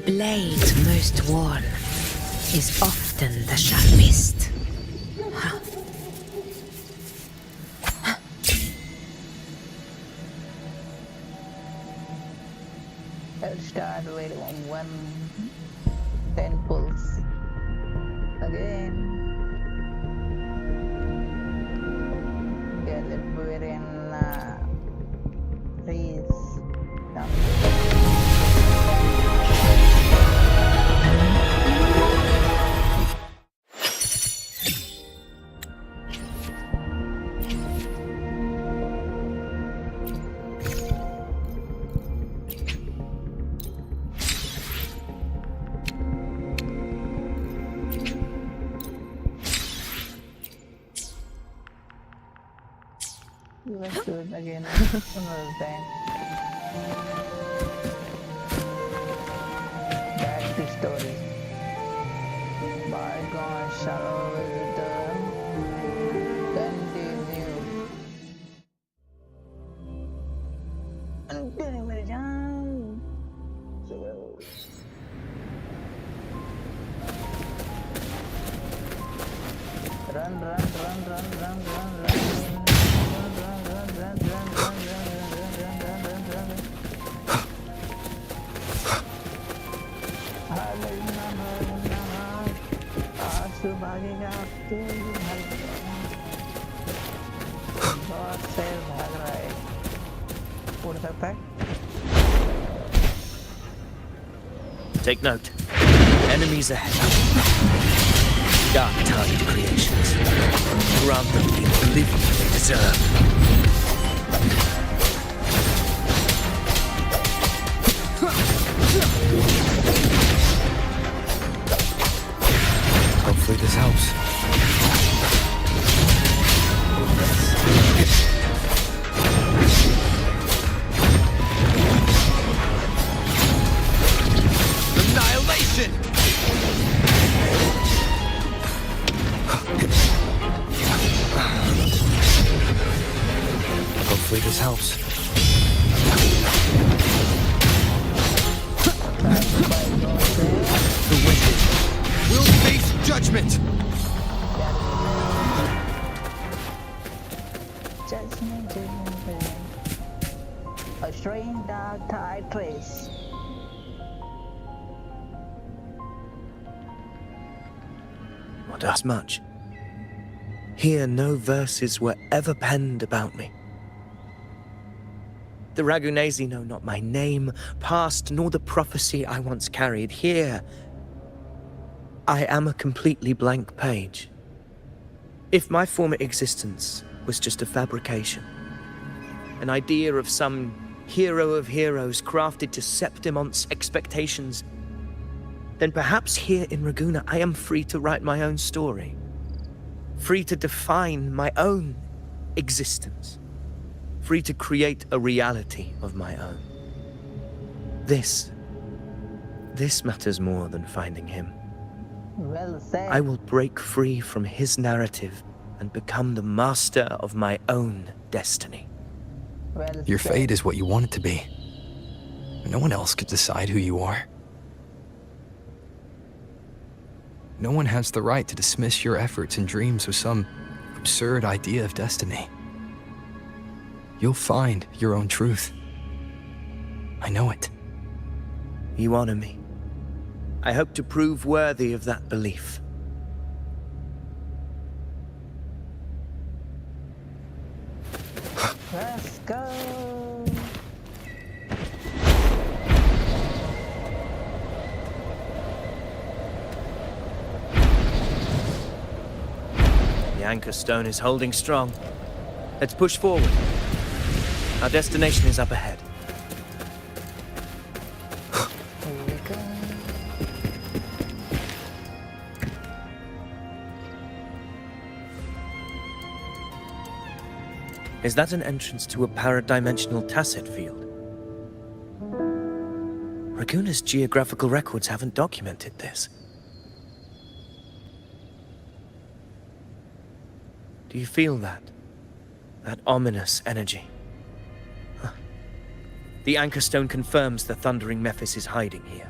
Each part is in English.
blade most worn is often the sharpest. I'll start with 10 pulls. Again. Get a very freeze. Let's do it again another time. Back to story. Bygone shall return. Continue. Continue, मेरे जान. Run. भागेगा बहुत से भाग रहा है उड़ सकता है Take note. Enemies ahead. Dark-tongued creations. Grant them the oblivion they deserve. Hopefully this helps. Annihilation! Hopefully this helps. The wicked will face judgment! Judgment. A strange dark tide trace. Not as much. Here no verses were ever penned about me. The Ragunesi know not my name, past, nor the prophecy I once carried. Here, I am a completely blank page. If my former existence was just a fabrication, an idea of some hero of heroes crafted to Septimon's expectations, then perhaps here in Raguna I am free to write my own story, free to define my own existence, free to create a reality of my own. This matters more than finding him. Well said. I will break free from his narrative and become the master of my own destiny. Well Your said. fate is what you want it to be. No one else could decide who you are. No one has the right to dismiss your efforts and dreams with some absurd idea of destiny. You'll find your own truth. I know it. You honor me. I hope to prove worthy of that belief. Let's go. The anchor stone is holding strong. Let's push forward. Our destination is up ahead. Here we go. Is that an entrance to a paradimensional tacit field? Raguna's geographical records haven't documented this. Do you feel that? That ominous energy? Huh. The anchor stone confirms the thundering Mephis is hiding here.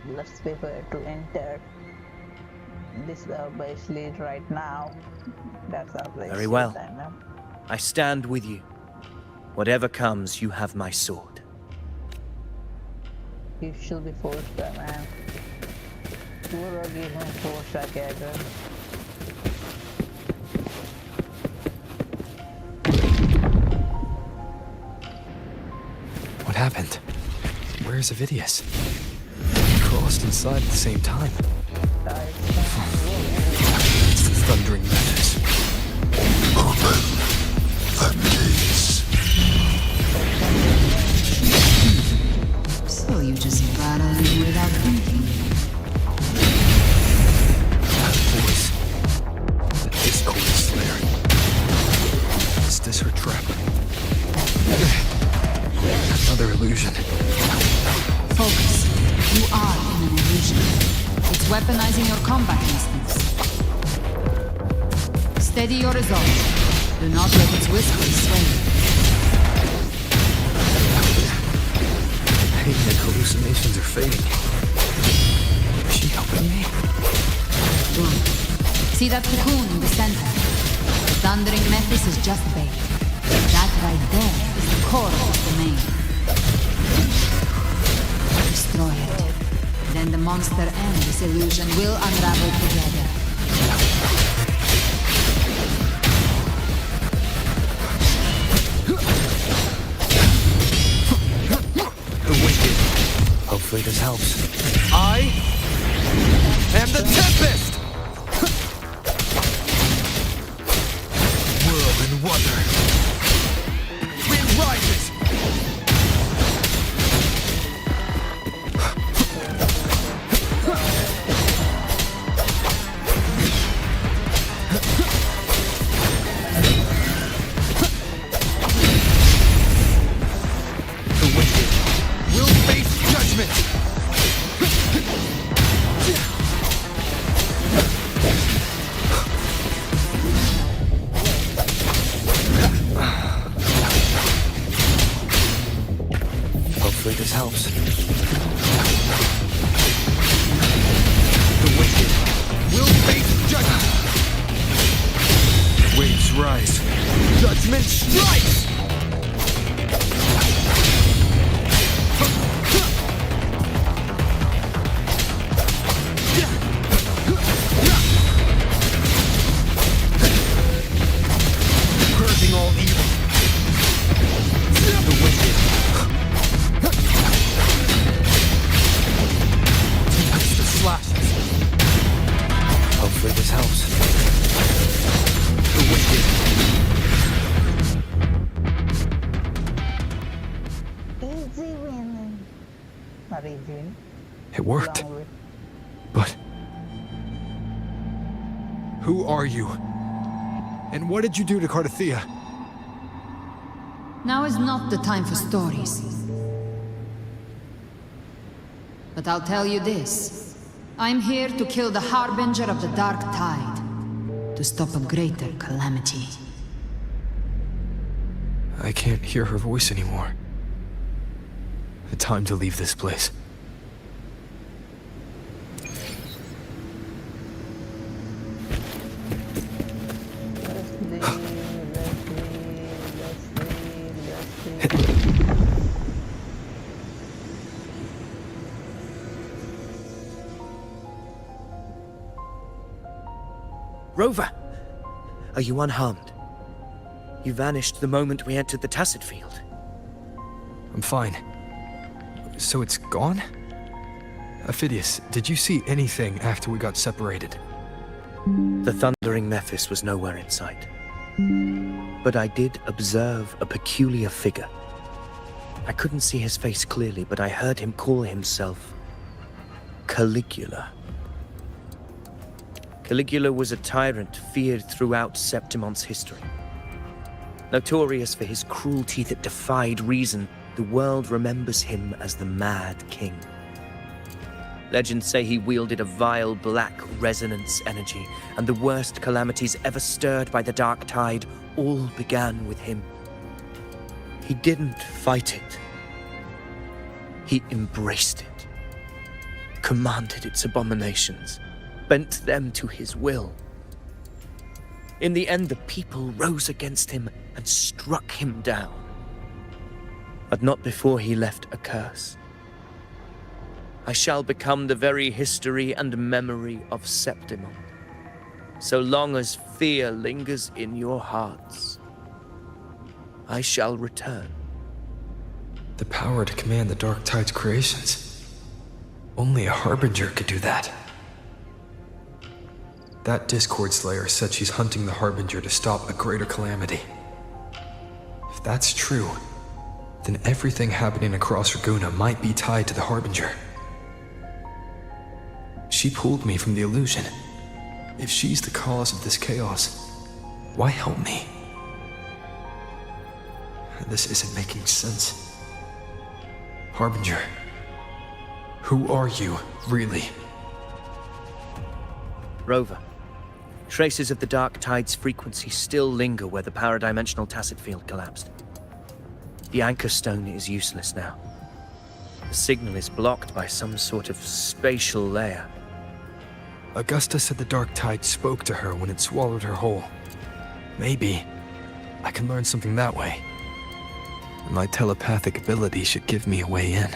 let's prepare to enter. This is our base lead right now. That's our base Very lead well. right now. I stand with you. Whatever comes, you have my sword. You should be forced, man. You will give him force again. What happened? Where's Avidius? We crossed inside at the same time. It's the Thundering Menace. Open the gates. So you just battle me without thinking. That voice. The Discord Slayer. Is this her trap? Another illusion. Focus. You are in an illusion. It's weaponizing your combat instincts. Steady your resolve. Do not let its whispers sway you. Pain and hallucinations are fading. Is she helping me? Good. See that cocoon in the center? The Thundering Mephis is just bait. That right there is the core of the domain. Destroy it. Then the monster and this illusion will unravel together. The wicked. Hopefully this helps. I am the Tempest! Whirl and wuthering. Wind rises! The wicked will face judgment! Hopefully this helps. The wicked will face judgment! Waves rise. Judgment strikes! Purging all evil. The wicked. Tempest of slashes. Hopefully this helps. The wicked. Easy win. Not easy win. It worked. Long win. But who are you? And what did you do to Cardathea? Now is not the time for stories. But I'll tell you this. I'm here to kill the Harbinger of the Dark Tide. To stop a greater calamity. I can't hear her voice anymore. The time to leave this place. Let's leave. Rover! Are you unharmed? You vanished the moment we entered the Tacit Field. I'm fine. So it's gone? Ophidius, did you see anything after we got separated? The Thundering Mephis was nowhere in sight. But I did observe a peculiar figure. I couldn't see his face clearly, but I heard him call himself Caligula. Caligula was a tyrant feared throughout Septimon's history. Notorious for his cruelty that defied reason, the world remembers him as the Mad King. Legends say he wielded a vile black resonance energy, and the worst calamities ever stirred by the Dark Tide all began with him. He didn't fight it. He embraced it. commanded its abominations, bent them to his will. In the end, the people rose against him and struck him down. But not before he left a curse. I shall become the very history and memory of Septimon, so long as fear lingers in your hearts. I shall return. The power to command the Dark Tide's creations. Only a Harbinger could do that. That Discord Slayer said she's hunting the Harbinger to stop a greater calamity. If that's true, then everything happening across Raguna might be tied to the Harbinger. She pulled me from the illusion. If she's the cause of this chaos, why help me? This isn't making sense. Harbinger, who are you, really? Rover, traces of the Dark Tide's frequency still linger where the paradimensional tacit field collapsed. The anchor stone is useless now. The signal is blocked by some sort of spatial layer. Augusta said the Dark Tide spoke to her when it swallowed her whole. Maybe I can learn something that way. My telepathic ability should give me a way in.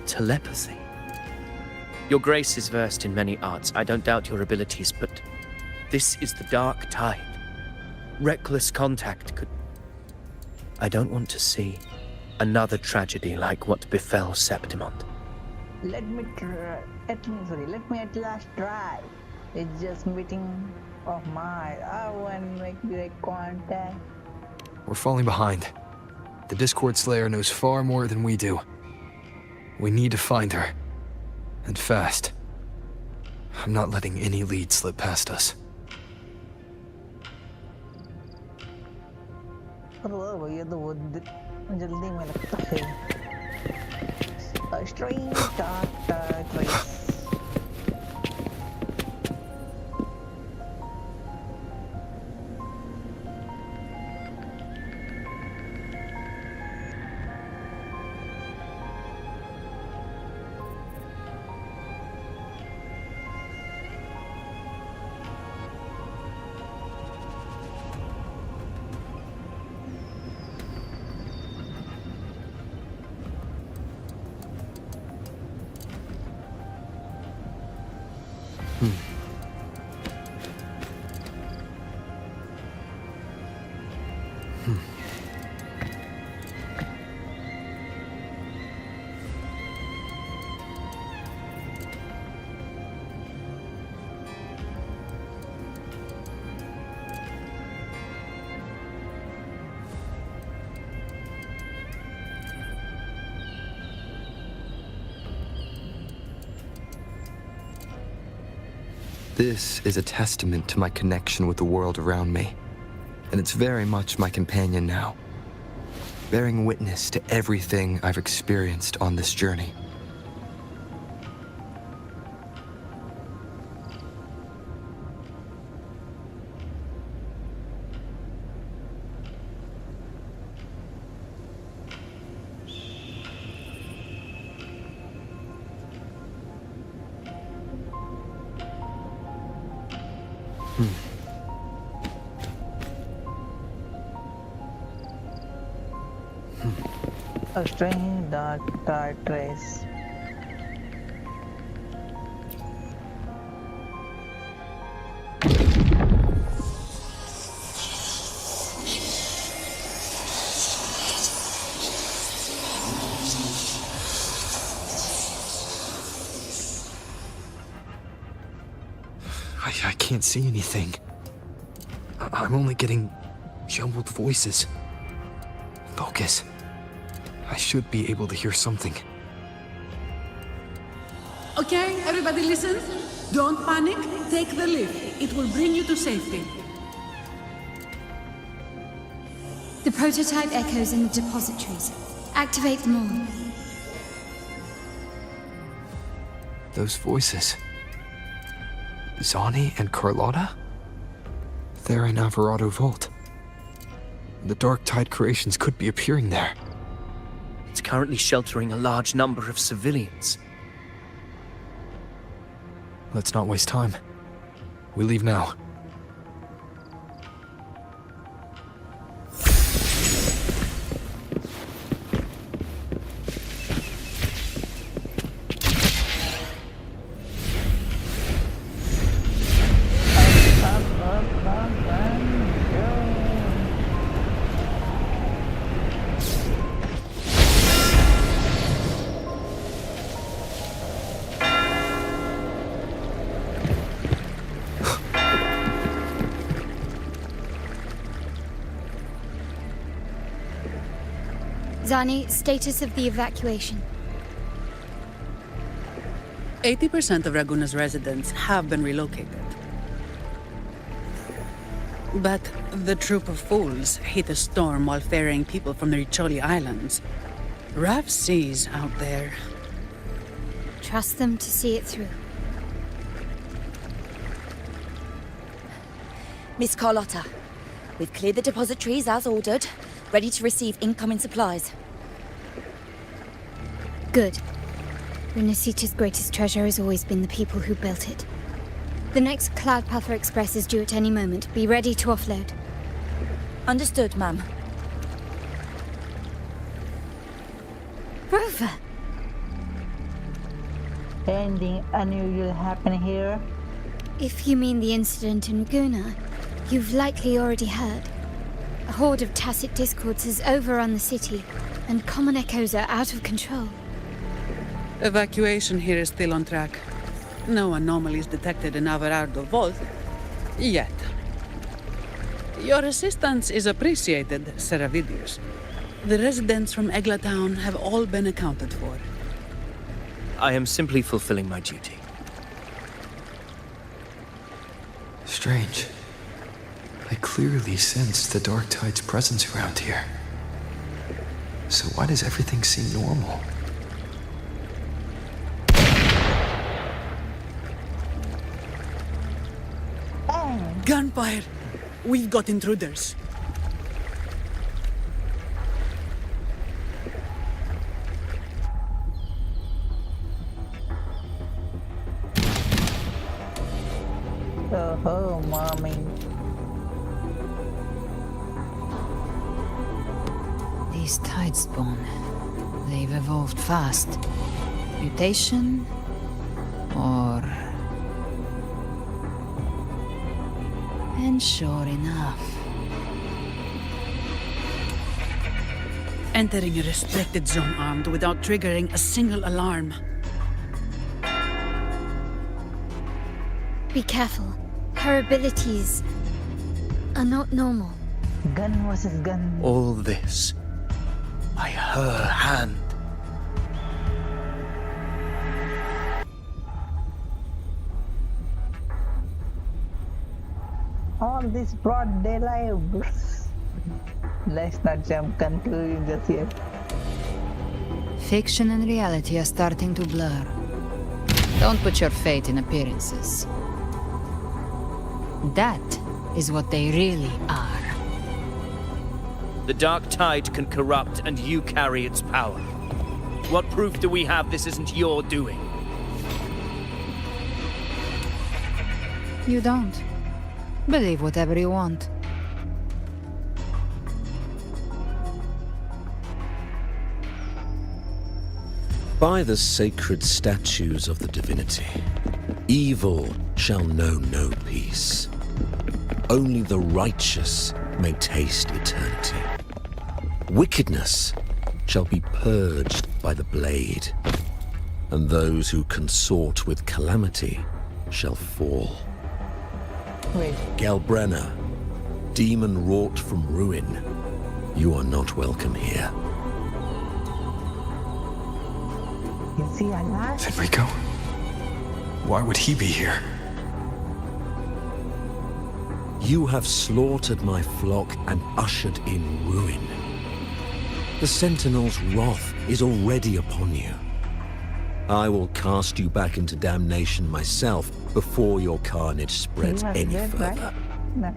Telepathy? Your Grace is versed in many arts. I don't doubt your abilities, but this is the Dark Tide. Reckless contact could... I don't want to see another tragedy like what befell Septimon. Let me at last try. It's just meeting of mine. I want to make direct contact. We're falling behind. The Discord Slayer knows far more than we do. We need to find her. And fast. I'm not letting any lead slip past us. ये तो बहुत जल्दी में लगता है. A strange dark place. This is a testament to my connection with the world around me, and it's very much my companion now, bearing witness to everything I've experienced on this journey. A strange dark trace. I can't see anything. I'm only getting jumbled voices. Focus. I should be able to hear something. Okay, everybody listen. Don't panic. Take the lift. It will bring you to safety. The prototype echoes in the depositories. Activate them all. Those voices. Zani and Carlotta? They're in Alvarado Vault. The Dark Tide creations could be appearing there. It's currently sheltering a large number of civilians. Let's not waste time. We leave now. Zani, status of the evacuation. 80% of Raguna's residents have been relocated. But the troop of fools hit a storm while ferrying people from the Riccioli Islands. Rough seas out there. Trust them to see it through. Miss Carlotta, we've cleared the depositories as ordered, ready to receive incoming supplies. Good. Lunacita's greatest treasure has always been the people who built it. The next Cloudpather Express is due at any moment. Be ready to offload. Understood, ma'am. Rover! Anything unusual happen here? If you mean the incident in Raguna, you've likely already heard. A horde of tacit discords has overrun the city, and common echoes are out of control. Evacuation here is still on track. No anomalies detected in Averardo Vault. Yet. Your assistance is appreciated, Seravidius. The residents from Egla Town have all been accounted for. I am simply fulfilling my duty. Strange. I clearly sense the Dark Tide's presence around here. So why does everything seem normal? Gunfire! We've got intruders. Oh, mommy. These Tidespawn, they've evolved fast. Mutation? Or... And sure enough... Entering a restricted zone armed without triggering a single alarm. Be careful. Her abilities are not normal. Gun versus gun. All this by her hand. All this broad daylight. Let's not jump conclusions just yet. Fiction and reality are starting to blur. Don't put your faith in appearances. That is what they really are. The Dark Tide can corrupt, and you carry its power. What proof do we have this isn't your doing? You don't. Believe whatever you want. By the sacred statues of the divinity, evil shall know no peace. Only the righteous may taste eternity. Wickedness shall be purged by the blade, and those who consort with calamity shall fall. Wait. Gelbrenna, demon wrought from ruin, you are not welcome here. Is he alive? Fenrico? Why would he be here? You have slaughtered my flock and ushered in ruin. The Sentinel's wrath is already upon you. I will cast you back into damnation myself before your carnage spreads He was any dead, further. right? Not.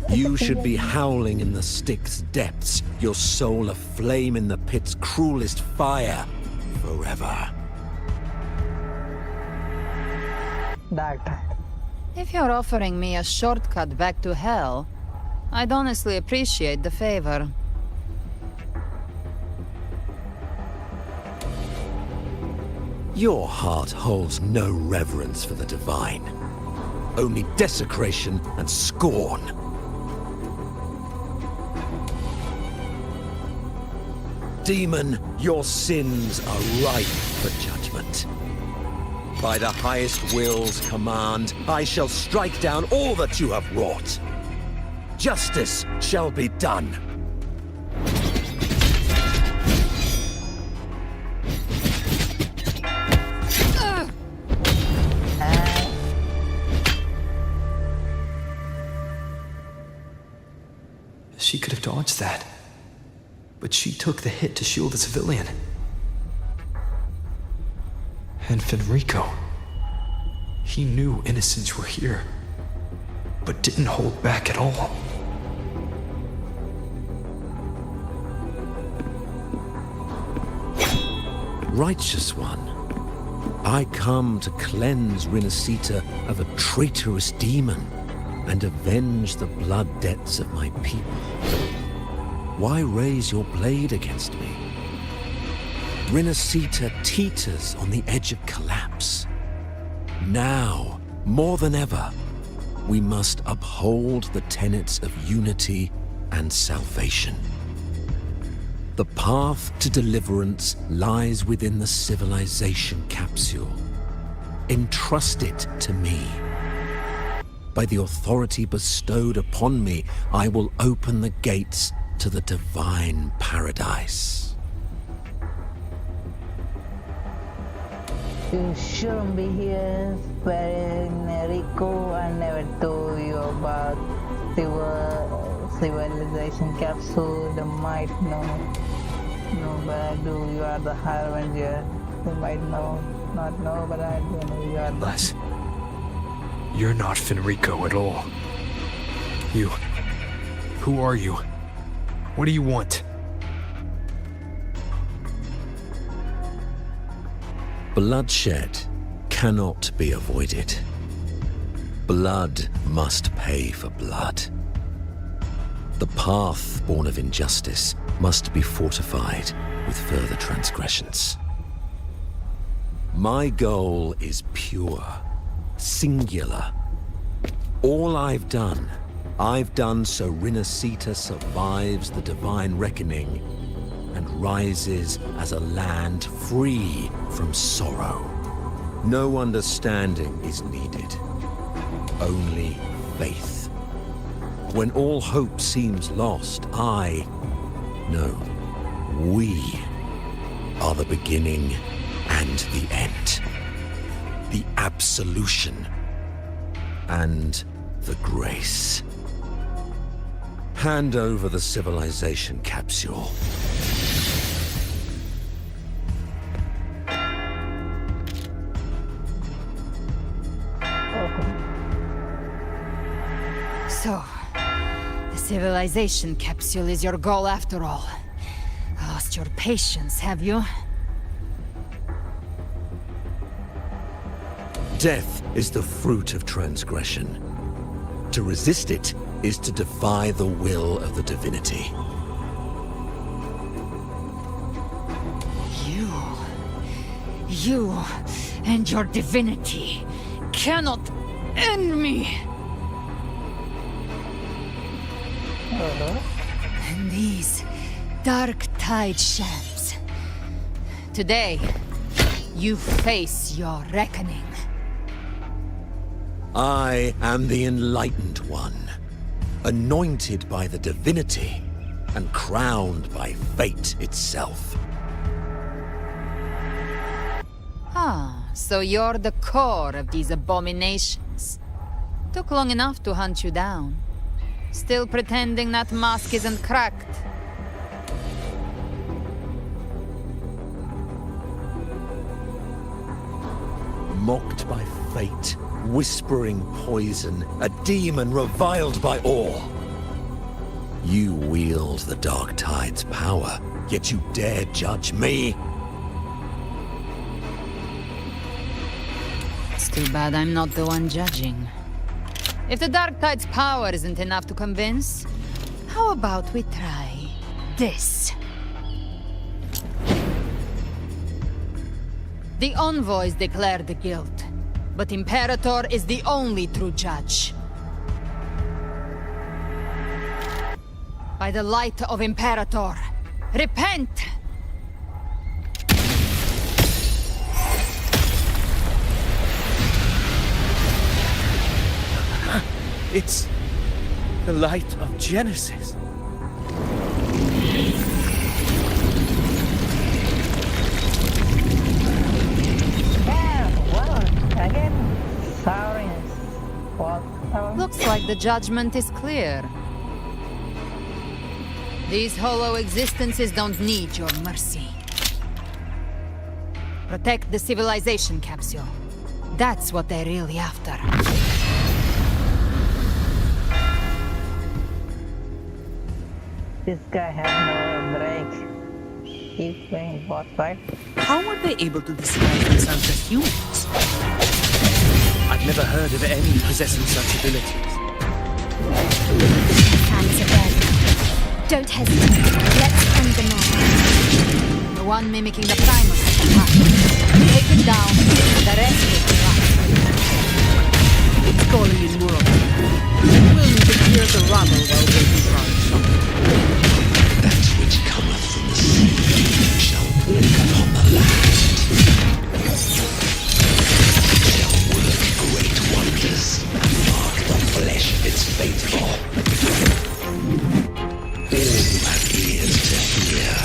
You should be howling in the Styx's depths, your soul aflame in the pit's cruelest fire, forever. Dark tide. If you're offering me a shortcut back to hell, I'd honestly appreciate the favor. Your heart holds no reverence for the divine, only desecration and scorn. Demon, your sins are ripe for judgment. By the highest will's command, I shall strike down all that you have wrought. Justice shall be done. She could have dodged that. But she took the hit to shield the civilian. And Fenrico. He knew innocents were here, but didn't hold back at all. Righteous one, I come to cleanse Rinascita of a traitorous demon and avenge the blood debts of my people. Why raise your blade against me? Rinascita teeters on the edge of collapse. Now, more than ever, we must uphold the tenets of unity and salvation. The path to deliverance lies within the civilization capsule. Entrust it to me. By the authority bestowed upon me, I will open the gates to the divine paradise. You shouldn't be here, Fenrico. I never told you about civilization capsule. They might know. No, but I do. You are the Harbinger. They might know. Not know, but I do know you are the... Les, you're not Fenrico at all. You... Who are you? What do you want? Bloodshed cannot be avoided. Blood must pay for blood. The path born of injustice must be fortified with further transgressions. My goal is pure, singular. All I've done so Rinascita survives the divine reckoning and rises as a land free from sorrow. No understanding is needed, only faith. When all hope seems lost, we are the beginning and the end. The absolution and the grace. Hand over the civilization capsule. So, the civilization capsule is your goal after all. Lost your patience, have you? Death is the fruit of transgression. To resist it is to defy the will of the divinity. You and your divinity cannot end me! And these dark tide shams. Today, you face your reckoning. I am the enlightened one, anointed by the divinity and crowned by fate itself. Ah, so you're the core of these abominations. Took long enough to hunt you down. Still pretending that mask isn't cracked. Mocked by fate, whispering poison, a demon reviled by all. You wield the Dark Tide's power, yet you dare judge me? It's too bad I'm not the one judging. If the Dark Tide's power isn't enough to convince, how about we try this? The envoys declare the guilt, but Imperator is the only true judge. By the light of Imperator, repent! It's the light of Genesis. Yeah, well, again, Saurus. What? Looks like the judgment is clear. These hollow existences don't need your mercy. Protect the civilization capsule. That's what they're really after. This guy has no break. Keep playing boss fight. How were they able to disguise themselves as humans? I've never heard of any possessing such abilities. Hands are ready. Don't hesitate. Let's end the off. The one mimicking the Primus at the top. Take it down, the rest will be right. It's calling in world. We'll need to clear the rubble while waiting for our shot. That which cometh from the sea shall walk upon the land. Shall work great wonders and mark the flesh of its faithful. All who have ears to hear,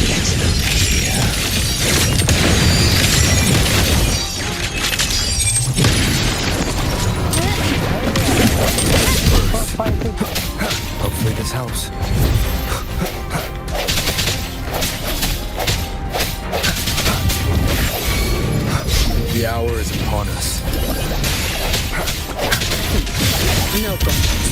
let them hear. Hopefully this helps. The hour is upon us. No questions.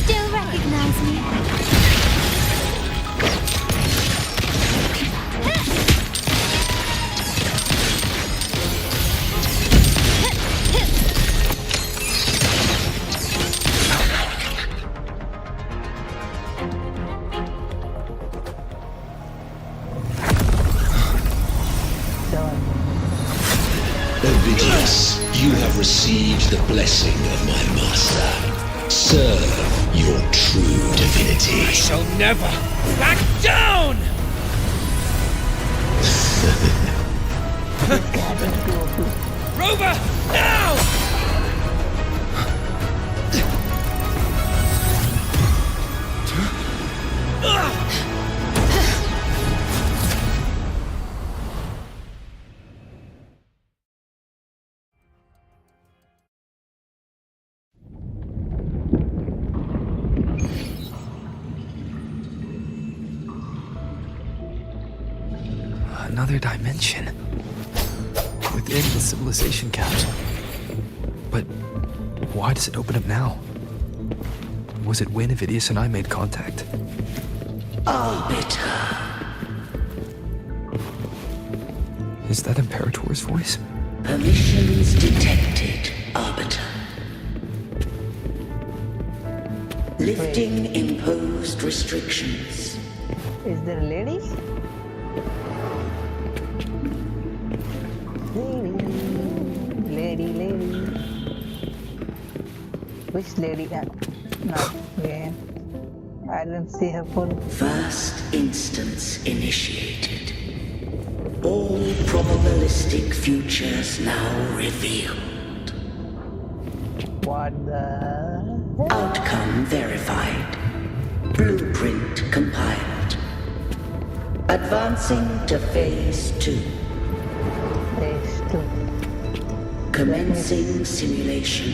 Still recognize me? Ovidius, you have received the blessing of my master. Serve your true divinity. I shall never back down! Rover, now! Another dimension. Within the civilization capsule. But why does it open up now? Was it when Ovidius and I made contact? Arbiter. Is that Imperator's voice? Permissions detected, Arbiter. Lifting imposed restrictions. Is there a lady? Lady. Which lady? No, yeah. I didn't see her full. First instance initiated. All probabilistic futures now revealed. What the? Outcome verified. Blueprint compiled. Advancing to Phase 2. Phase 2. Commencing simulation.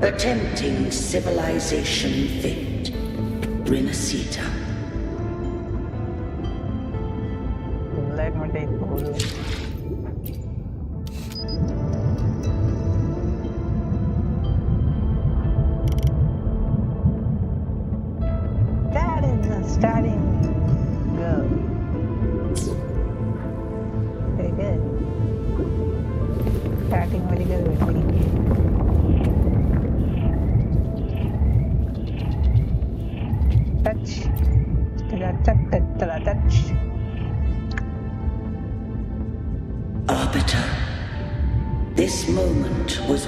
Attempting civilization fit. Renacita. Let me take photo.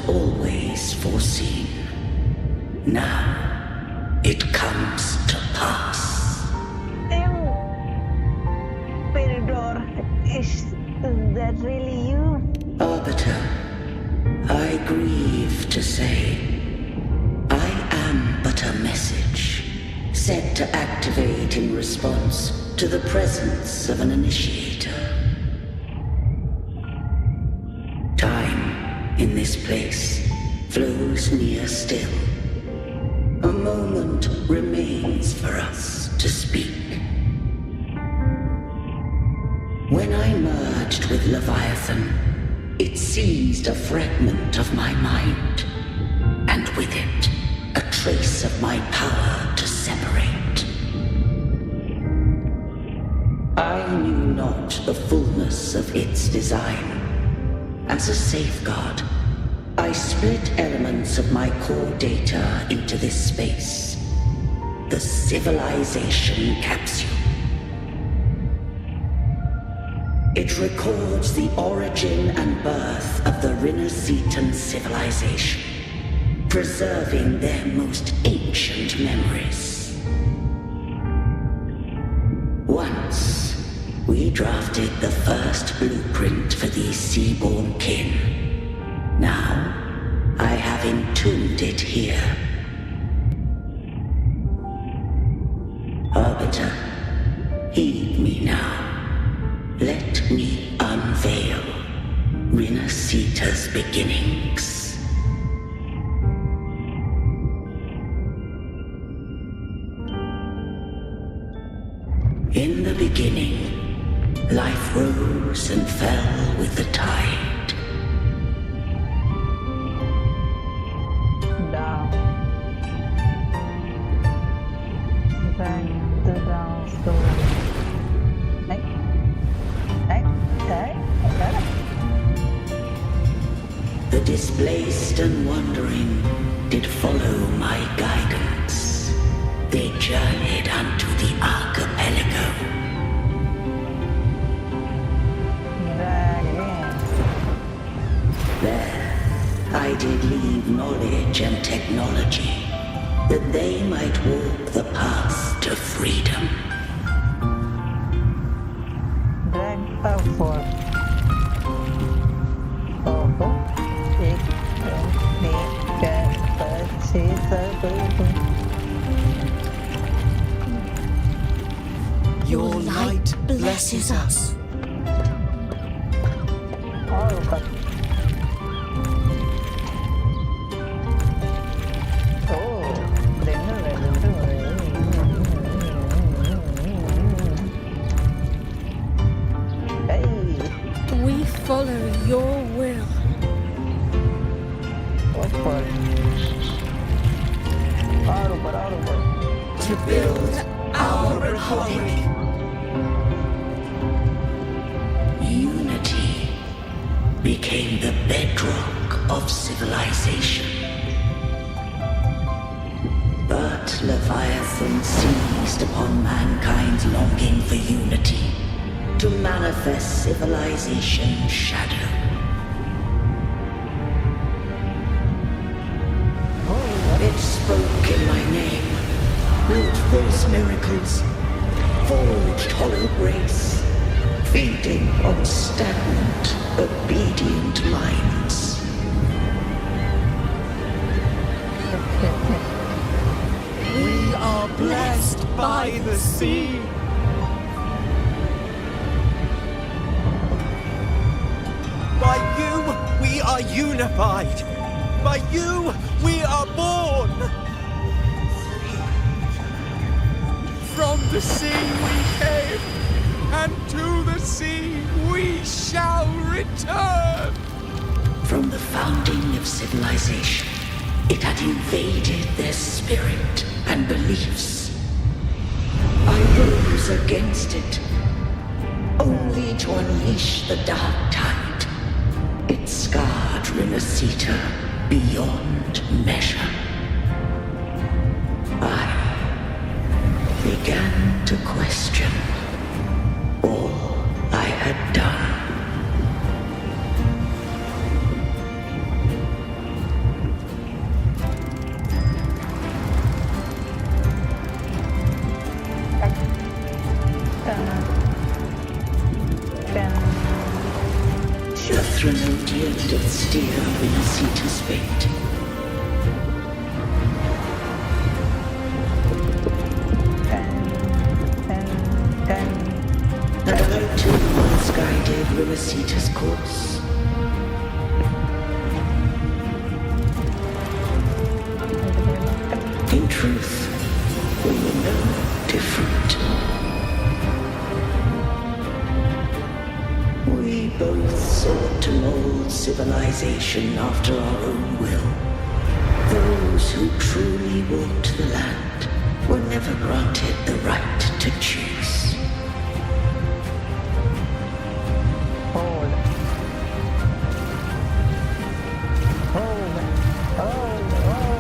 always foreseen. Now it comes to pass. Peridor, is that really you? Arbiter, I grieve to say, I am but a message set to activate in response to the presence of an initiator. Time in this place flows near still. A moment remains for us to speak. When I merged with Leviathan, it seized a fragment of my mind, and with it, a trace of my power to separate. I knew not the fullness of its design. As a safeguard, I split elements of my core data into this space, the civilization capsule. It records the origin and birth of the Rinnesetan civilization, preserving their most ancient memories. Once, we drafted the first blueprint for these seaborn kin. Now, I have entombed it here. Arbiter, heed me now. Let me unveil Rinneseta's beginnings. In the beginning, life rose and fell with the tide. Down. Bang the down story. The displaced and wandering did follow my guidance. They journeyed unto the archipelago. There, I did leave knowledge and technology, that they might walk the path to freedom. Your light blesses us. We follow your will. To build our republic. Unity became the bedrock of civilization. But Leviathan seized upon mankind's longing for unity to manifest civilization's shadow. It spoke in my name, wrought false miracles, forged hollow grace, feeding on stagnant, obedient minds. We are blessed by the sea. By you, we are unified. By you, we are born. From the sea we came, and to the sea we shall return. From the founding of civilization, it had invaded their spirit and beliefs. I rose against it, only to unleash the dark tide. It scarred Rinneseta beyond measure. I began to question all I had done. steer Winasita's fate. And I too once guided Winasita's course. In truth, we were no different. We both sought to mold civilization after our own will. Those who truly walked the land were never granted the right to choose.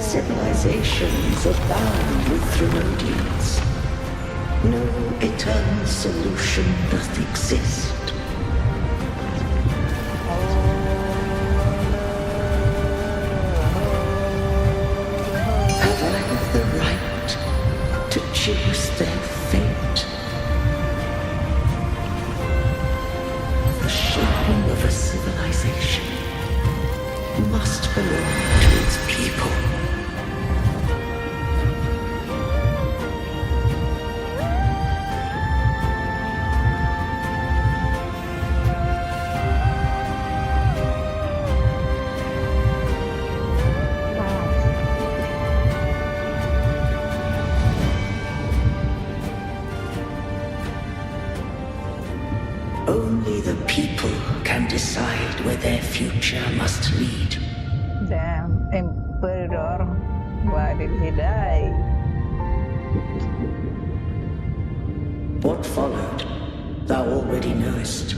Civilizations abound with Thermodians. No eternal solution doth exist. Have I the right to choose their fate? The shaping of a civilization must belong to its people. Only the people can decide where their future must lead. Damn, Emperor. Why did he die? What followed, thou already knowest.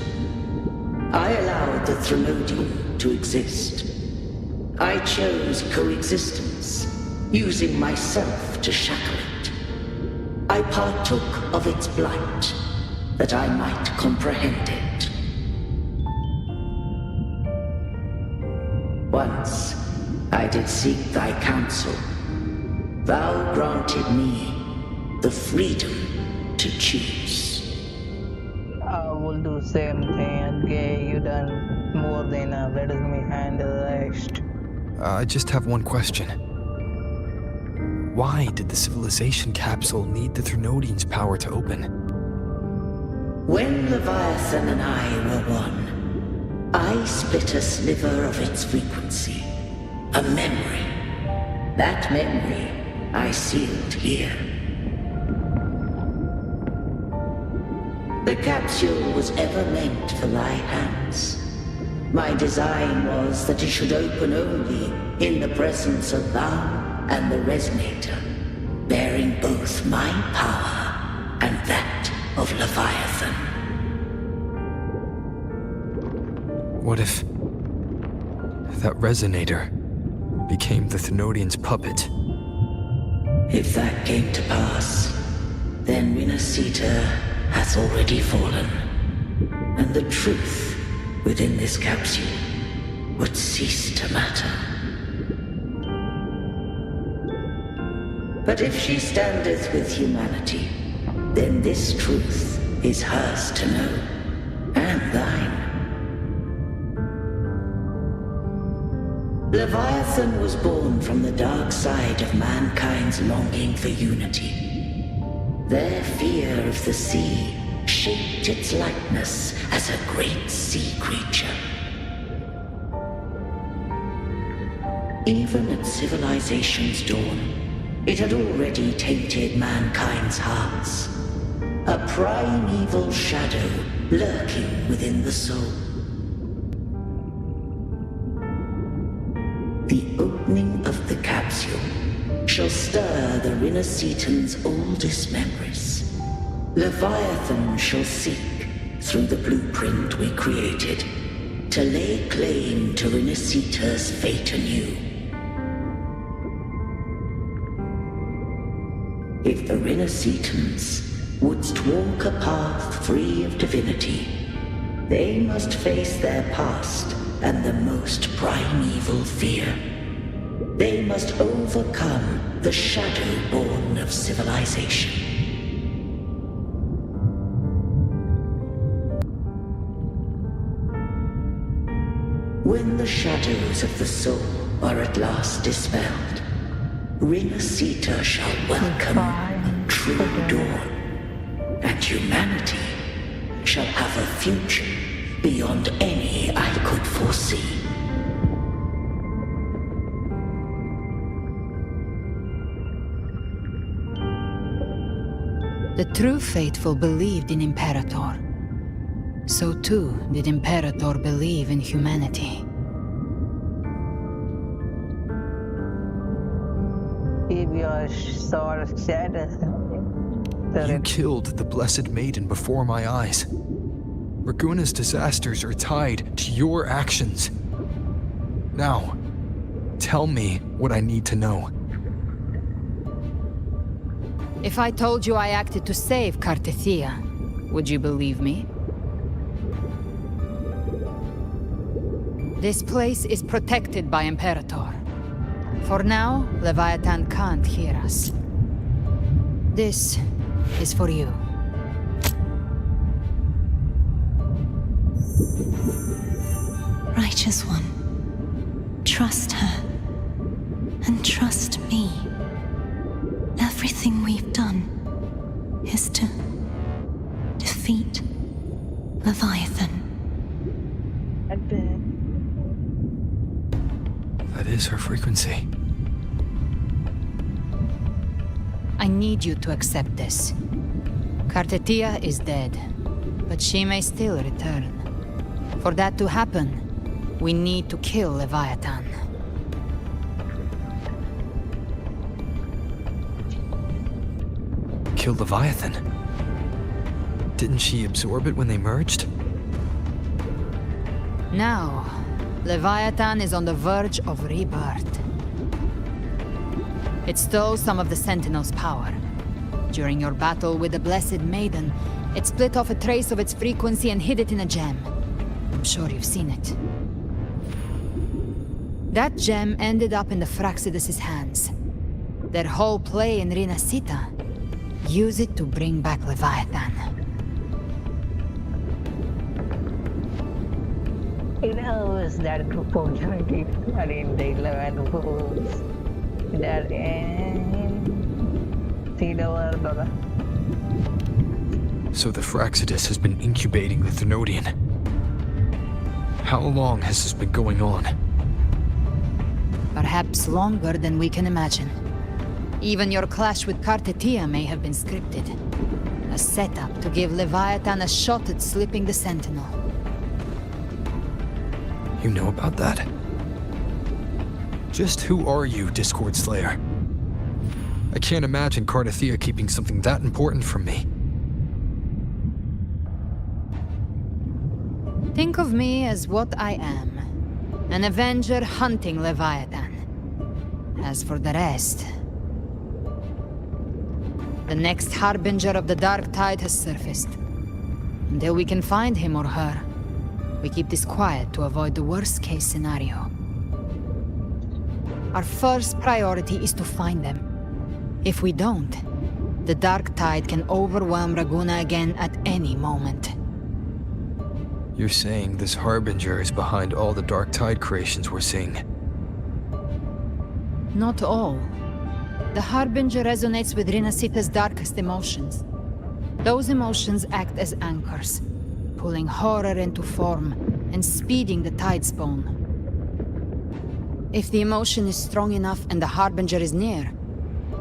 I allowed the Thermodian to exist. I chose coexistence, using myself to shackle it. I partook of its blight, that I might comprehend it. Once I did seek thy counsel. Thou granted me the freedom to choose. I will do same thing. Okay, you done more than enough. Let me handle the rest. I just have one question. Why did the civilization capsule need the Thermodian's power to open? When Leviathan and I were one, I split a sliver of its frequency, a memory. That memory I sealed here. The capsule was ever meant for thy hands. My design was that it should open only in the presence of thou and the resonator, bearing both my power and that of Leviathan. What if that resonator became the Thermodian's puppet? If that came to pass, then Winasita hath already fallen, and the truth within this capsule would cease to matter. But if she standeth with humanity, then this truth is hers to know, and thine. Leviathan was born from the dark side of mankind's longing for unity. Their fear of the sea shaped its likeness as a great sea creature. Even at civilization's dawn, it had already tainted mankind's hearts. A primeval shadow lurking within the soul. The opening of the capsule shall stir the Rinascitan's oldest memories. Leviathan shall seek, through the blueprint we created, to lay claim to Rinascita's fate anew. If the Rinascitans wouldst walk a path free of divinity, they must face their past and the most primeval fear. They must overcome the shadow born of civilization. When the shadows of the soul are at last dispelled, Rinasita shall welcome a true dawn, and humanity shall have a future beyond any I could foresee. The true faithful believed in Imperator. So too did Imperator believe in humanity. Keep your sword steady. You killed the Blessed Maiden before my eyes. Raguna's disasters are tied to your actions. Now, tell me what I need to know. If I told you I acted to save Cartethia, would you believe me? This place is protected by Imperator. For now, Leviathan can't hear us. This is for you. Righteous One, trust her, and trust me. Everything we've done is to defeat Leviathan. That is her frequency. I need you to accept this. Cartethia is dead, but she may still return. For that to happen, we need to kill Leviathan. Kill Leviathan? Didn't she absorb it when they merged? Now, Leviathan is on the verge of rebirth. It stole some of the Sentinel's power. During your battle with the Blessed Maiden, it split off a trace of its frequency and hid it in a gem. I'm sure you've seen it. That gem ended up in the Fraxidus' hands. Their whole play in Rinasita. Use it to bring back Leviathan. It was that opportunity. I didn't take Leviathan fools. That see the world, brother. So the Fraxidus has been incubating the Thenodian. How long has this been going on? Perhaps longer than we can imagine. Even your clash with Cartethia may have been scripted. A setup to give Leviathan a shot at slipping the Sentinel. You know about that? Just who are you, Discord Slayer? I can't imagine Cartethia keeping something that important from me. Think of me as what I am. An Avenger hunting Leviathan. As for the rest... The next Harbinger of the Dark Tide has surfaced. Until we can find him or her, we keep this quiet to avoid the worst-case scenario. Our first priority is to find them. If we don't, the Dark Tide can overwhelm Raguna again at any moment. You're saying this Harbinger is behind all the Dark Tide creations we're seeing? Not all. The Harbinger resonates with Rinasita's darkest emotions. Those emotions act as anchors, pulling horror into form and speeding the Tidespawn. If the emotion is strong enough and the Harbinger is near,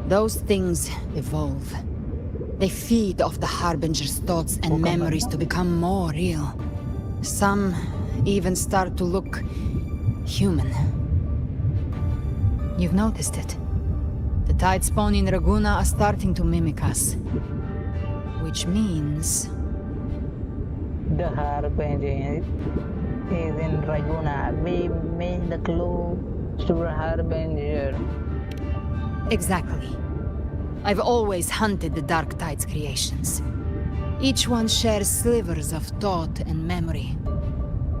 those things evolve. They feed off the Harbinger's thoughts and memories to become more real. Some even start to look human. You've noticed it. The Tidespawn in Raguna are starting to mimic us. Which means... The Harbinger is in Raguna. We made the clue to the Harbinger. Exactly. I've always hunted the Dark Tide's creations. Each one shares slivers of thought and memory.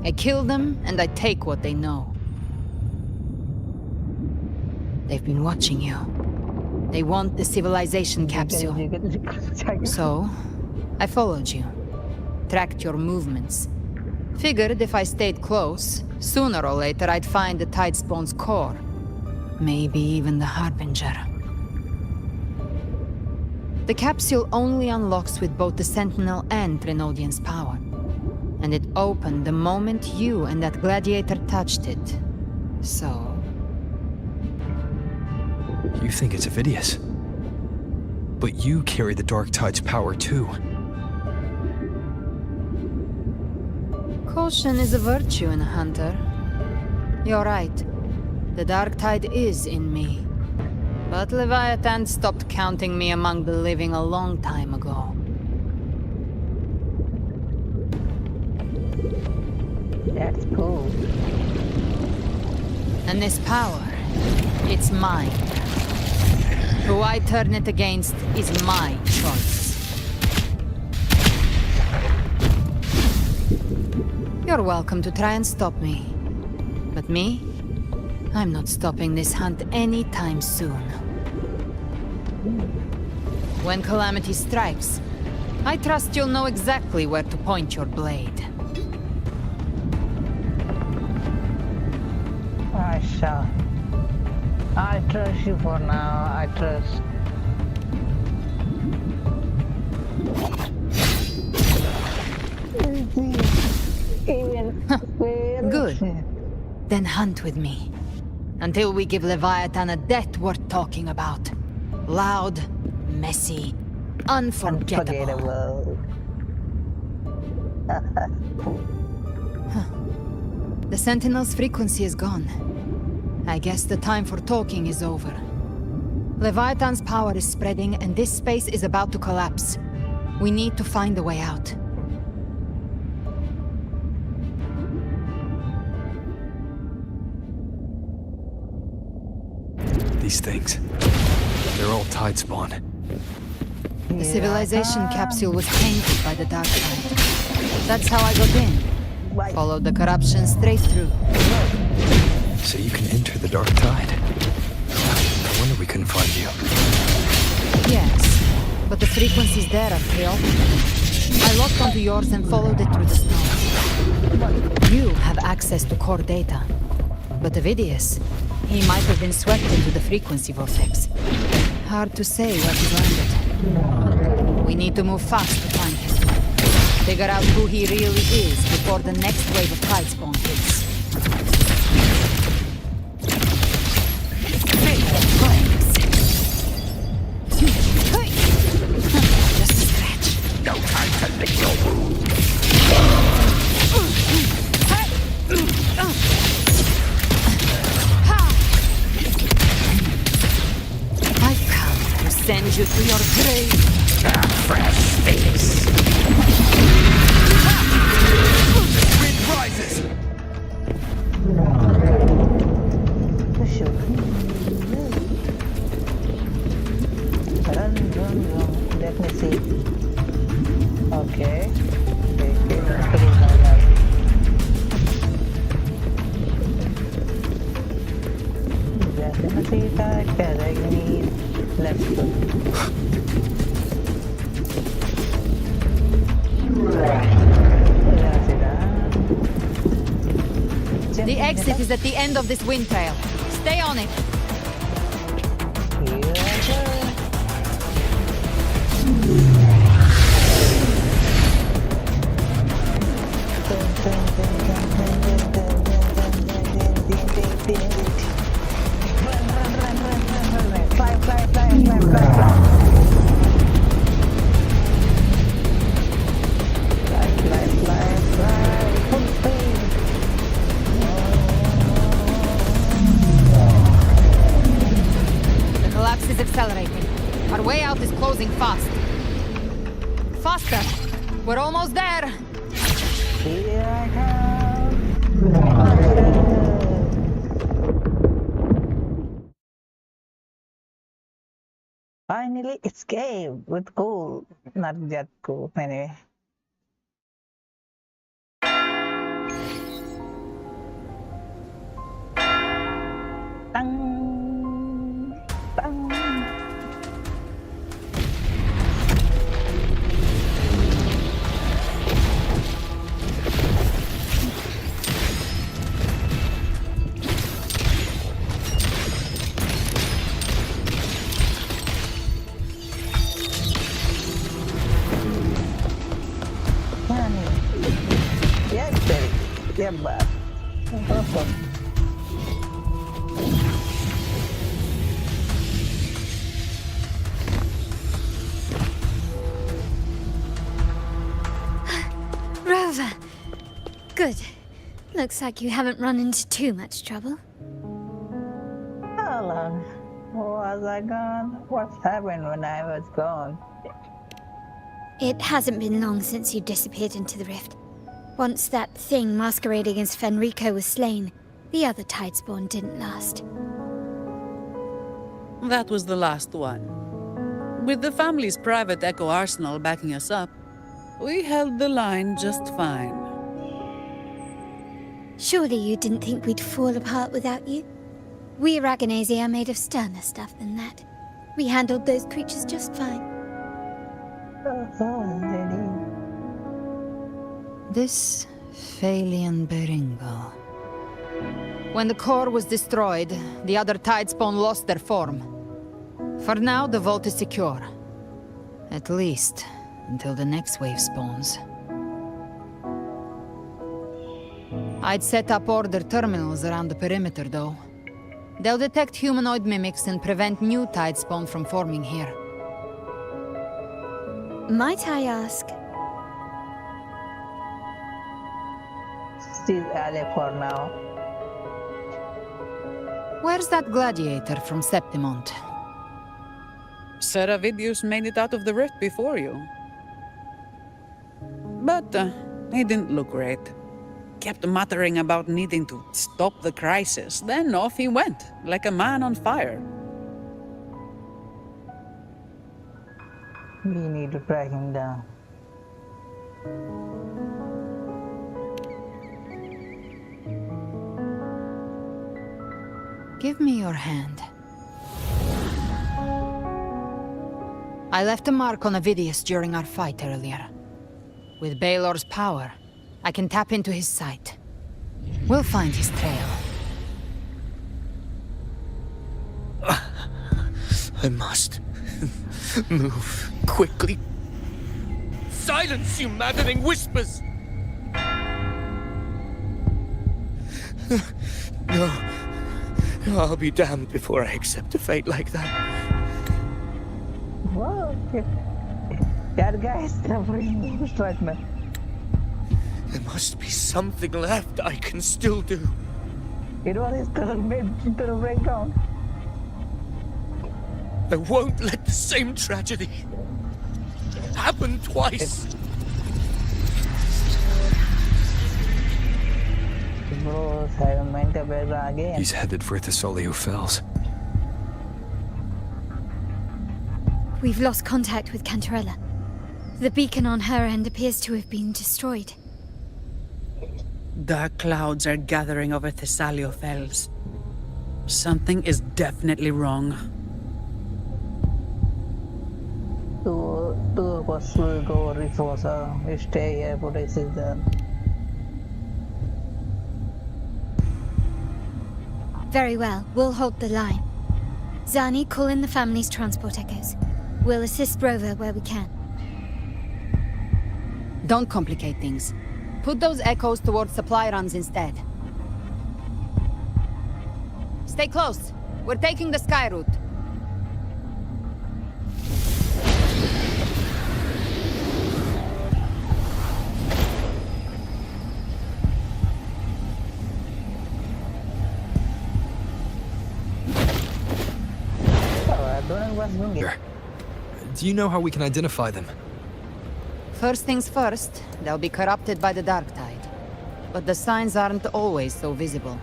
I kill them, and I take what they know. They've been watching you. They want the civilization capsule. So, I followed you. Tracked your movements. Figured if I stayed close, sooner or later I'd find the Tidespawn's core. Maybe even the Harbinger. The capsule only unlocks with both the Sentinel and Trinodian's power. And it opened the moment you and that gladiator touched it. So... You think it's Avidius. But you carry the Dark Tide's power too. Caution is a virtue in a hunter. You're right. The Dark Tide is in me. But Leviathan stopped counting me among the living a long time ago. That's cool. And this power, it's mine. Who I turn it against is my choice. You're welcome to try and stop me. But me? I'm not stopping this hunt anytime soon. When calamity strikes, I trust you'll know exactly where to point your blade. I shall. I trust you for now. I trust. Good. Then hunt with me. Until we give Leviathan a death worth talking about. Loud, messy, unforgettable. The Sentinel's frequency is gone. I guess the time for talking is over. Leviathan's power is spreading and this space is about to collapse. We need to find a way out. These things. They're all Tidespawn. The civilization capsule was tainted by the Dark Tide. That's how I got in. Followed the corruption straight through. So you can enter the Dark Tide. No wonder we couldn't find you. Yes, but the frequencies there are chaotic. I locked onto yours and followed it through the snow. You have access to core data. But Avidius, he might have been swept into the frequency vortex. Hard to say where he landed. We need to move fast to find him. Figure out who he really is before the next wave of Tidespawn hits. Just a scratch. No time to lick your wound. I've come to send you to your grave. A fresh face. Wind rises! Run. Let me see. Okay. Let's go. The exit is at the end of this wind trail. Stay on it. The collapse is accelerating. Our way out is closing fast. Faster! We're almost there! Here I come. Finally escaped with cool. Not that cool, anyway. Tang, tang. Yeah, but awesome. Rover! Good. Looks like you haven't run into too much trouble. How long was I gone? What's happened when I was gone? It hasn't been long since you disappeared into the rift. Once that thing masquerading as Fenrico was slain, the other Tidespawn didn't last. That was the last one. With the family's private Echo arsenal backing us up, we held the line just fine. Surely you didn't think we'd fall apart without you? We Aragonese are made of sterner stuff than that. We handled those creatures just fine. Oh, lady. This Phalian Beringal. When the core was destroyed, the other Tidespawn lost their form. For now, the vault is secure. At least, until the next wave spawns. I'd set up order terminals around the perimeter, though. They'll detect humanoid mimics and prevent new Tidespawn from forming here. Might I ask? She's alive for now. Where's that gladiator from Septimont? Seravidius made it out of the rift before you. But he didn't look great. Kept muttering about needing to stop the crisis, then off he went, like a man on fire. We need to track him down. Give me your hand. I left a mark on Avidius during our fight earlier. With Baelor's power, I can tap into his sight. We'll find his trail. I must move quickly. Silence, you maddening whispers! No. I'll be damned before I accept a fate like that. Whoa, that guy is covering most right now. There must be something left I can still do. It was his turn made to break down. I won't let the same tragedy happen twice. Bro, I meant to bear again. He's headed for Thessalio Fells. We've lost contact with Cantarella. The beacon on her end appears to have been destroyed. Dark clouds are gathering over Thessalio Fells. Something is definitely wrong. Two of us will go reinforce her. We stay here for the season. Very well, we'll hold the line. Zani, call in the family's transport echoes. We'll assist Rover where we can. Don't complicate things. Put those echoes towards supply runs instead. Stay close. We're taking the sky route. Do you know how we can identify them? First things first, they'll be corrupted by the dark tide. But the signs aren't always so visible.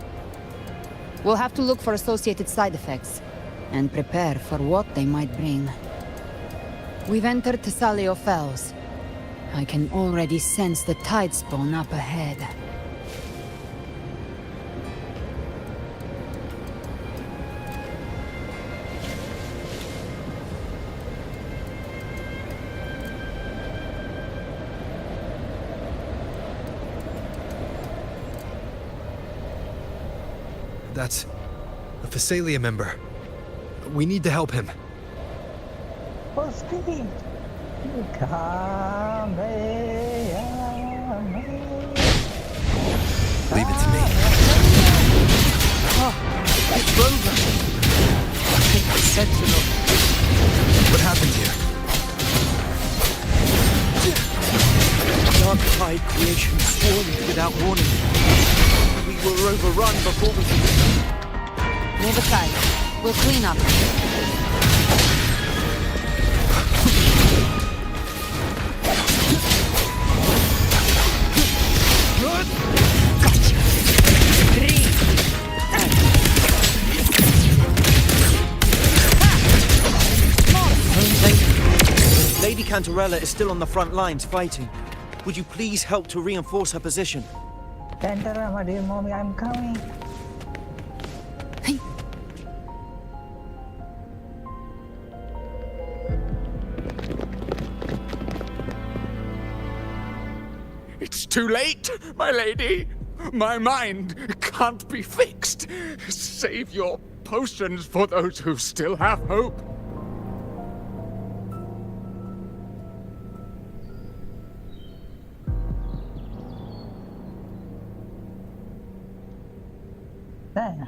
We'll have to look for associated side effects, and prepare for what they might bring. We've entered Thessalio Fells. I can already sense the Tidespawn up ahead. That's a Thessalia member. We need to help him. Oh, speed! Leave it to me. It's Rover! I think the Sentinel. What happened here? Dark Tide creation swarmed without warning. We were overrun before we could... Move aside. We'll clean up. Gotcha. Lady Cantarella is still on the front lines fighting. Would you please help to reinforce her position? Tantara, my dear mommy, I'm coming. It's too late, my lady. My mind can't be fixed. Save your potions for those who still have hope. Ah.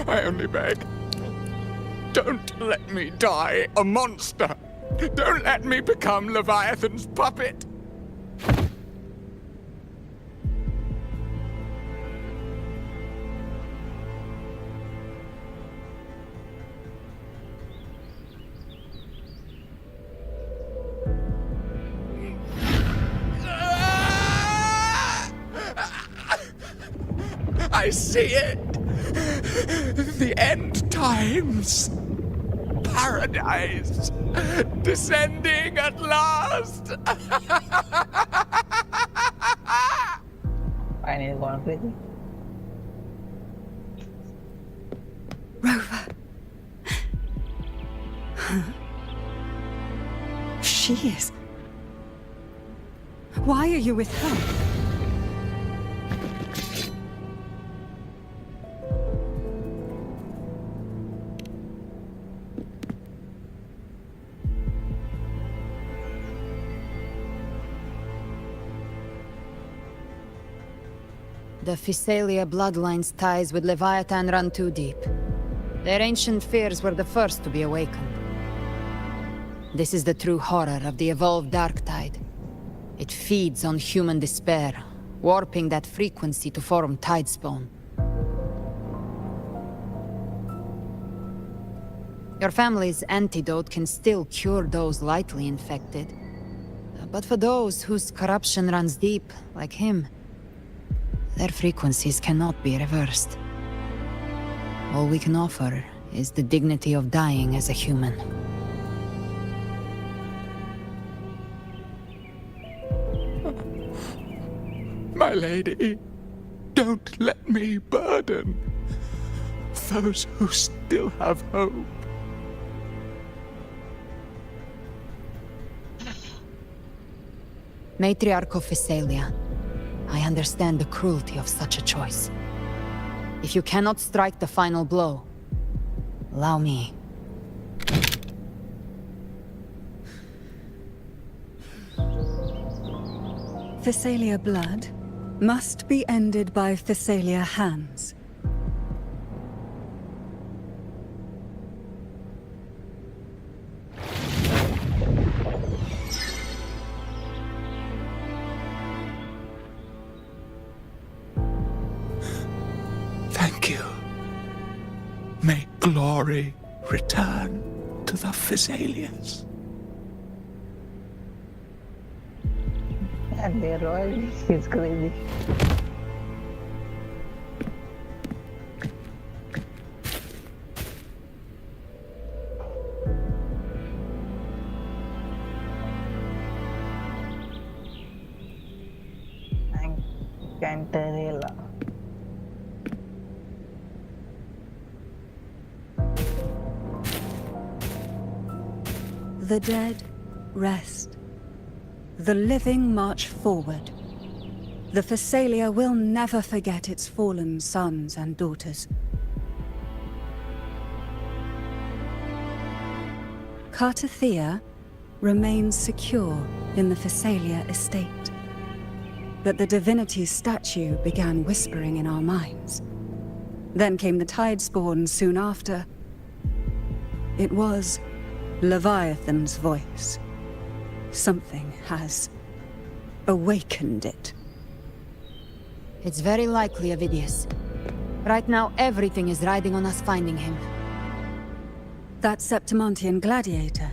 I only beg. Don't let me die a monster. Don't let me become Leviathan's puppet. I see it. The end times. Paradise. Descending at last. I need to go on crazy. Rover. She is. Why are you with her? The Physalia bloodline's ties with Leviathan run too deep. Their ancient fears were the first to be awakened. This is the true horror of the evolved Dark Tide. It feeds on human despair, warping that frequency to form Tidespawn. Your family's antidote can still cure those lightly infected. But for those whose corruption runs deep, like him, their frequencies cannot be reversed. All we can offer is the dignity of dying as a human. My lady, don't let me burden those who still have hope. Matriarch of Physalia, I understand the cruelty of such a choice. If you cannot strike the final blow, allow me. Physalia blood must be ended by Physalia hands. Thank you. May glory return to the Physalians. And they're all, he's crazy. And Cantarella. The dead rest. The living march forward. The Physalia will never forget its fallen sons and daughters. Cartathea remains secure in the Phasalia estate. But the divinity's statue began whispering in our minds. Then came the Tidespawn soon after. It was Leviathan's voice. Something has awakened it. It's very likely, Avidius. Right now, everything is riding on us finding him. That Septimontian gladiator.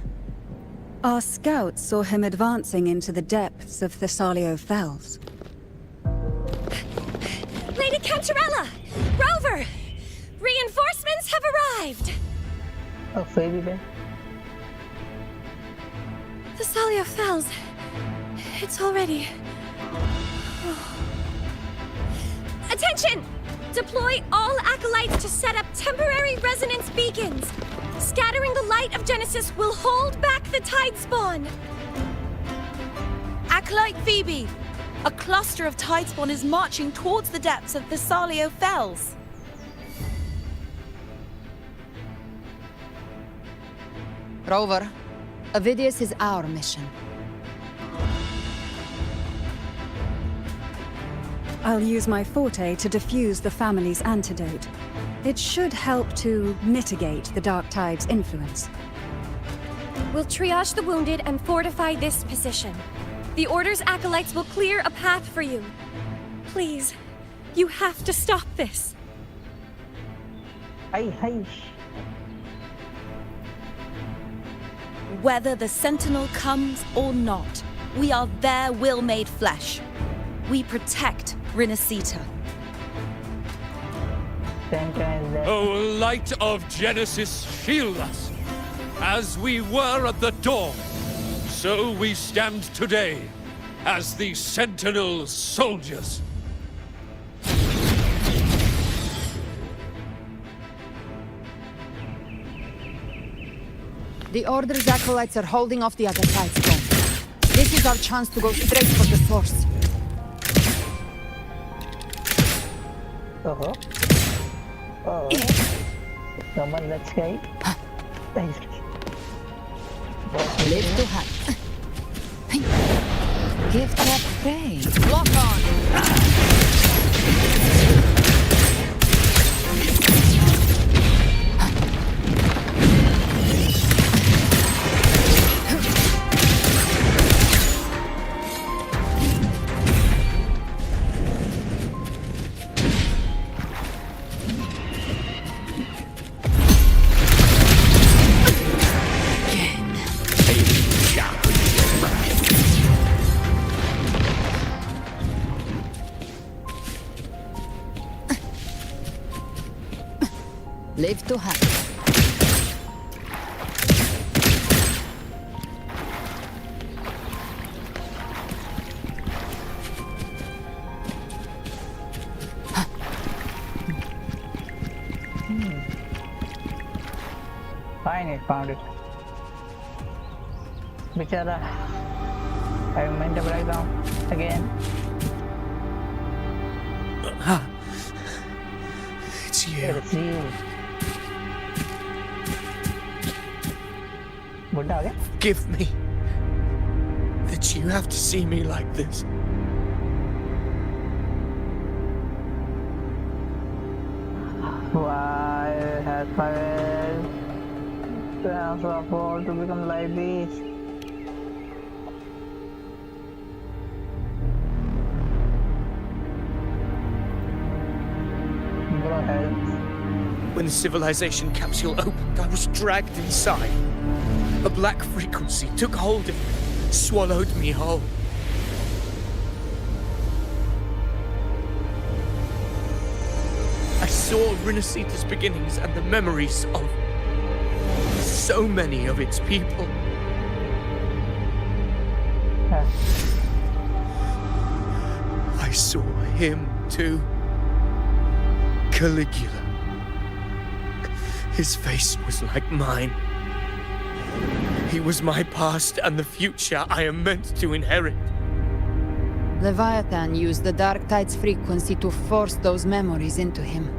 Our scouts saw him advancing into the depths of Thessalio Fells. Lady Cantarella! Rover! Reinforcements have arrived! Oh, baby bear. Thessalio Fells. It's already... Attention! Deploy all acolytes to set up temporary resonance beacons. Scattering the light of Genesis will hold back the Tidespawn. Acolyte Phoebe, a cluster of Tidespawn is marching towards the depths of Thessalio Fells. Rover, Avidius is our mission. I'll use my forte to defuse the family's antidote. It should help to mitigate the Dark Tide's influence. We'll triage the wounded and fortify this position. The Order's acolytes will clear a path for you. Please, you have to stop this. Hey. Whether the Sentinel comes or not, we are their will made flesh. We protect Rinasita. O light of Genesis, shield us! As we were at the dawn, so we stand today, as the Sentinel soldiers. The Order's acolytes are holding off the other Tidespawn. This is our chance to go straight for the source. Oh. Someone, let's go. Thanks. Live to hunt. Give that prey. Lock on! Live to hunt. Fine, I found it. Bichara. I meant to break down again. It's you. It's you. Forgive me that you have to see me like this. Why has my plans of all to become like this? Bro, help. When the civilization capsule opened, I was dragged inside. A black frequency took hold of me, swallowed me whole. I saw Rinasita's beginnings and the memories of so many of its people. I saw him too. Caligula. His face was like mine. He was my past and the future I am meant to inherit. Leviathan used the Dark Tide's frequency to force those memories into him.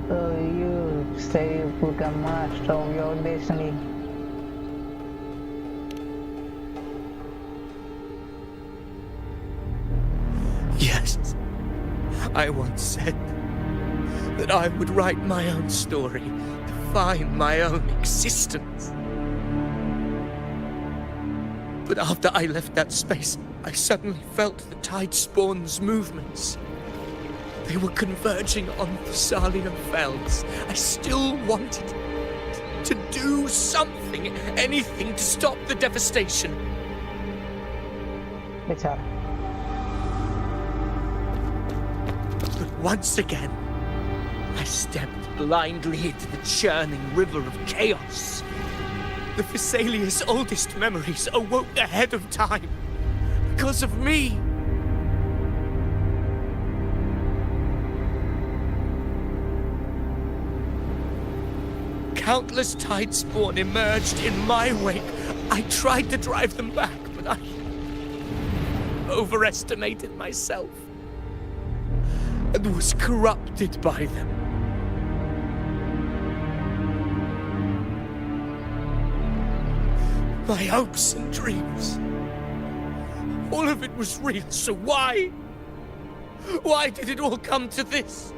So you say you become master of your destiny. Yes, I once said that I would write my own story, define my own existence. But after I left that space, I suddenly felt the Tidespawn's movements. They were converging on the Thessalia Fells. I still wanted to do something, anything to stop the devastation. Bichara. But once again, I stepped blindly into the churning river of chaos. The Thessalia's oldest memories awoke ahead of time because of me. Countless Tidespawn emerged in my wake. I tried to drive them back, but I overestimated myself and was corrupted by them. My hopes and dreams, all of it was real, so why? Why did it all come to this?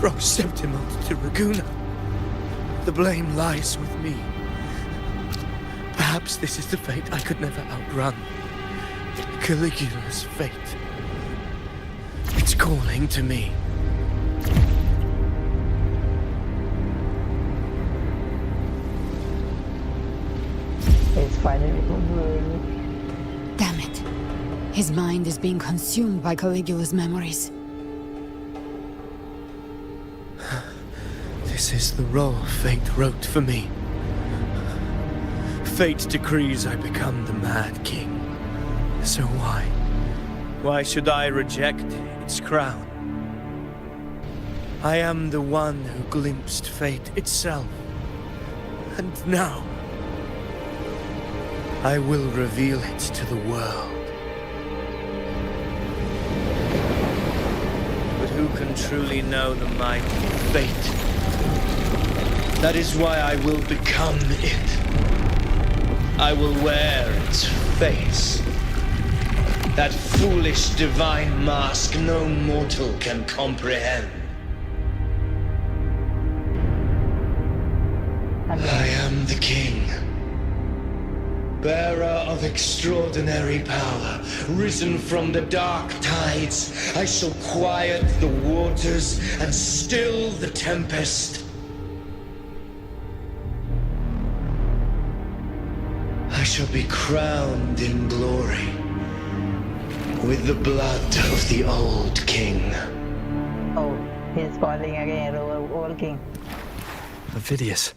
From Septimont to Raguna, the blame lies with me. Perhaps this is the fate I could never outrun. Caligula's fate. It's calling to me. It's finally over. Damn it. His mind is being consumed by Caligula's memories. This is the role fate wrote for me. Fate decrees I become the Mad King. So why? Why should I reject its crown? I am the one who glimpsed fate itself. And now, I will reveal it to the world. But who can truly know the might of fate? That is why I will become it. I will wear its face. That foolish divine mask no mortal can comprehend. I am the king, bearer of extraordinary power, risen from the dark tides. I shall quiet the waters and still the tempest. I shall be crowned in glory with the blood of the old king. Oh, he's calling again, Rover, old king. Avidius.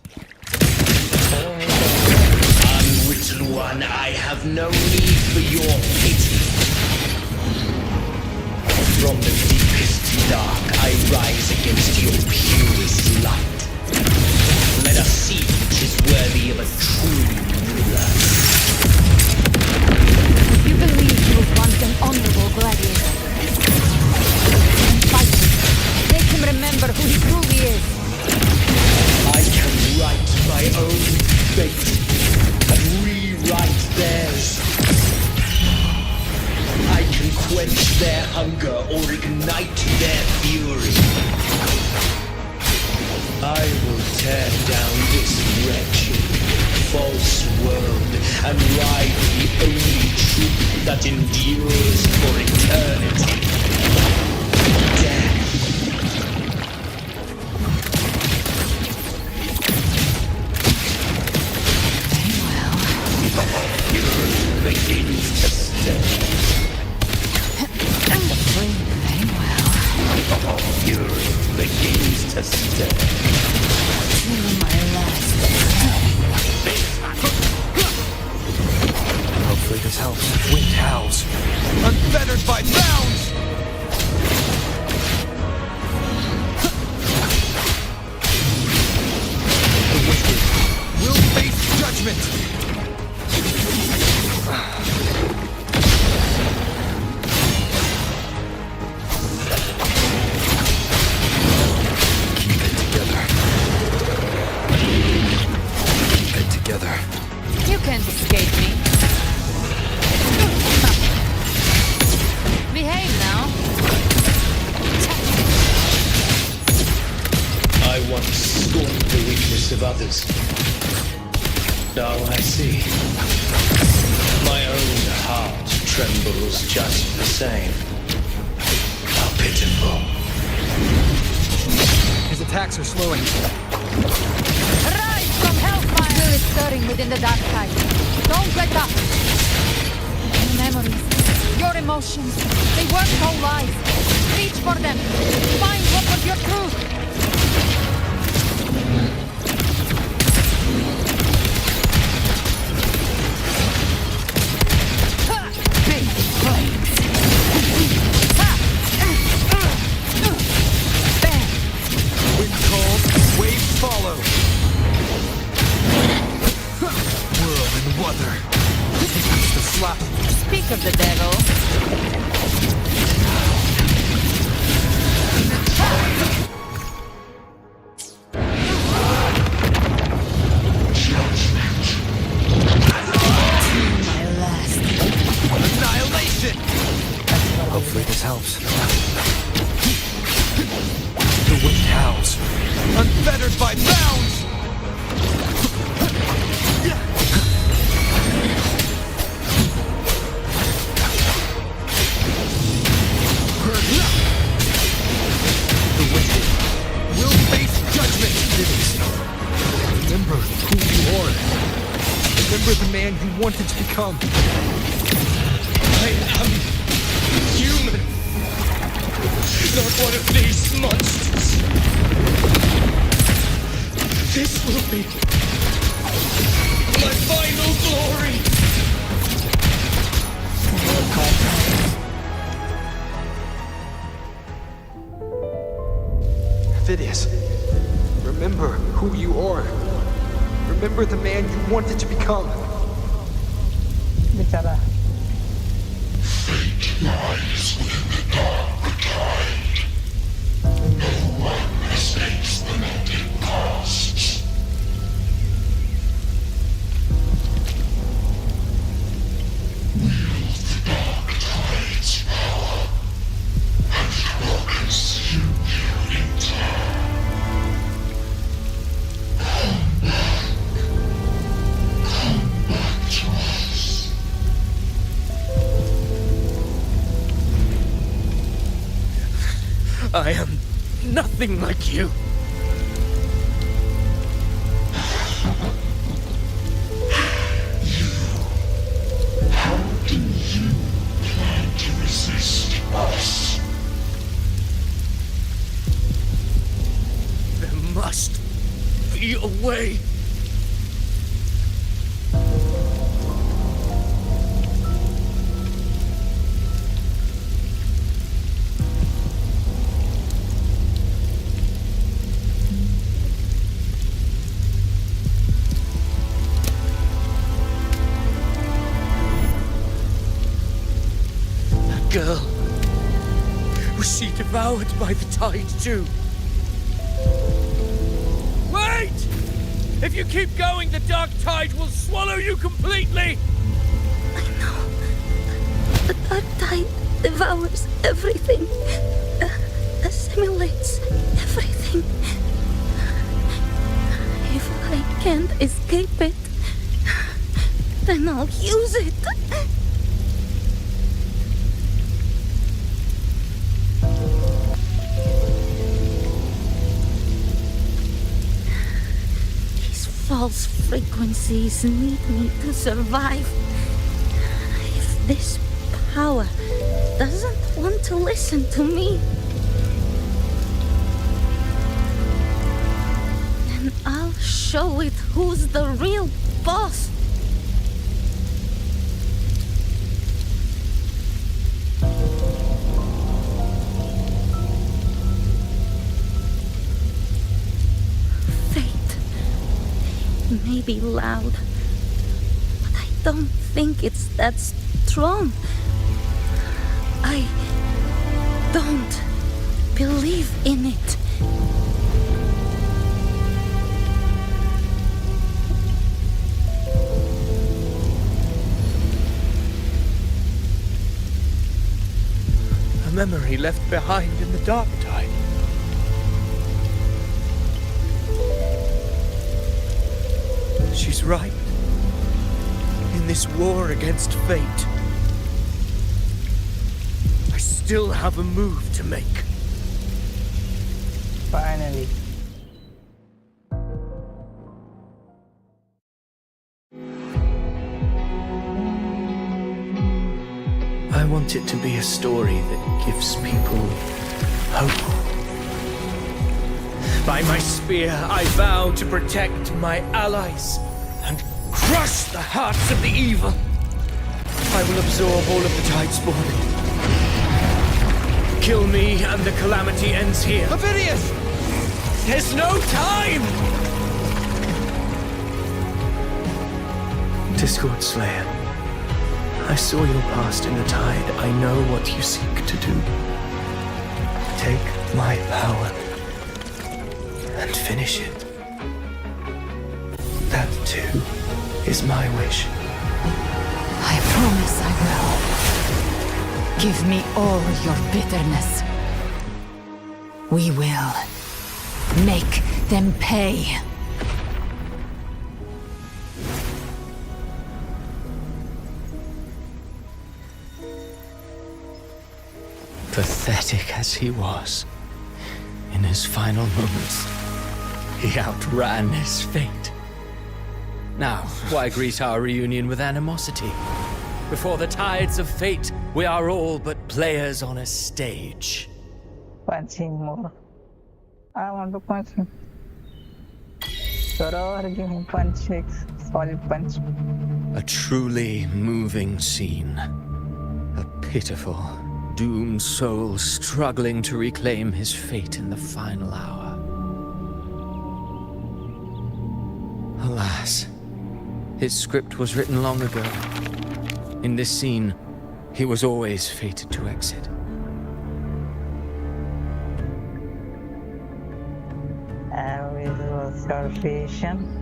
Unwritten one, I have no need for your pity. From the deepest dark, I rise against your purest light. Let us see which is worthy of a true ruler. You believe he was once an honorable gladiator. And fight him. Make him remember who he truly is. I can write my own fate and rewrite theirs. I can quench their hunger or ignite their fury. I will tear down this wretched, false world and ride the only truth that endures for eternity. Death. Begins to stir. Very well. Fury begins to stir. To my last. Hopefully this helps. Wind howls. Unfettered by bounds! of others. Now I see. My own heart trembles just the same. How pitiful. His attacks are slowing. Rise from hellfire! Will is stirring within the dark tide. Don't let up! Your memories, your emotions, they weren't all lies. Reach for them. Find what was your truth. Big flames. Wind calls, waves follow. Whirl and weather. Take us the slap. Speak of the devil. My last. Annihilation! Hopefully this helps. The wind howls. Unfettered by bounds! The wicked will face judgment! Remember who you are. Remember the man you wanted to become. I am human. Not one of these monsters. This will be my final glory. Phidias, remember who you are. Remember the man you wanted to become. Bicara. Fate lies within the dark tide. No one mistakes the melting past. Wield the dark tide's power, and it will consume you in turn. Come back to us. I am nothing like you. How do you plan to resist us? There must be a way. Girl, was she devoured by the tide too? Wait! If you keep going, the dark tide will swallow you completely! The dark tide devours everything, assimilates everything. If I can't escape it, then I'll use it. These false frequencies need me to survive. If this power doesn't want to listen to me, then I'll show it who's the real boss. Fate may be loud, but I don't think it's that strong. I don't believe in it. A memory left behind in the dark tide. She's right. In this war against fate, I still have a move to make. Finally. I want it to be a story that gives people hope. By my spear, I vow to protect my allies and crush the hearts of the evil. I will absorb all of the Tidespawn. Kill me and the calamity ends here. Avidius! There's no time! Discord Slayer, I saw your past in the Tide. I know what you seek to do. Take my power and finish it. That too is my wish. I promise I will. Give me all your bitterness. We will make them pay. Pathetic as he was, in his final moments, he outran his fate. Now, why greet our reunion with animosity? Before the tides of fate, we are all but players on a stage. Punching more. I want to punch him. Rover, give him punch, solid punch. A truly moving scene. A pitiful, doomed soul struggling to reclaim his fate in the final hour. Alas, his script was written long ago. In this scene, he was always fated to exit. Visual surfacing.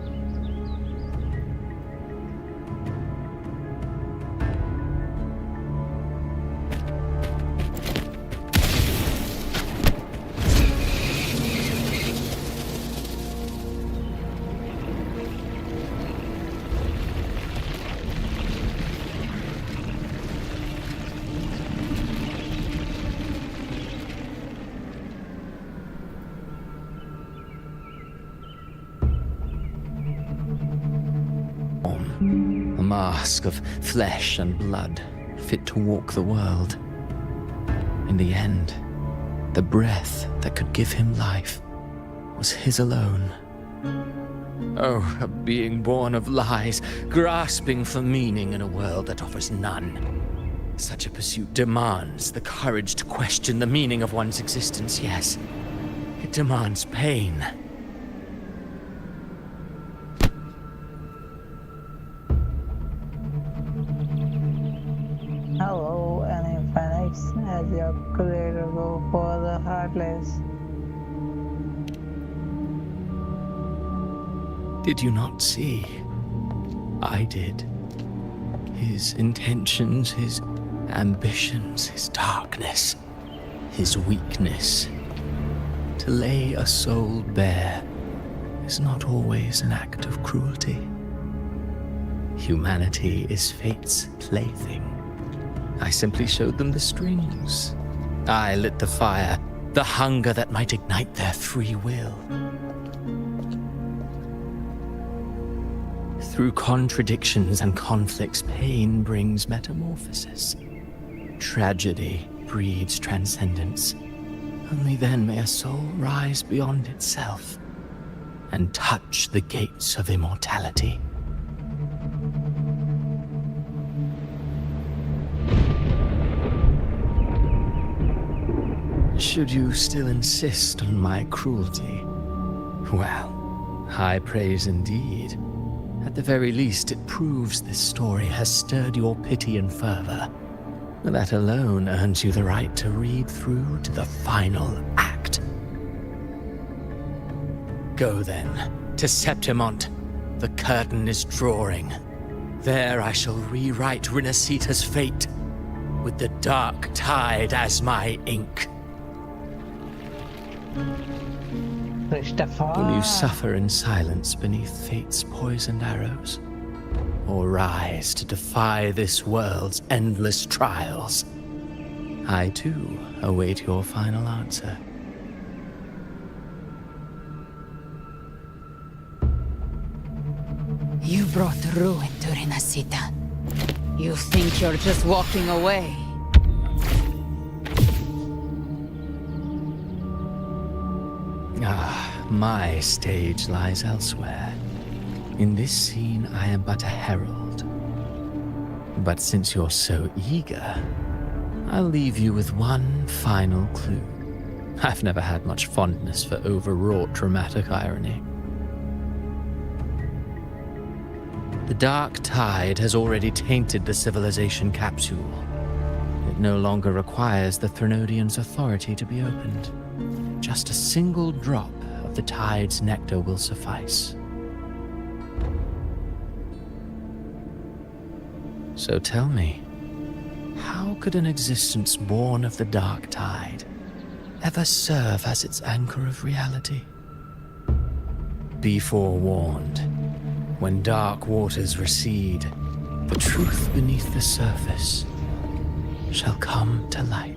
A mask of flesh and blood, fit to walk the world. In the end, the breath that could give him life was his alone. Oh, a being born of lies, grasping for meaning in a world that offers none. Such a pursuit demands the courage to question the meaning of one's existence, yes. It demands pain. Hello, and Phoenix, as your creator go for the Heartless. Did you not see? I did. His intentions, his ambitions, his darkness, his weakness. To lay a soul bare is not always an act of cruelty. Humanity is fate's plaything. I simply showed them the strings. I lit the fire, the hunger that might ignite their free will. Through contradictions and conflicts, pain brings metamorphosis. Tragedy breeds transcendence. Only then may a soul rise beyond itself and touch the gates of immortality. Should you still insist on my cruelty, well, high praise indeed. At the very least, it proves this story has stirred your pity and fervor. That alone earns you the right to read through to the final act. Go then, to Septimont. The curtain is drawing. There I shall rewrite Rinasita's fate, with the dark tide as my ink. Christopher. Will you suffer in silence beneath fate's poisoned arrows? Or rise to defy this world's endless trials? I, too, await your final answer. You brought ruin to Renacita. You think you're just walking away? Ah, my stage lies elsewhere. In this scene, I am but a herald. But since you're so eager, I'll leave you with one final clue. I've never had much fondness for overwrought dramatic irony. The dark tide has already tainted the civilization capsule. It no longer requires the Threnodians' authority to be opened. Just a single drop of the tide's nectar will suffice. So tell me, how could an existence born of the dark tide ever serve as its anchor of reality? Be forewarned. When dark waters recede, the truth beneath the surface shall come to light.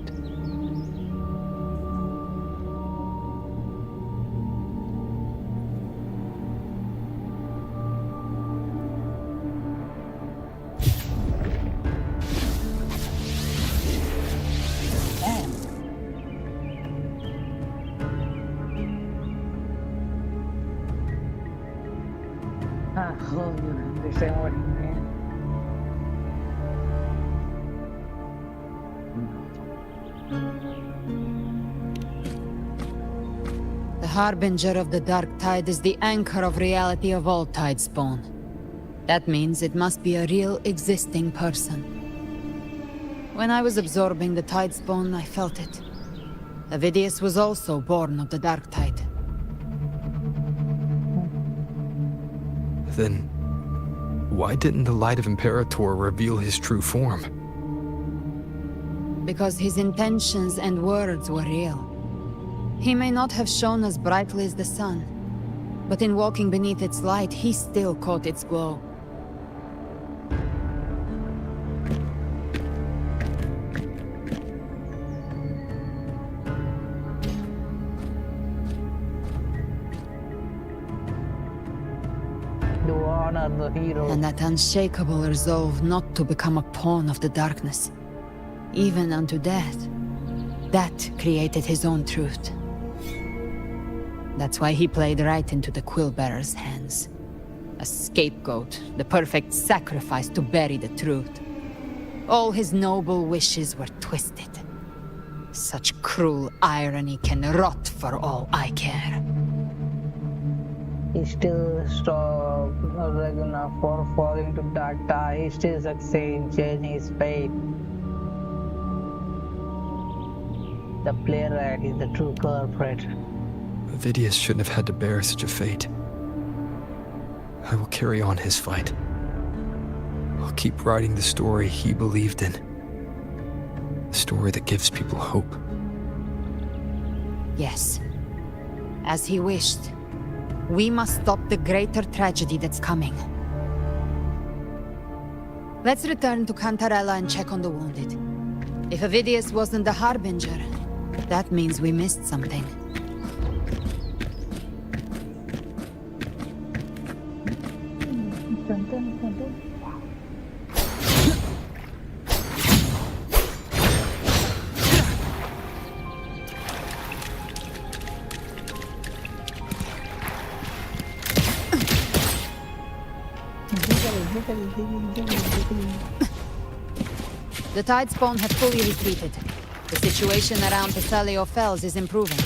The harbinger of the dark tide is the anchor of reality of all tidespawn. That means it must be a real existing person. When I was absorbing the tidespawn, I felt it. Avidius was also born of the dark tide. Then, why didn't the Light of Imperator reveal his true form? Because his intentions and words were real. He may not have shone as brightly as the sun, but in walking beneath its light, he still caught its glow. To honor the hero. And that unshakable resolve not to become a pawn of the darkness, even unto death, that created his own truth. That's why he played right into the Quill-Bearer's hands. A scapegoat, the perfect sacrifice to bury the truth. All his noble wishes were twisted. Such cruel irony can rot for all I care. He still stopped Regina for falling to dark tide. He still succeeds in changing his fate. The playwright is the true culprit. Avidius shouldn't have had to bear such a fate. I will carry on his fight. I'll keep writing the story he believed in. The story that gives people hope. Yes. As he wished. We must stop the greater tragedy that's coming. Let's return to Cantarella and check on the wounded. If Avidius wasn't the Harbinger, that means we missed something. The tidespawn have fully retreated. The situation around Thessalio Fells is improving.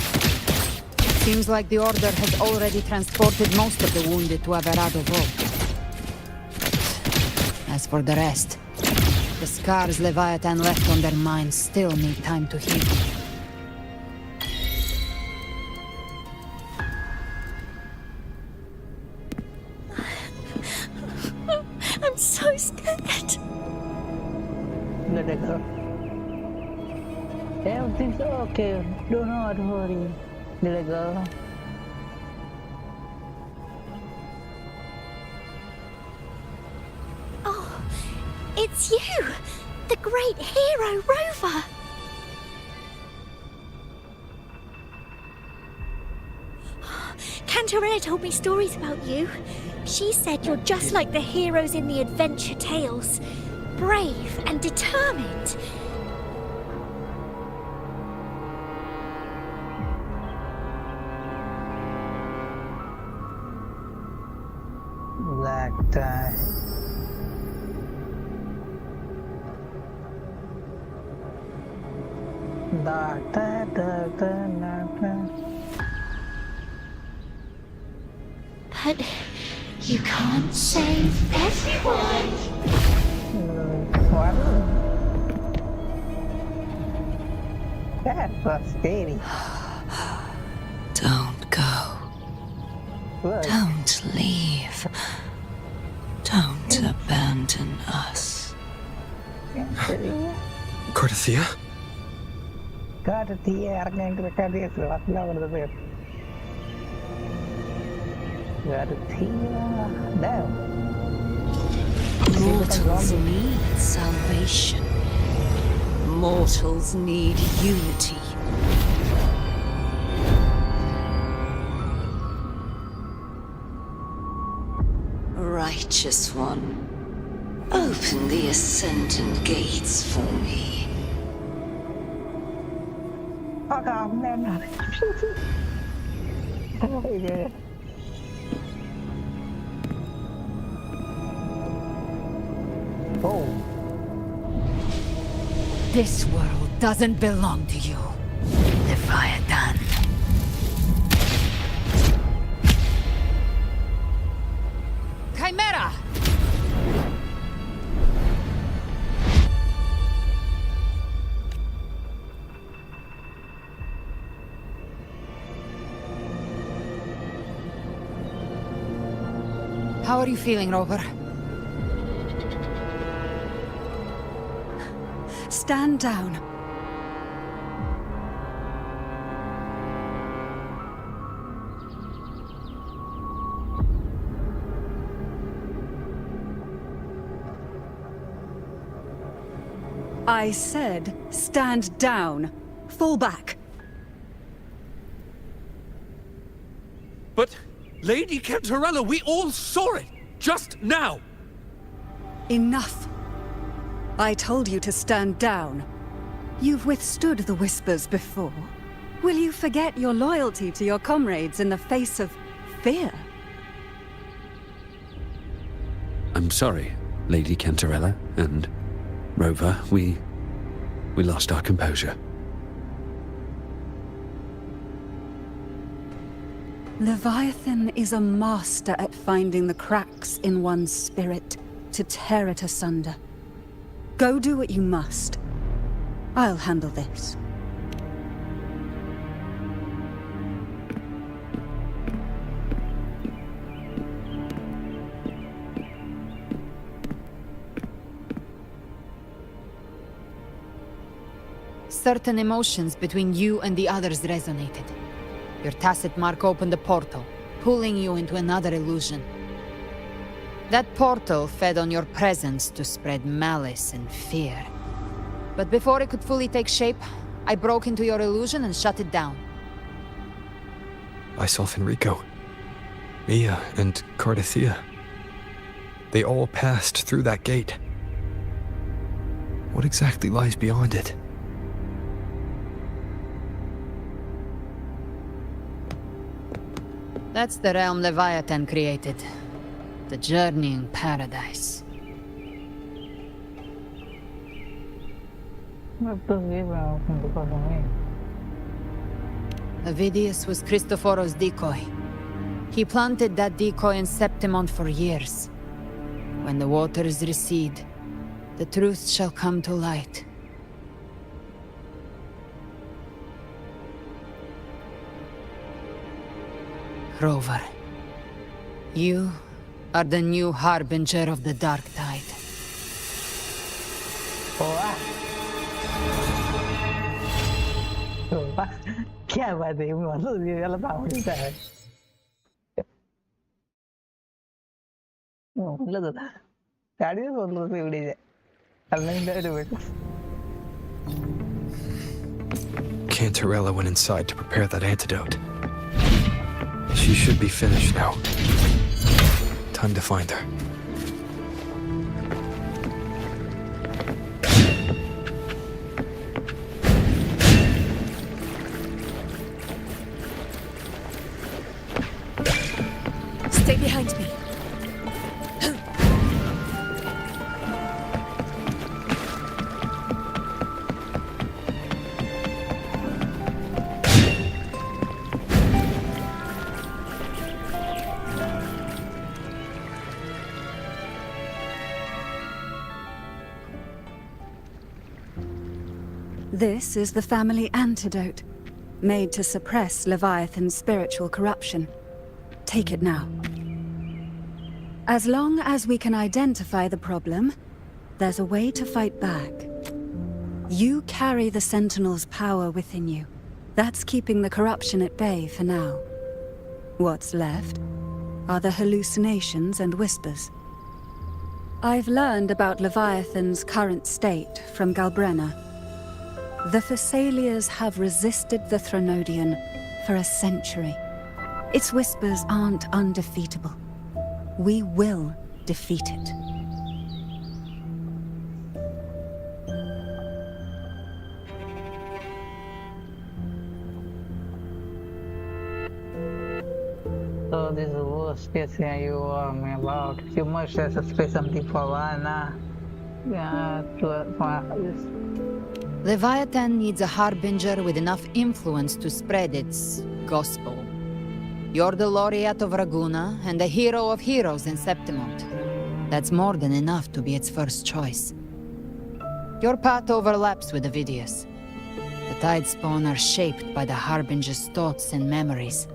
Seems like the Order has already transported most of the wounded to Averado Vault. As for the rest, the scars Leviathan left on their minds still need time to heal. I'm so scared. Let it go. Everything's okay. Do not worry. Let it go. It's you! The great hero, Rover! Cantarella told me stories about you. She said you're just like the heroes in the adventure tales. Brave and determined. Black tie. Dark tie, dark tie, dark tie. But you can't save everyone. What? That's so scary. Don't go. Look. Don't leave. Don't abandon us. Cardathia? Cardathia, Cardathia, no. Mortals need salvation. Mortals need unity. Righteous One, open the Ascendant gates for me. Fuck off, man. Oh. This world doesn't belong to you, Leviathan. Chimera! How are you feeling, Rover? Stand down. I said, stand down. Fall back. But, Lady Cantarella, we all saw it! Just now! Enough. I told you to stand down. You've withstood the whispers before. Will you forget your loyalty to your comrades in the face of fear? I'm sorry, Lady Cantarella and Rover. We lost our composure. Leviathan is a master at finding the cracks in one's spirit to tear it asunder. Go do what you must. I'll handle this. Certain emotions between you and the others resonated. Your tacit mark opened a portal, pulling you into another illusion. That portal fed on your presence to spread malice and fear. But before it could fully take shape, I broke into your illusion and shut it down. I saw Fenrico, Mia, and Cardathia. They all passed through that gate. What exactly lies beyond it? That's the realm Leviathan created. The journeying paradise. Avidius was Cristoforo's decoy. He planted that decoy in Septimont for years. When the waters recede, the truth shall come to light. Rover, you are the new harbinger of the dark tide. क्या बात है मतलब ये वाला बावड़ी सा है मतलब गाड़ी में बोल रहे थे उड़ी जाए Cantarella went inside to prepare that antidote. She should be finished now. Time to find her. Stay behind me. This is the family antidote, made to suppress Leviathan's spiritual corruption. Take it now. As long as we can identify the problem, there's a way to fight back. You carry the Sentinel's power within you. That's keeping the corruption at bay for now. What's left are the hallucinations and whispers. I've learned about Leviathan's current state from Galbrenna. The Thessalians have resisted the Threnodian for a century. Its whispers aren't undefeatable. We will defeat it. So this is the worst case scenario you warned me about. You must have suspect something for Lana. Yeah, Leviathan needs a harbinger with enough influence to spread its gospel. You're the laureate of Raguna and the hero of heroes in Septimont. That's more than enough to be its first choice. Your path overlaps with Ovidius. The Tidespawn are shaped by the harbinger's thoughts and memories.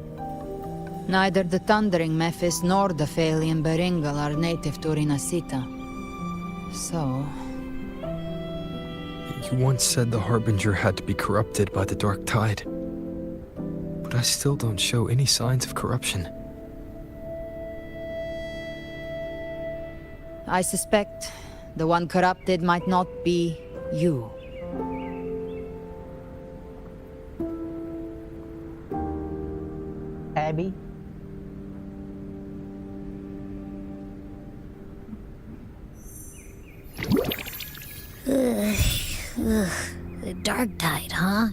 Neither the Thundering Mephis nor the Phalian Beringal are native to Rinasita. So... You once said the Harbinger had to be corrupted by the Dark Tide. But I still don't show any signs of corruption. I suspect the one corrupted might not be you. Abby? The Dark Tide, huh?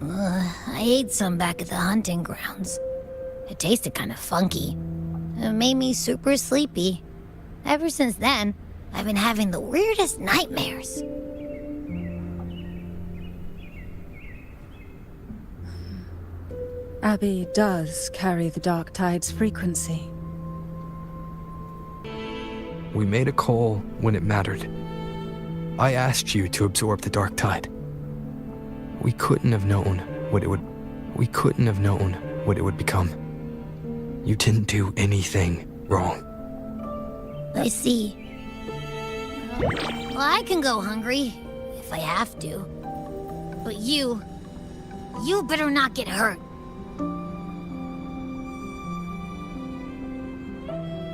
I ate some back at the hunting grounds. It tasted kind of funky. It made me super sleepy. Ever since then, I've been having the weirdest nightmares. Abby does carry the Dark Tide's frequency. We made a call when it mattered. I asked you to absorb the Dark Tide. We couldn't have known what it would become. You didn't do anything wrong. I see. Well, I can go hungry, if I have to. But you better not get hurt.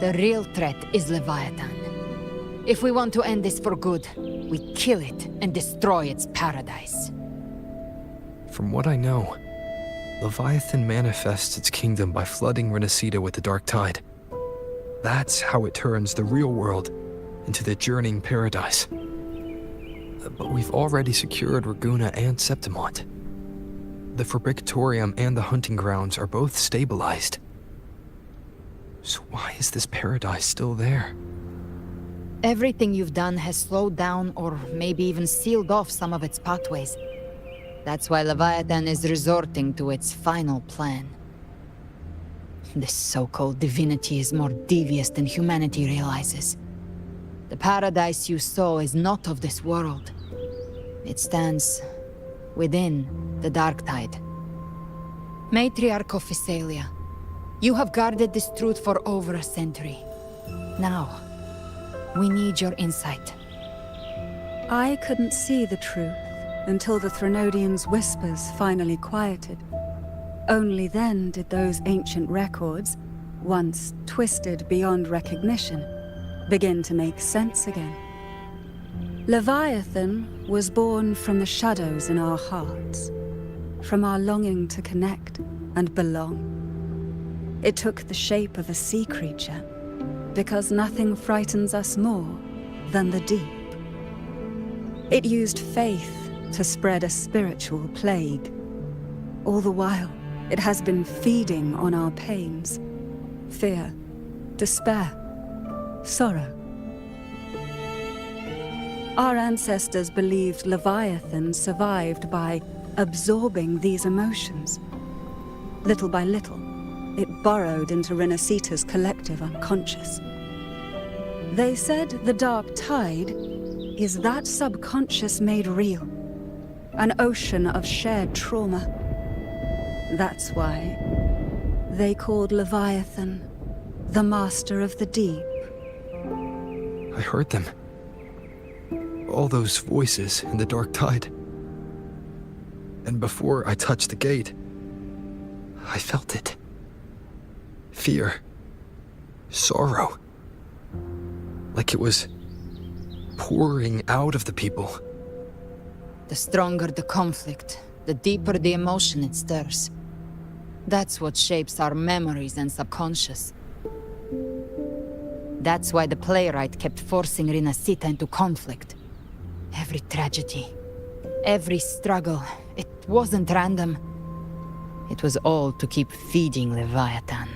The real threat is Leviathan. If we want to end this for good, we kill it and destroy its paradise. From what I know, Leviathan manifests its kingdom by flooding Renacita with the Dark Tide. That's how it turns the real world into the journeying paradise. But we've already secured Raguna and Septimont. The Fabricatorium and the hunting grounds are both stabilized. So why is this paradise still there? Everything you've done has slowed down or maybe even sealed off some of its pathways. That's why Leviathan is resorting to its final plan. This so-called divinity is more devious than humanity realizes. The paradise you saw is not of this world. It stands within the Dark Tide. Matriarch of Physalia, you have guarded this truth for over a century. Now, we need your insight. I couldn't see the truth until the Threnodian's whispers finally quieted. Only then did those ancient records, once twisted beyond recognition, begin to make sense again. Leviathan was born from the shadows in our hearts, from our longing to connect and belong. It took the shape of a sea creature, because nothing frightens us more than the deep. It used faith to spread a spiritual plague. All the while, it has been feeding on our pains, fear, despair, sorrow. Our ancestors believed Leviathan survived by absorbing these emotions. Little by little, it burrowed into Renacita's collective unconscious. They said the dark tide is that subconscious made real, an ocean of shared trauma. That's why they called Leviathan the Master of the Deep. I heard them. All those voices in the dark tide. And before I touched the gate, I felt it. Fear. Sorrow. Like it was pouring out of the people. The stronger the conflict, the deeper the emotion it stirs. That's what shapes our memories and subconscious. That's why the playwright kept forcing Renacita into conflict. Every tragedy, every struggle, it wasn't random. It was all to keep feeding Leviathan.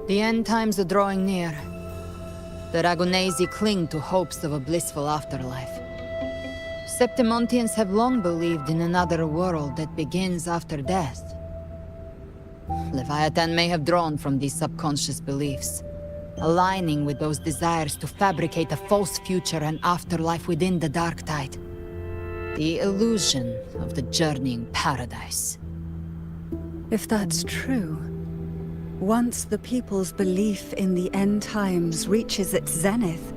The end times are drawing near. The Ragonesi cling to hopes of a blissful afterlife. Septimontians have long believed in another world that begins after death. Leviathan may have drawn from these subconscious beliefs, aligning with those desires to fabricate a false future and afterlife within the dark tide. The illusion of the journeying paradise. If that's true, once the people's belief in the end times reaches its zenith,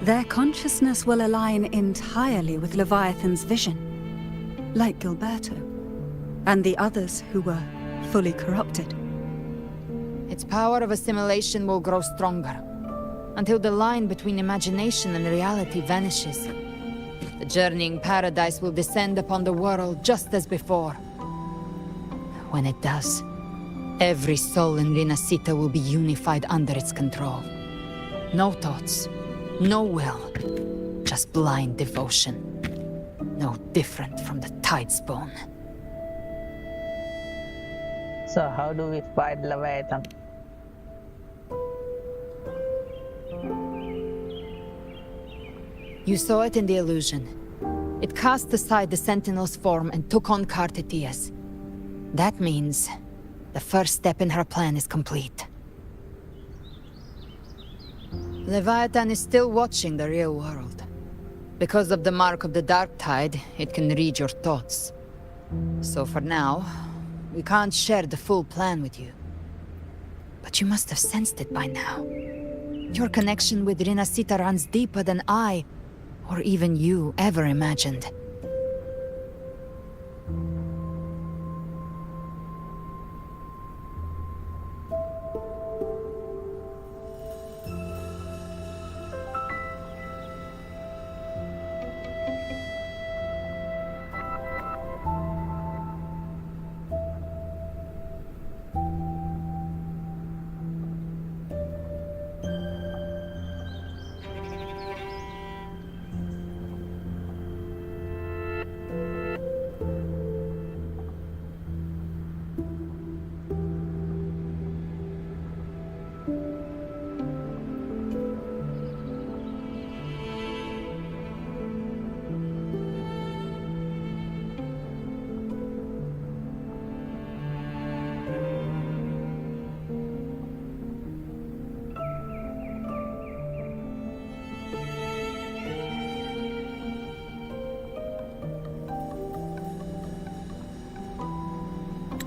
their consciousness will align entirely with Leviathan's vision, like Gilberto, and the others who were fully corrupted. Its power of assimilation will grow stronger, until the line between imagination and reality vanishes. The journeying paradise will descend upon the world just as before. When it does, every soul in Renacita will be unified under its control. No thoughts, no will, just blind devotion. No different from the Tidespawn. So how do we fight Leviathan? You saw it in the illusion. It cast aside the Sentinel's form and took on Cartetias. That means the first step in her plan is complete. Leviathan is still watching the real world. Because of the mark of the Dark Tide, it can read your thoughts. So for now, we can't share the full plan with you. But you must have sensed it by now. Your connection with Renacita runs deeper than I, or even you, ever imagined.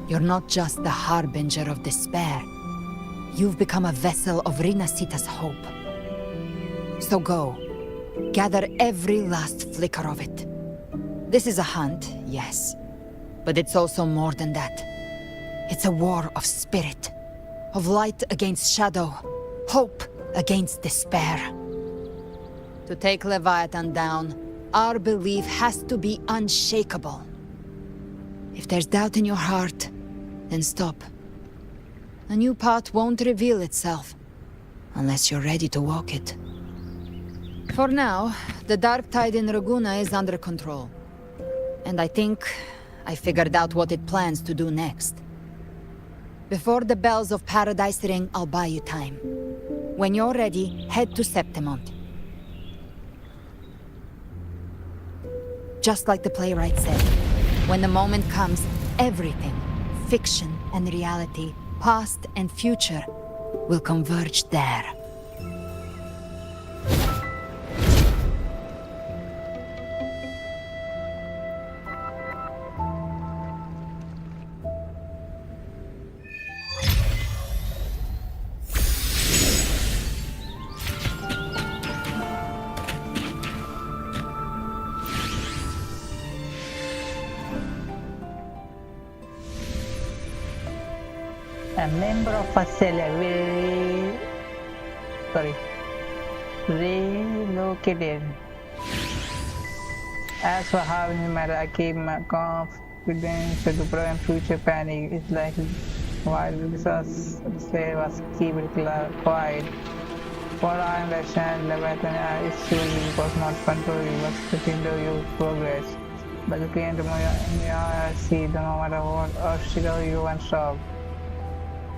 You're not just the harbinger of despair. You've become a vessel of Renacita's hope. So go, gather every last flicker of it. This is a hunt, yes, but it's also more than that. It's a war of spirit, of light against shadow, hope against despair. To take Leviathan down, our belief has to be unshakable. If there's doubt in your heart, then stop. A new path won't reveal itself, unless you're ready to walk it. For now, the dark tide in Raguna is under control. And I think I figured out what it plans to do next. Before the bells of Paradise ring, I'll buy you time. When you're ready, head to Septimont. Just like the playwright said, when the moment comes, everything, fiction and reality, past and future, will converge there. A member of Australia relocated. As for how it matter, I keep my confidence to prevent future panic. It's like while this was keep it quiet. For I understand, Leviathan issue was not control, it was to hinder your progress. But looking at the see no matter what obstacle you want to solve.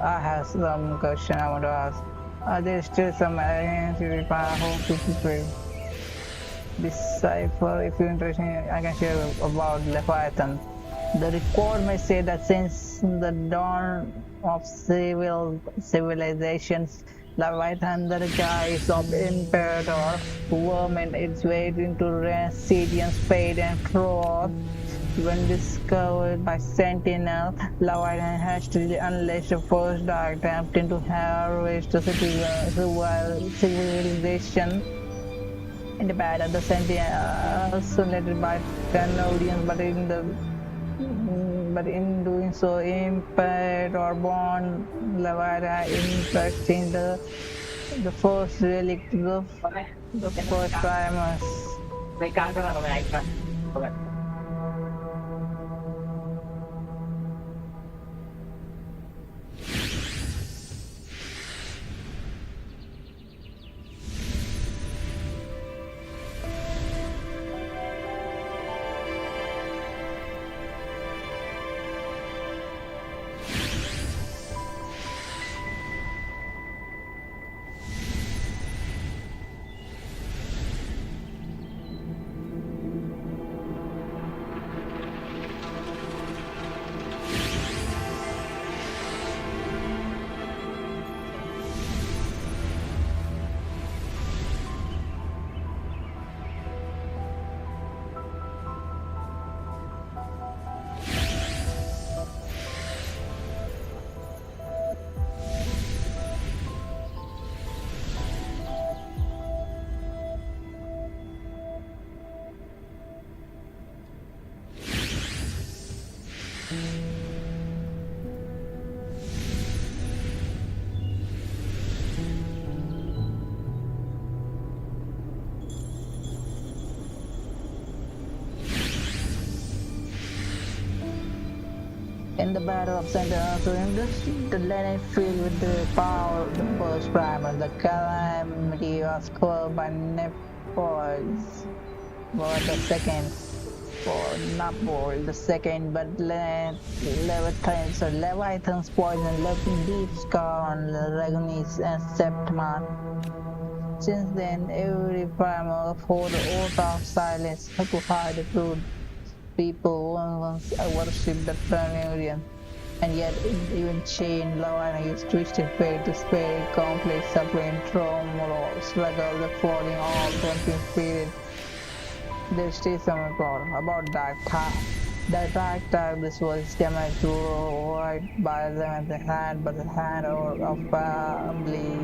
I have some question I want to ask. Are there still some aliens you require hope to people? Decipher if you're interested, I can share about Leviathan. The record may say that since the dawn of civilizations, Leviathan, the guise of Imperator, wormed its way into Residian's fate and throat. When discovered by Sentinel, Leviathan has to unleash the first dark attempt to harvest the civilization. In the battle, the Sentinel led by Canadians, but in doing so, Imperator born Leviathan infecting the first relic, the first primers. In the Battle of Sentinel, the land is filled with the power of the first primer. The calamity was caused by Nepolis, but the second for Napol, the second, but Leviathan's poison left a deep scar on the Ragunis and Septimont. Since then, every primer fought the oath of silence to hide the truth. People once worshipped the Plenarian, and yet even chained Leviathan is twisted fate to spare complex suffering, trauma, struggle, the falling all confused spirit. There still some about dark time. The dark time this was damaged to right by them at the hand, but the hand of family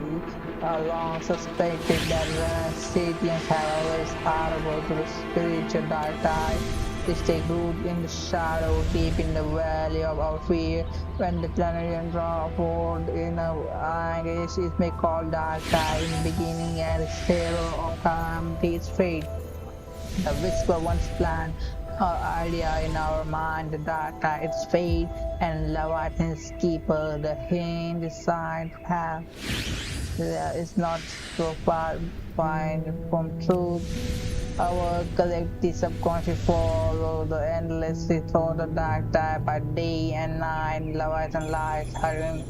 long suspected that the Satians have always horrible to the spiritual dark tide. This take root in the shadow, deep in the valley of our fear. When the planetarian draw forth in our anguish, it may call dark tide in the beginning, and its terror of calamity is fate. The whisper once planned our idea in our mind, the dark tide's fate, and Leviathan's keeper, the hint designed to have. There is not so far find from truth. Our collective subconscious follow the endlessly through the dark tide by day and night. Leviathan lies hidden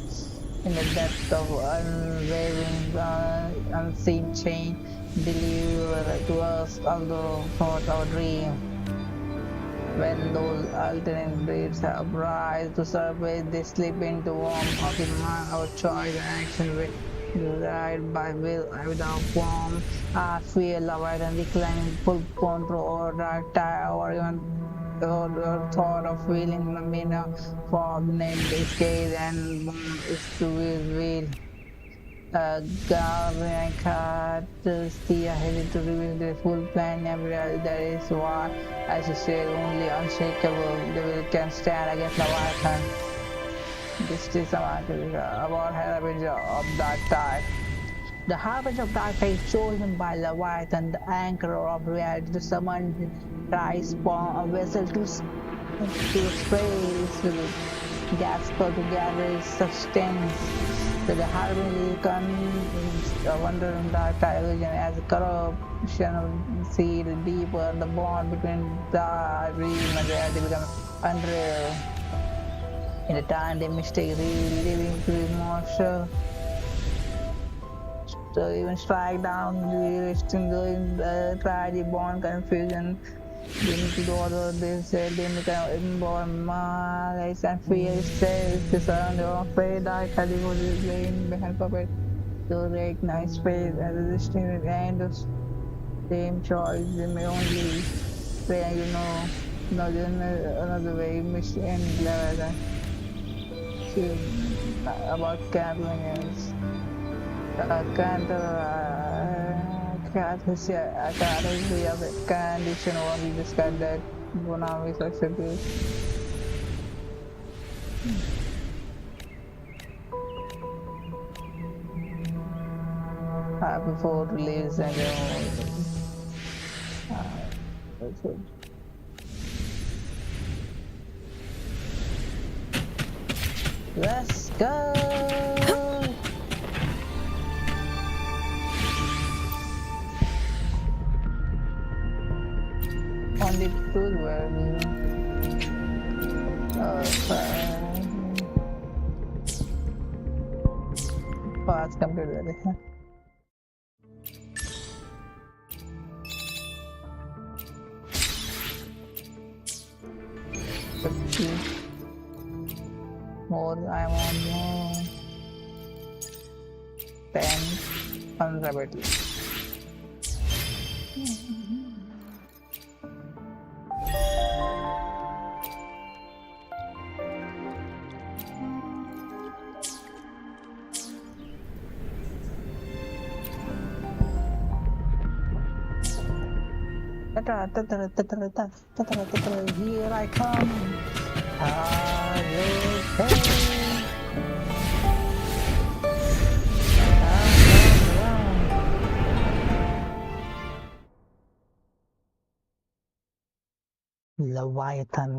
in the depth of unwavering, unseen chain, deliver to us although thought our dream. When those alternate breeds rise to surface, they slip into warmth of the mind. Our choice and action will guide by will without form. Our fear, love, and reclaiming full control over dark tide, or even the thought of feeling the meaning for the name escape and born is to his will. Guardian card still headed to reveal the full plan. Every that is why, as you said, only unshakable devil can stand against Leviathan. This is about Harbinger of Dark Tide. The Harbinger of Dark Tide is chosen by Leviathan, the anchor of reality, to summon Christ from a vessel to space, Gaspar to gather its substance. So the Harbinger comes a wandering dark tide illusion as a corruption seed deeper, the bond between the dream and reality becomes unreal. In the time they mistake real living to emotion. So even strike down the resting the tragedy, bond, confusion. They need to go over this, they become inborn malice and fear itself to surround your afraid dark categories laying behind puppet to recognize faith and resisting at the end of same choice. They may only pray, another way, mission and glad about gambling is condition or we just got that one hour is accepted. Before release and that's it. Let's go! On the tool where fast computer. More, I'm on more 10 unrapidly. Here I come. Leviathan.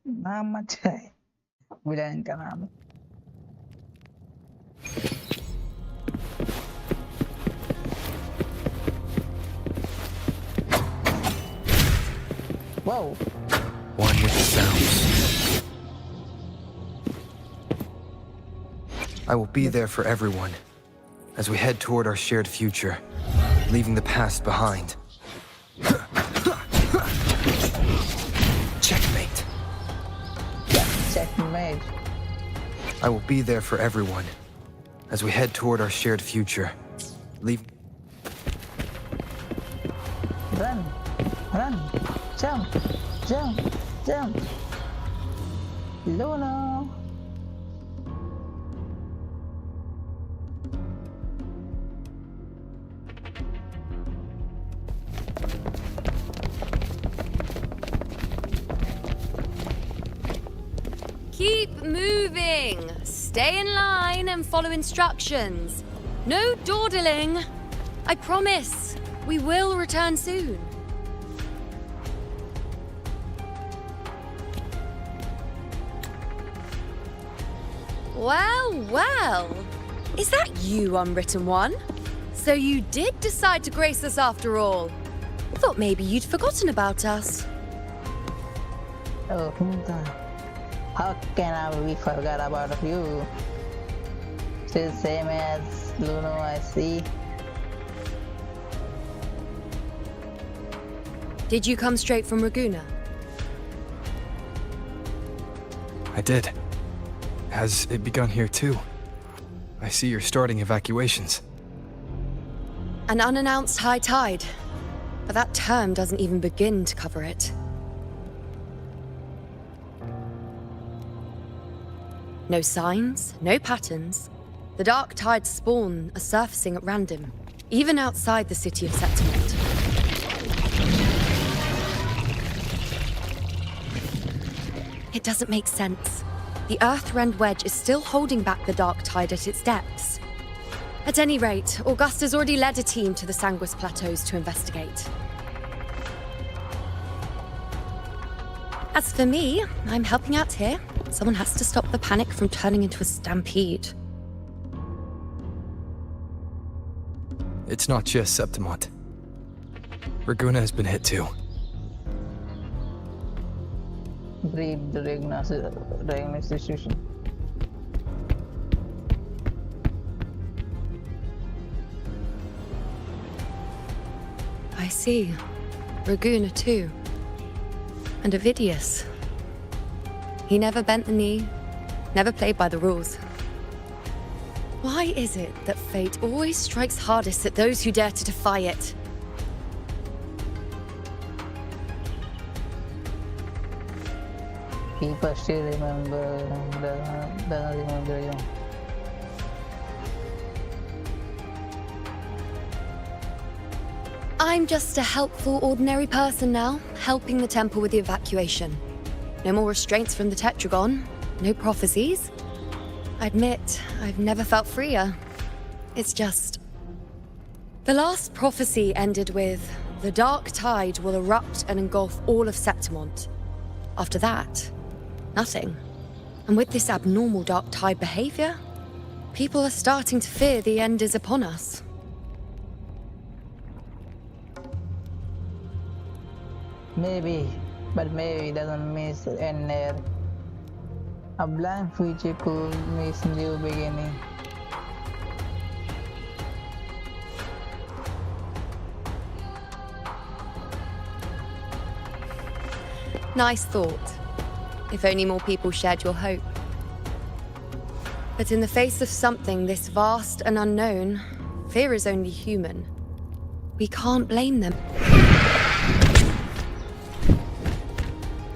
नाम अच्छा है villain का नाम. Whoa. One with the sounds. I will be there for everyone as we head toward our shared future, leaving the past behind. Checkmate. Checkmate. I will be there for everyone as we head toward our shared future, leave. Run. Jump. Luna. Keep moving. Stay in line and follow instructions. No dawdling. I promise, we will return soon. Well, well. Is that you, Unwritten One? So you did decide to grace us after all. Thought maybe you'd forgotten about us. Oh, how can we forget about you? Still same as Luno, I see. Did you come straight from Raguna? I did. Has it begun here too? I see you're starting evacuations. An unannounced high tide. But that term doesn't even begin to cover it. No signs, no patterns. The dark tide's spawn are surfacing at random, even outside the city of Septimont. It doesn't make sense. The Earthrend Wedge is still holding back the dark tide at its depths. At any rate, Augusta's already led a team to the Sanguis Plateaus to investigate. As for me, I'm helping out here. Someone has to stop the panic from turning into a stampede. It's not just Septimont. Raguna has been hit too. Breed the diagnosis. I see. Raguna too. And Ovidius. He never bent the knee, never played by the rules. Why is it that fate always strikes hardest at those who dare to defy it? People still remember you. I'm just a helpful, ordinary person now, helping the temple with the evacuation. No more restraints from the Tetragon, no prophecies. I admit, I've never felt freer. It's just... The last prophecy ended with, the dark tide will erupt and engulf all of Septimont. After that, nothing. And with this abnormal dark tide behavior, people are starting to fear the end is upon us. Maybe, but maybe doesn't mean end there. A blank future could mean new beginning. Nice thought. If only more people shared your hope. But in the face of something this vast and unknown, fear is only human. We can't blame them.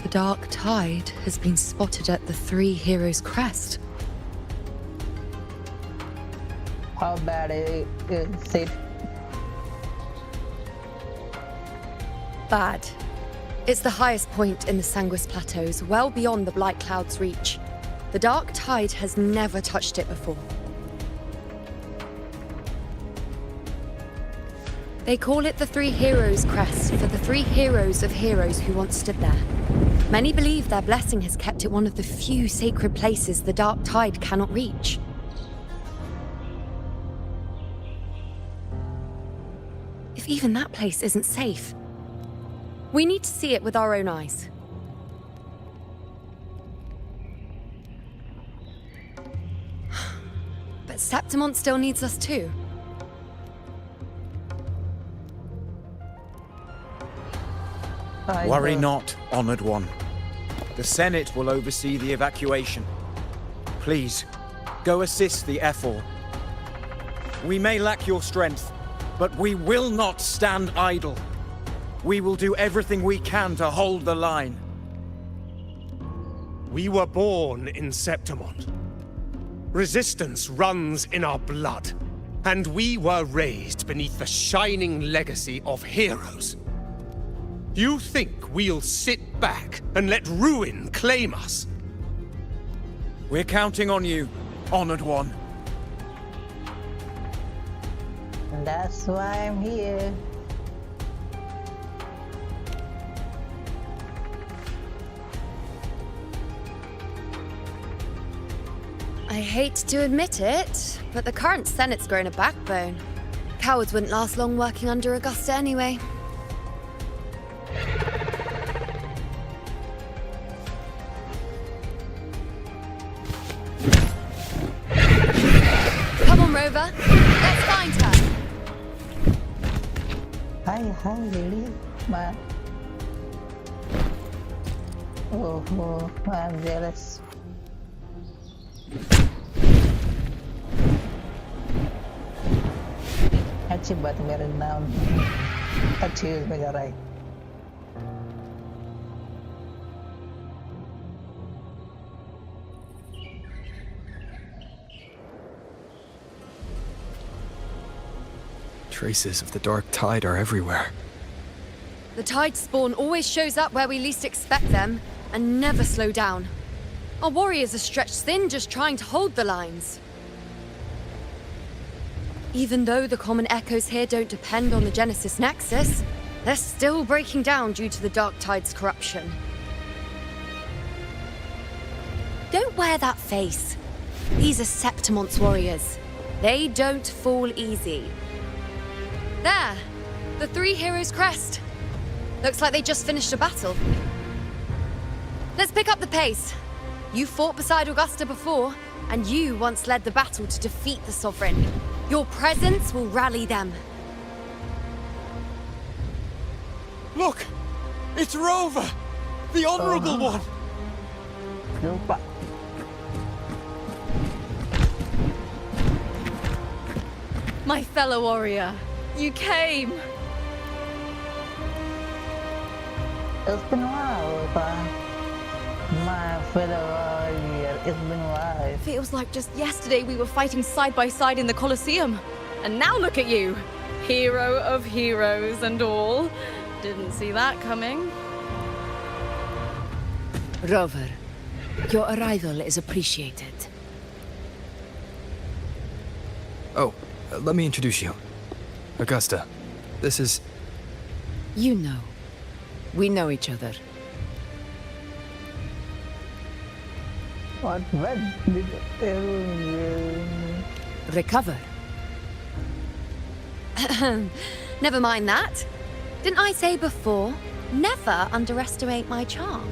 The dark tide has been spotted at the Three Heroes Crest. How bad is it? Bad. It's the highest point in the Sanguis Plateaus, well beyond the Blight Cloud's reach. The dark tide has never touched it before. They call it the Three Heroes Crest for the three heroes of heroes who once stood there. Many believe their blessing has kept it one of the few sacred places the dark tide cannot reach. If even that place isn't safe, we need to see it with our own eyes. But Septimont still needs us too. Worry not, Honored One. The Senate will oversee the evacuation. Please, go assist the Ephor. We may lack your strength, but we will not stand idle. We will do everything we can to hold the line. We were born in Septimont. Resistance runs in our blood, and we were raised beneath the shining legacy of heroes. You think we'll sit back and let ruin claim us? We're counting on you, Honored One. That's why I'm here. I hate to admit it, but the current Senate's grown a backbone. Cowards wouldn't last long working under Augusta anyway. Come on, Rover. Let's find her. Hi, lady. Man. Oh, I'm jealous. अच्छी बात मेरा नाम अच्छी में जा रहा है. Traces of the dark tide are everywhere. The tide spawn always shows up where we least expect them, and never slow down. Our warriors are stretched thin just trying to hold the lines. Even though the common echoes here don't depend on the Genesis Nexus, they're still breaking down due to the Dark Tide's corruption. Don't wear that face. These are Septimon's warriors. They don't fall easy. There! The three heroes' crest. Looks like they just finished a battle. Let's pick up the pace. You fought beside Augusta before, and you once led the battle to defeat the Sovereign. Your presence will rally them. Look! It's Rover! The Honorable One! Lupa. My fellow warrior, you came! It's been a while, Lupa. My fellow warrior, it's been a while. Feels like just yesterday we were fighting side by side in the Colosseum. And now look at you! Hero of heroes and all. Didn't see that coming. Rover, your arrival is appreciated. Oh, let me introduce you. Augusta, this is... You know. We know each other. What did everyone... Recover. Never mind that. Didn't I say before, never underestimate my charm?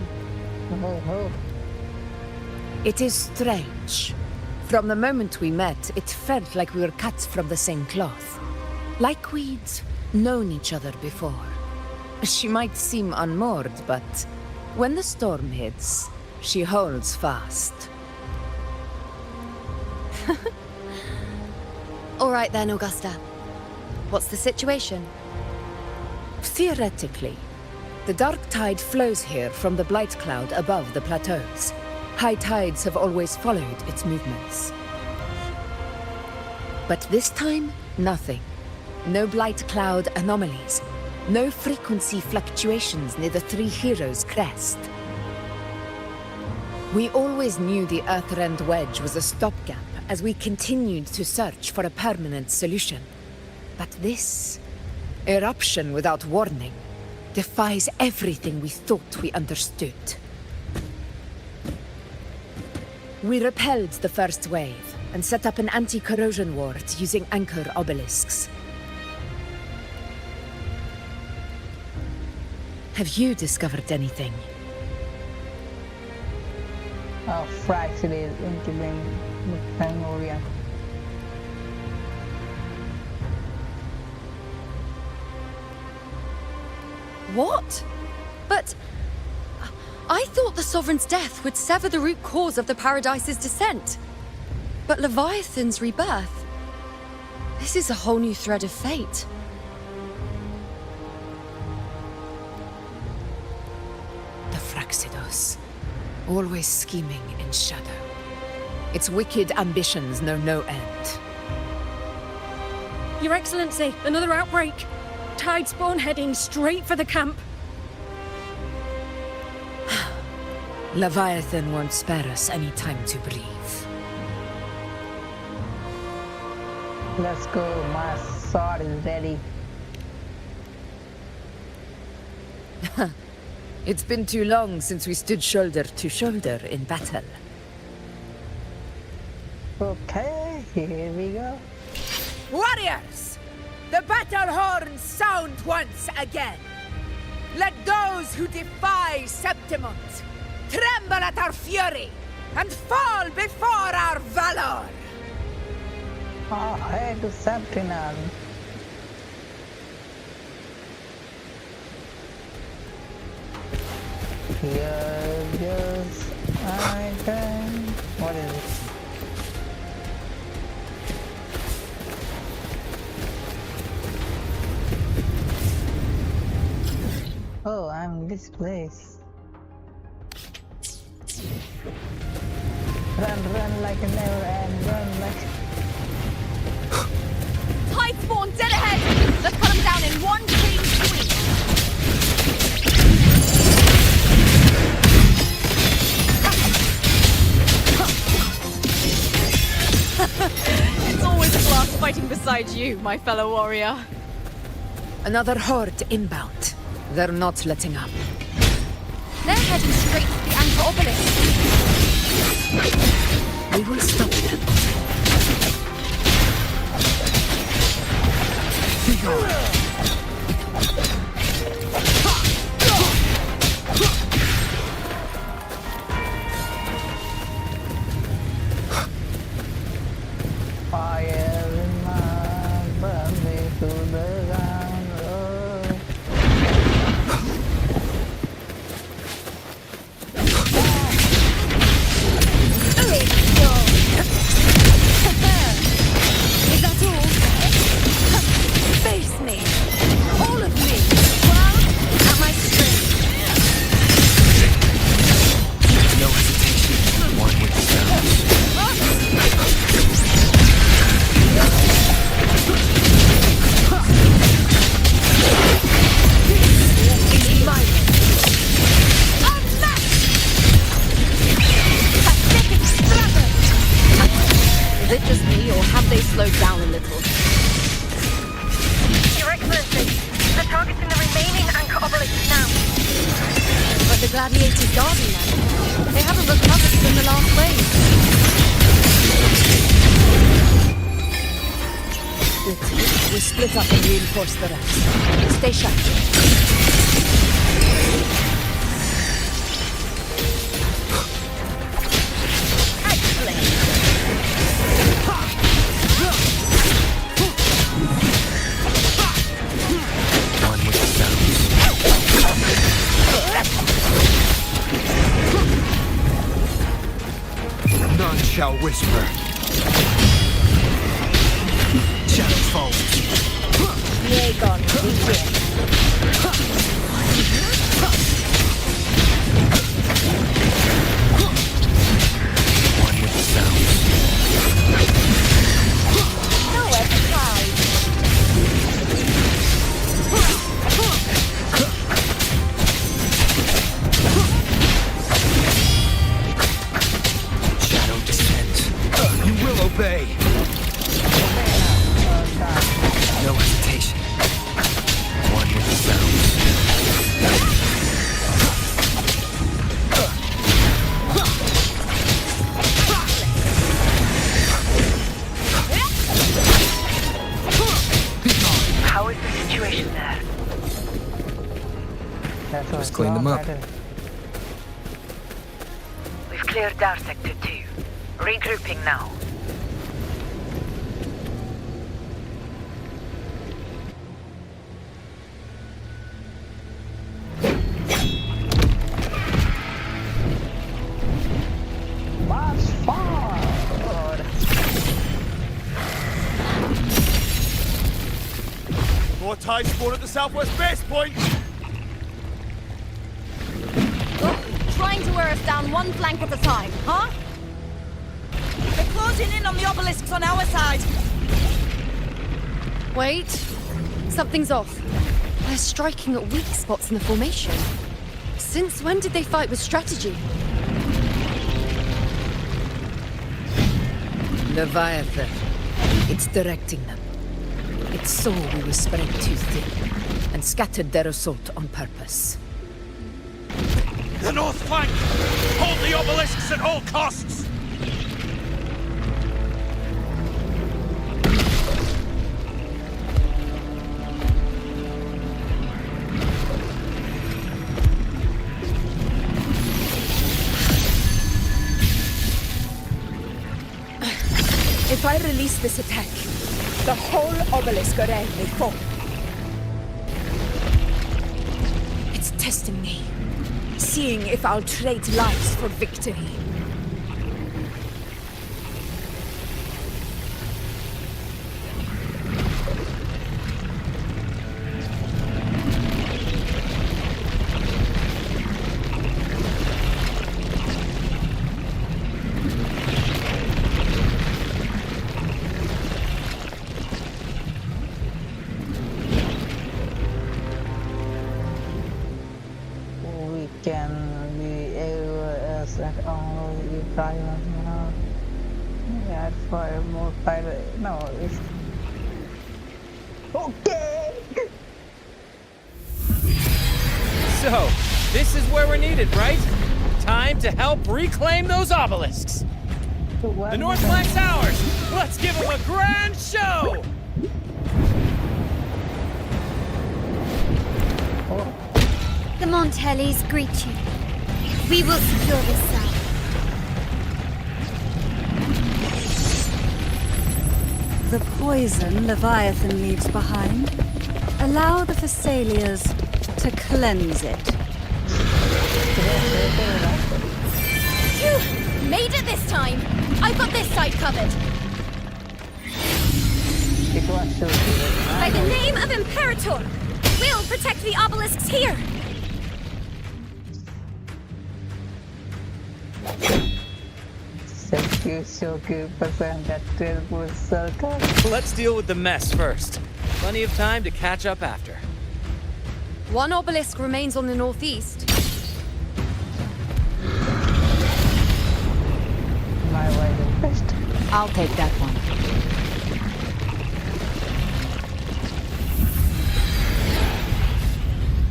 It is strange. From the moment we met, it felt like we were cut from the same cloth. Like we'd known each other before. She might seem unmoored, but when the storm hits, she holds fast. All right then, Augusta. What's the situation? Theoretically, the dark tide flows here from the blight cloud above the plateaus. High tides have always followed its movements. But this time, nothing. No blight cloud anomalies. No frequency fluctuations near the Three Heroes' crest. We always knew the Earthrend Wedge was a stopgap as we continued to search for a permanent solution. But this eruption without warning defies everything we thought we understood. We repelled the first wave and set up an anti-corrosion ward using anchor obelisks. Have you discovered anything? Fractured into Primordial. What? But... I thought the Sovereign's death would sever the root cause of the Paradise's descent. But Leviathan's rebirth... This is a whole new thread of fate. The Fraxidos. Always scheming in shadow. Its wicked ambitions know no end. Your Excellency, another outbreak. Tide spawn heading straight for the camp. Leviathan won't spare us any time to breathe. Let's go, my sword is ready. It's been too long since we stood shoulder to shoulder in battle. Okay, here we go. Warriors! The battle horns sound once again! Let those who defy Septimont tremble at our fury and fall before our valor! Oh, hey to Septimont. Here goes I can. What is it? Oh, I'm in this place. Run like a never and run like. Tide spawn dead ahead! Let's cut them down in one clean sweep! It's always a blast fighting beside you, my fellow warrior. Another horde inbound. They're not letting up. They're heading straight for the Anchor Obelisk. We will stop them. Fire in my burn me to the ground. Oh. Is that all? Face me! All of me! Well, at my strength. No hesitation. One with the sounds. It's my unmatched! Pathetic struggle! Is it just me, or have they slowed down a little? Your Excellency, they're targeting the remaining Anchor Obelisk now. But the gladiators guarding them. They haven't recovered from the last wave. Good. We split up and reinforce the rest. Stay sharp. One with the sounds. None shall whisper. Shadow falls. Yea, gone. One with the sounds. Nowhere to hide. Shadow descends. You will obey. No hesitation. One with the sounds. How is the situation there? Just clean them up. We've cleared our Sector 2. Regrouping now. March forward. More tide spawn at the southwest base point. Trying to wear us down one flank at a time, huh? They're closing in on the obelisks on our side. Wait. Something's off. They're striking at weak spots in the formation. Since when did they fight with strategy? Leviathan. It's directing them. It saw we were spread too thin, and scattered their assault on purpose. The north flank! Hold the obelisks at all costs! If I release this attack, the whole obelisk array may fall. It's testing me, seeing if I'll trade lives for victory. We can be able as at only if I want to add 5 more fire. No, it's okay. So, this is where we're needed, right? Time to help reclaim those obelisks. The North Flank's ours! Let's give them a grand show! The Montellis greet you. We will secure this site. The poison Leviathan leaves behind, allow the Thessalians to cleanse it. Phew! Made it this time! I've got this side covered! By the name of Imperator! We'll protect the obelisks here! Let's deal with the mess first. Plenty of time to catch up after. One obelisk remains on the northeast. I'll take that one.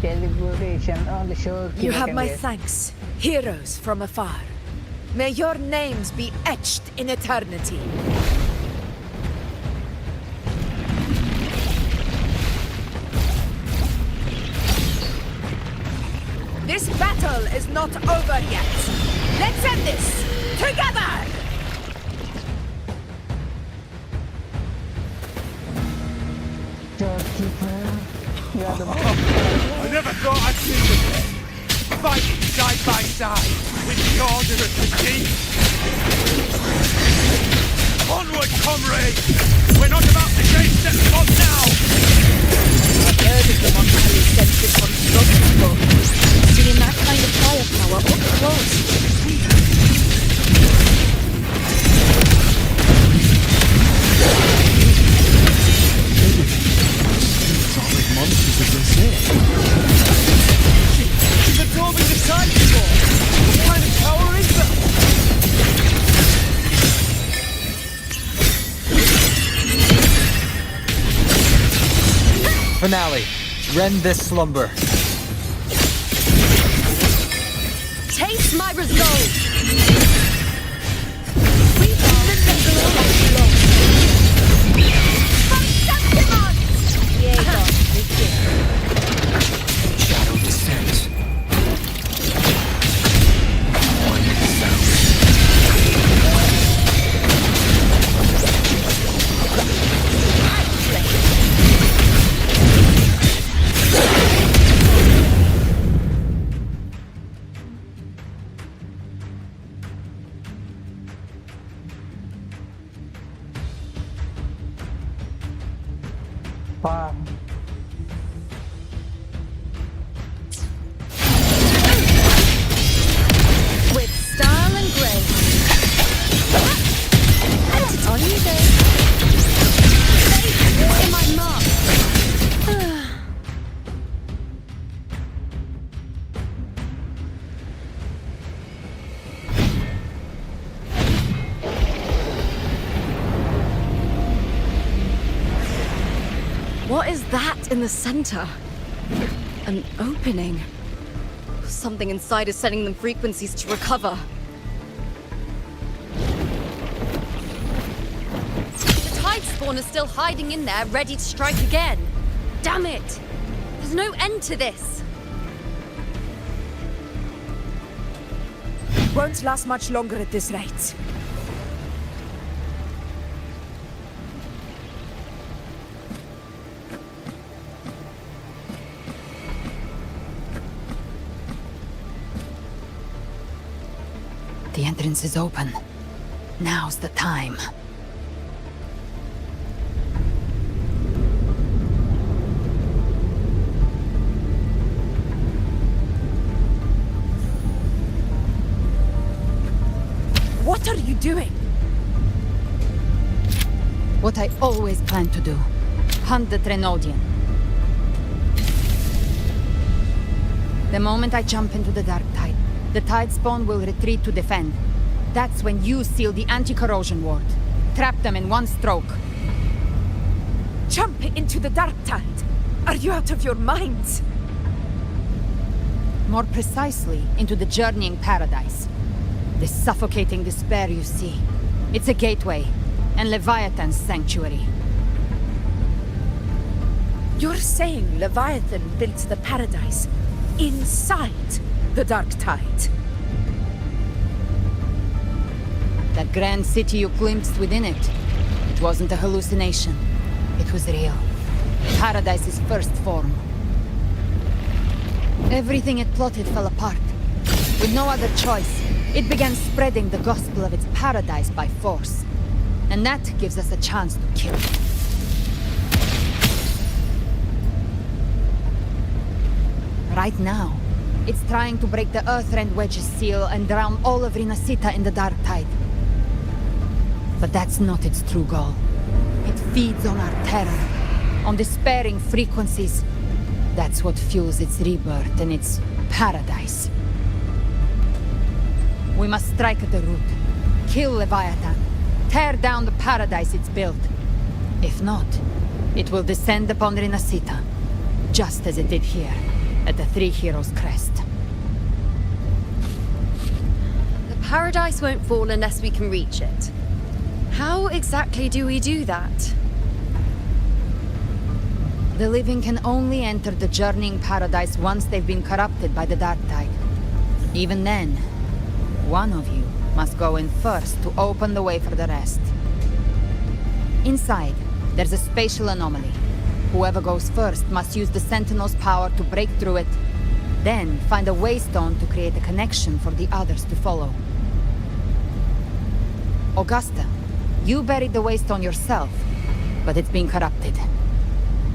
Deliberation on the show. You have my thanks, heroes from afar. May your names be etched in eternity. This battle is not over yet. Let's end this together! I never thought I'd see you fighting side by side with the Order of the Deep. Onward, comrades! We're not about to change step on now! I've heard of the Montelli sensitive unstoppable. Seeing that kind of firepower up close. Solid monsters have been sick. She's absorbing the time before. What kind of power is that? Finale. Rend this slumber. Taste my resolve! Shadow descends. Wow. With style and grace. On you go. Faith in my mark. that in the center? An opening. Something inside is sending them frequencies to recover. The tide spawn is still hiding in there, ready to strike again. Damn it! There's no end to this. Won't last much longer at this rate. The entrance is open. Now's the time. What are you doing? What I always planned to do. Hunt the Trenodian. The moment I jump into the dark tide, the tide spawn will retreat to defend. That's when you seal the anti-corrosion ward. Trap them in one stroke. Jump into the dark tide? Are you out of your minds? More precisely, into the journeying paradise. The suffocating despair you see. It's a gateway, and Leviathan's sanctuary. You're saying Leviathan built the paradise inside the dark tide? That grand city you glimpsed within it, it wasn't a hallucination. It was real. Paradise's first form. Everything it plotted fell apart. With no other choice, it began spreading the gospel of its paradise by force. And that gives us a chance to kill it. Right now, it's trying to break the Earthrend Wedge's seal and drown all of Rinasita in the dark tide. But that's not its true goal. It feeds on our terror, on despairing frequencies. That's what fuels its rebirth and its paradise. We must strike at the root, kill Leviathan, tear down the paradise it's built. If not, it will descend upon Rinasita, just as it did here, at the Three Heroes' Crest. The paradise won't fall unless we can reach it. How exactly do we do that? The living can only enter the journeying paradise once they've been corrupted by the dark tide. Even then, one of you must go in first to open the way for the rest. Inside, there's a spatial anomaly. Whoever goes first must use the Sentinel's power to break through it, then find a waystone to create a connection for the others to follow. Augusta, you buried the waystone yourself, but it's been corrupted.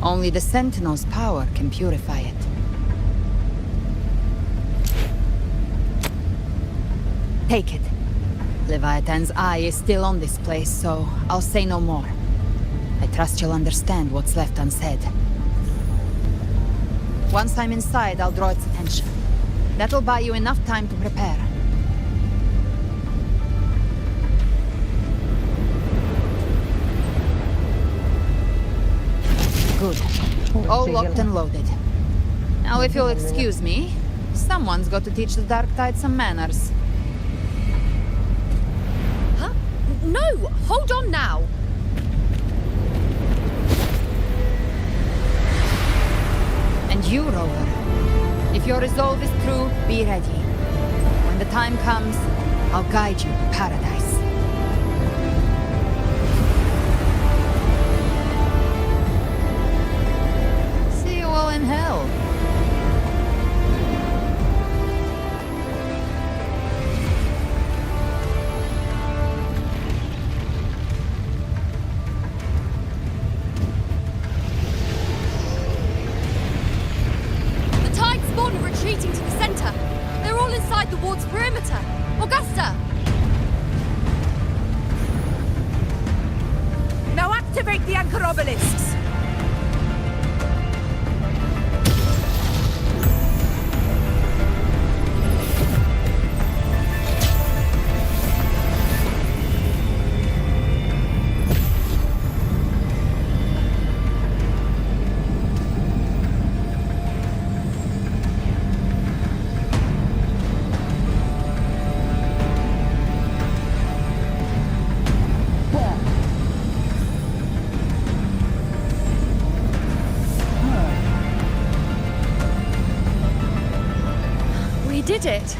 Only the Sentinel's power can purify it. Take it. Leviathan's eye is still on this place, so I'll say no more. I trust you'll understand what's left unsaid. Once I'm inside, I'll draw its attention. That'll buy you enough time to prepare. Good. All locked and loaded. Now, if you'll excuse me, someone's got to teach the Dark Tide some manners. Huh? No! Hold on now! And you, Rover. If your resolve is true, be ready. When the time comes, I'll guide you to paradise. See you all in hell. Retreating to the center. They're all inside the ward's perimeter. Augusta! Now activate the anchor obelisks! did it.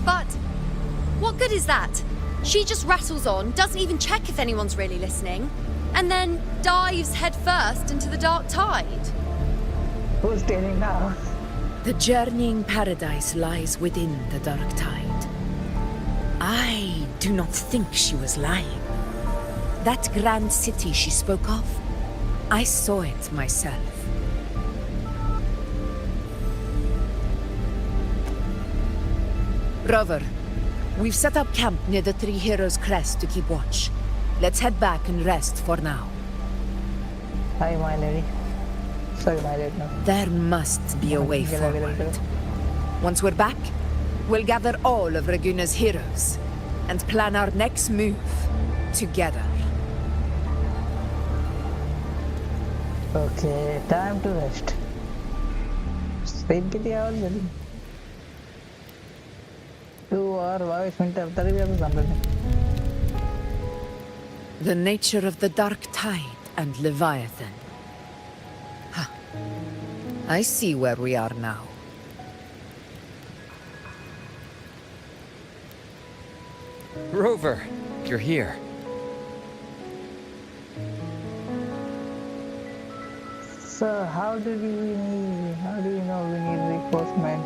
But what good is that? She just rattles on, doesn't even check if anyone's really listening, and then dives headfirst into the dark tide. Who's telling now? The journeying paradise lies within the dark tide. I do not think she was lying. That grand city she spoke of, I saw it myself. Rover, we've set up camp near the Three Heroes Crest to keep watch. Let's head back and rest for now. Hi, my lady. Sorry, my lady. No. There must be a way forward. Once we're back, we'll gather all of Raguna's heroes and plan our next move together. Okay, time to rest. Sleep कितनी hours जल्दी? 2 hours 22 minutes अब तक भी आप समझ The nature of the dark tide and Leviathan. Huh. I see where we are now. Rover, you're here. So how do you know we need reinforcement?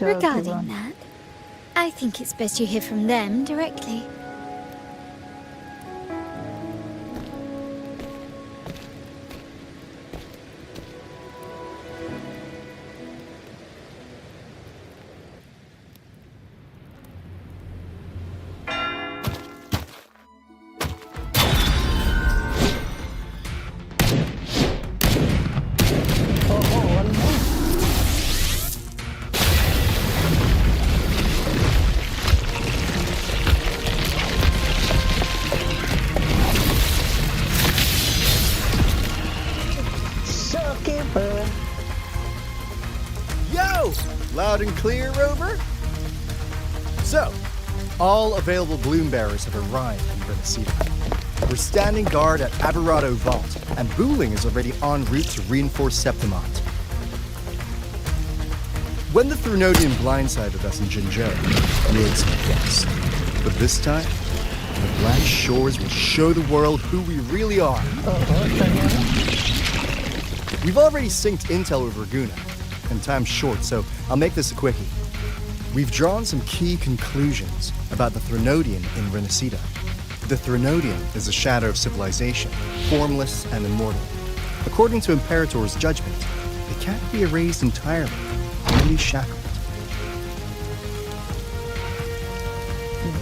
Sure, Regarding that, I think it's best you hear from them directly. Yo! Loud and clear, Rover? So, all available bloom bearers have arrived in Renacida. We're standing guard at Aberrado Vault, and Booling is already en route to reinforce Septimont. When the Threnodian blindsided us in Jinzhou, we ate some guess. But this time, the Black Shores will show the world who we really are. We've already synced intel with Raguna, and time's short, so I'll make this a quickie. We've drawn some key conclusions about the Threnodian in Renacida. The Threnodian is a shadow of civilization, formless and immortal. According to Imperator's judgment, it can't be erased entirely, only shackled.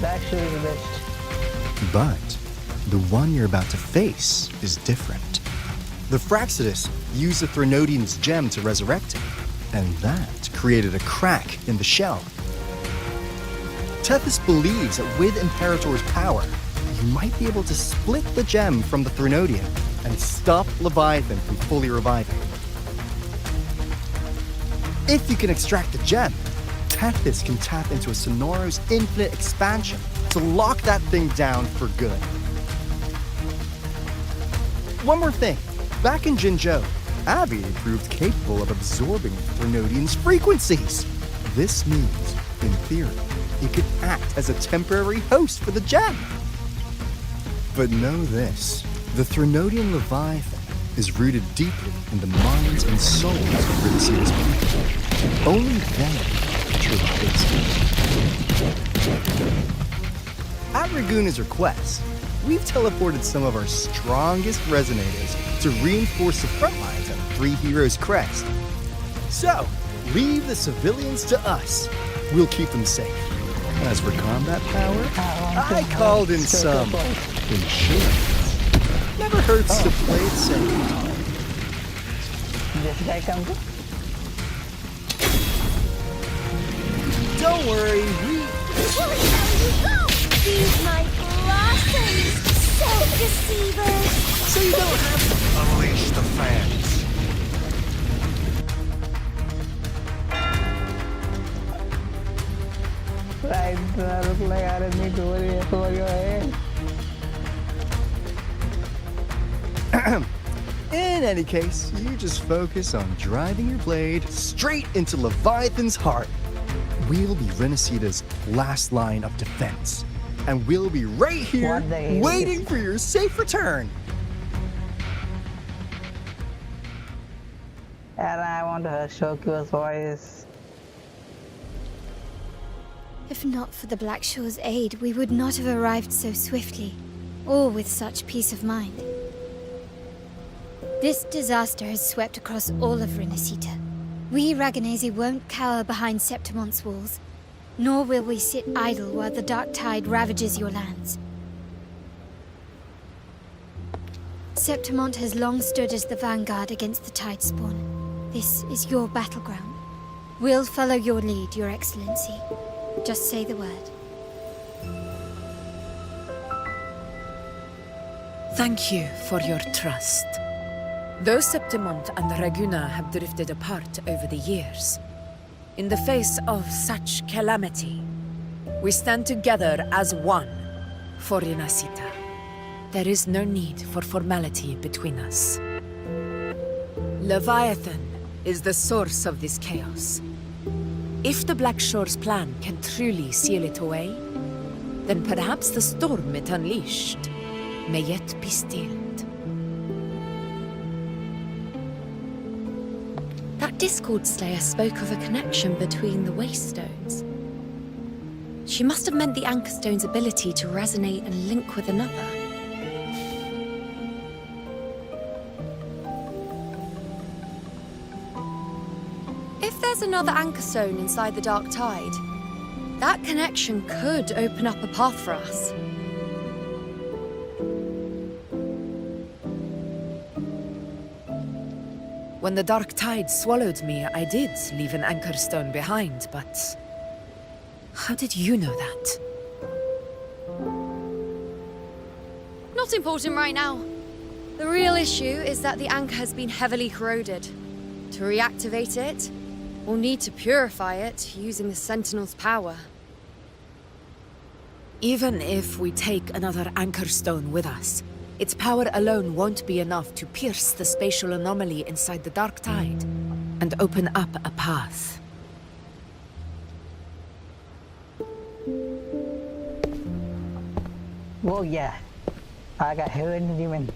That should be the best. But the one you're about to face is different. The Fraxidus used the Threnodian's gem to resurrect him, and that created a crack in the shell. Tethys believes that with Imperator's power, you might be able to split the gem from the Threnodian and stop Leviathan from fully reviving. If you can extract the gem, Tethys can tap into a Sonoro's infinite expansion to lock that thing down for good. One more thing. Back in Jinzhou, Abby proved capable of absorbing Threnodian's frequencies. This means, in theory, it could act as a temporary host for the gem. But know this, the Threnodian Leviathan is rooted deeply in the minds and souls of Renacida's people. Only then true exists. At Raguna's request, we've teleported some of our strongest resonators to reinforce the front lines at Three Heroes Crest. So, leave the civilians to us. We'll keep them safe. As for combat power, I called in some insurance. Never hurts to play it safe. This guy come to? Don't worry, These my blossoms, self-deceivers! So you don't have to unleash the fans. Right, look like I don't need to worry for your head. In any case, you just focus on driving your blade straight into Leviathan's heart. We'll be Renacita's last line of defense. And we'll be right here waiting for your safe return. And I want to hear Shokyo's voice. If not for the Black Shore's aid, we would not have arrived so swiftly, or with such peace of mind. This disaster has swept across all of Renacita. We Ragonese won't cower behind Septimon's walls, nor will we sit idle while the dark tide ravages your lands. Septimont has long stood as the vanguard against the tide spawn. This is your battleground. We'll follow your lead, Your Excellency. Just say the word. Thank you for your trust. Though Septimont and Raguna have drifted apart over the years, in the face of such calamity, we stand together as one for Renacita. There is no need for formality between us. Leviathan is the source of this chaos. If the Black Shore's plan can truly seal it away, then perhaps the storm it unleashed may yet be stilled. That Discord Slayer spoke of a connection between the Wastestones. She must have meant the Anchor Stone's ability to resonate and link with another. If there's another Anchor Stone inside the Dark Tide, that connection could open up a path for us. When the Dark Tide swallowed me, I did leave an Anchor Stone behind, but how did you know that? Not important right now. The real issue is that the anchor has been heavily corroded. To reactivate it, we'll need to purify it using the Sentinel's power. Even if we take another Anchor Stone with us, its power alone won't be enough to pierce the spatial anomaly inside the Dark Tide and open up a path. Oh yeah, I got Heaven Demon.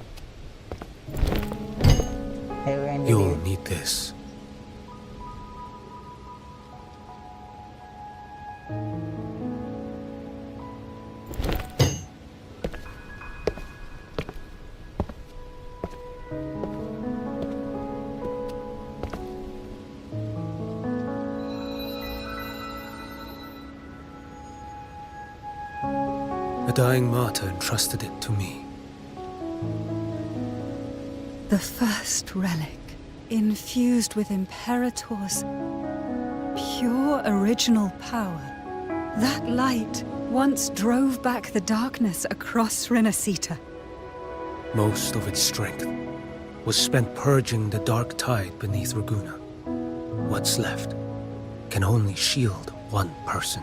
You'll need this. A dying martyr entrusted it to me. The first relic, infused with Imperator's pure original power. That light once drove back the darkness across Renacita. Most of its strength was spent purging the dark tide beneath Raguna. What's left can only shield one person.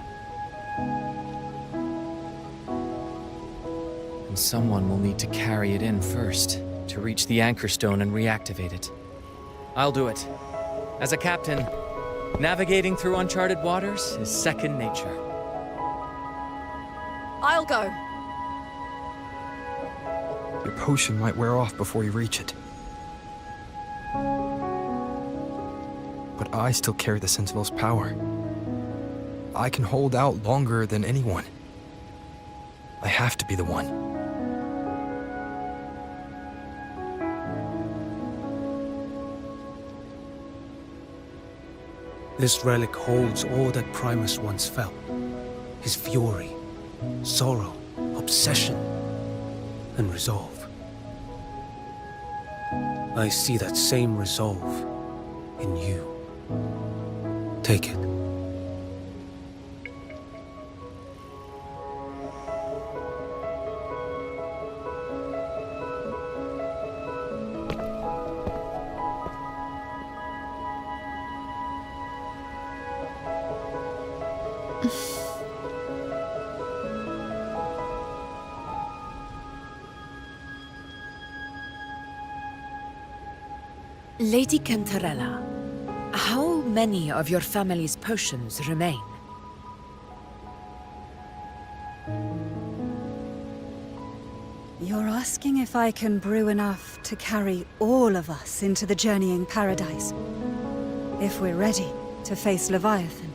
And someone will need to carry it in first, to reach the Anchor Stone and reactivate it. I'll do it. As a captain, navigating through uncharted waters is second nature. I'll go. Your potion might wear off before you reach it. But I still carry the Sentinel's power. I can hold out longer than anyone. I have to be the one. This relic holds all that Primus once felt. His fury, sorrow, obsession, and resolve. I see that same resolve in you. Take it. Lady Cantarella, how many of your family's potions remain? You're asking if I can brew enough to carry all of us into the journeying paradise. If we're ready to face Leviathan.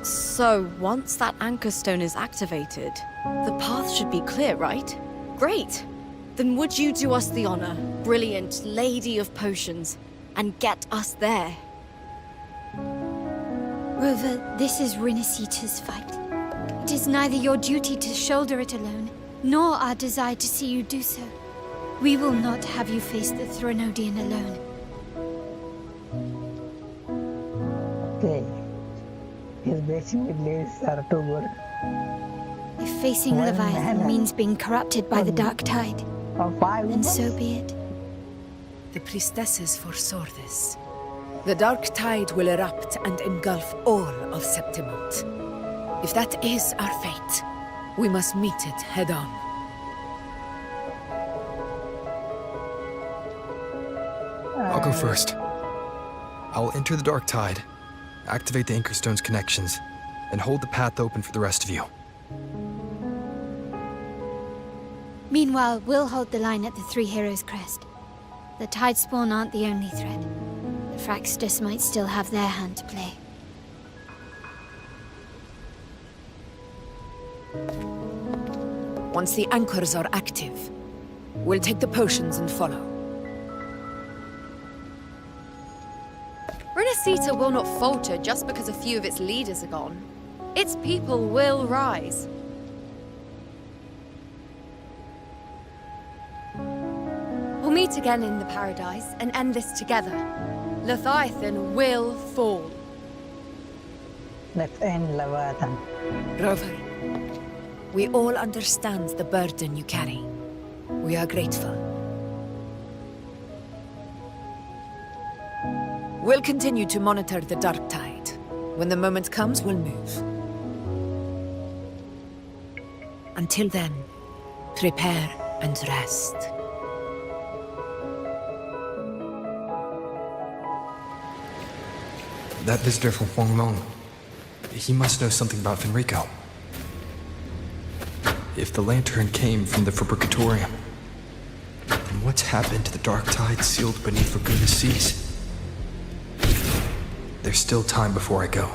So, once that anchor stone is activated, the path should be clear, right? Great! Then would you do us the honor, brilliant Lady of Potions, and get us there? Rover, this is Rinasita's fight. It is neither your duty to shoulder it alone, nor our desire to see you do so. We will not have you face the Threnodian alone. Okay. His basic abilities are too good. If facing One Leviathan man means being corrupted by the Dark Tide, then so be it. The priestesses foresaw this. The Dark Tide will erupt and engulf all of Septimont. If that is our fate, we must meet it head-on. I'll go first. I'll enter the Dark Tide, activate the Anchorstone's connections, and hold the path open for the rest of you. Meanwhile, we'll hold the line at the Three Heroes Crest. The Tidespawn aren't the only threat. The Fraxtus might still have their hand to play. Once the anchors are active, we'll take the potions and follow. Rinasita will not falter just because a few of its leaders are gone. Its people will rise. We'll meet again in the paradise and end this together. Leviathan will fall. Let's end Leviathan. Rover, we all understand the burden you carry. We are grateful. We'll continue to monitor the Dark Tide. When the moment comes, we'll move. Until then, prepare and rest. That visitor from Huanglong, he must know something about Fenrico. If the lantern came from the Fabricatorium, then what's happened to the Dark Tide sealed beneath Laguna's seas? There's still time before I go.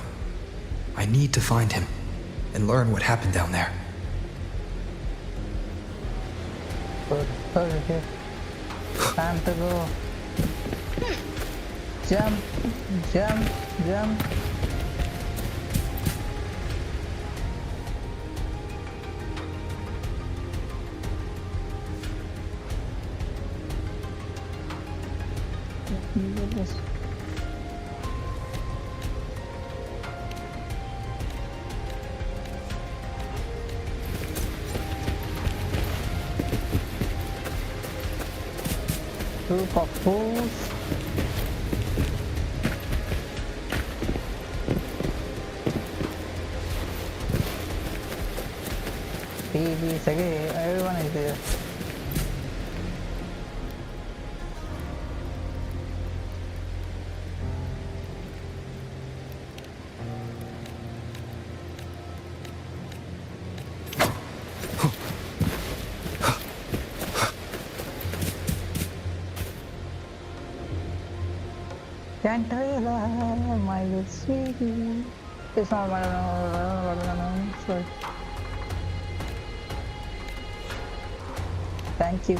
I need to find him and learn what happened down there. Okay. Time to go. Jump, jump, jump. Group of fools. PBs again, everyone is there. Can't tell my little sweetie. It's not my sorry. Thank you.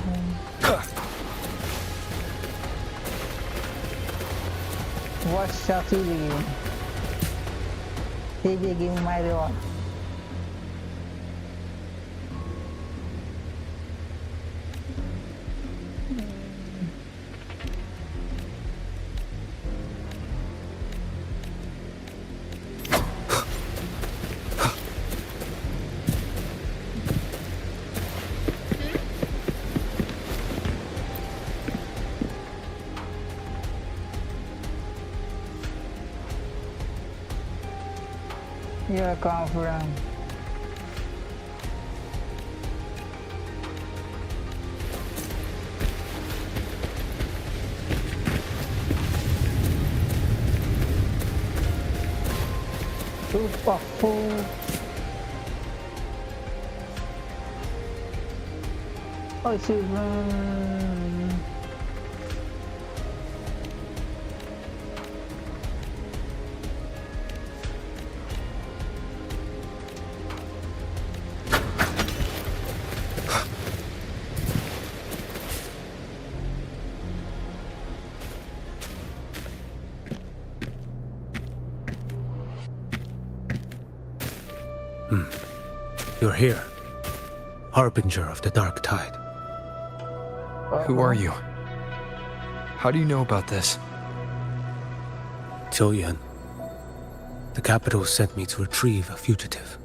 What shall he give? He will give me my reward. You're confident. too powerful. Oh, shoot. You're here, Harbinger of the Dark Tide. Who are you? How do you know about this? Choyan. The capital sent me to retrieve a fugitive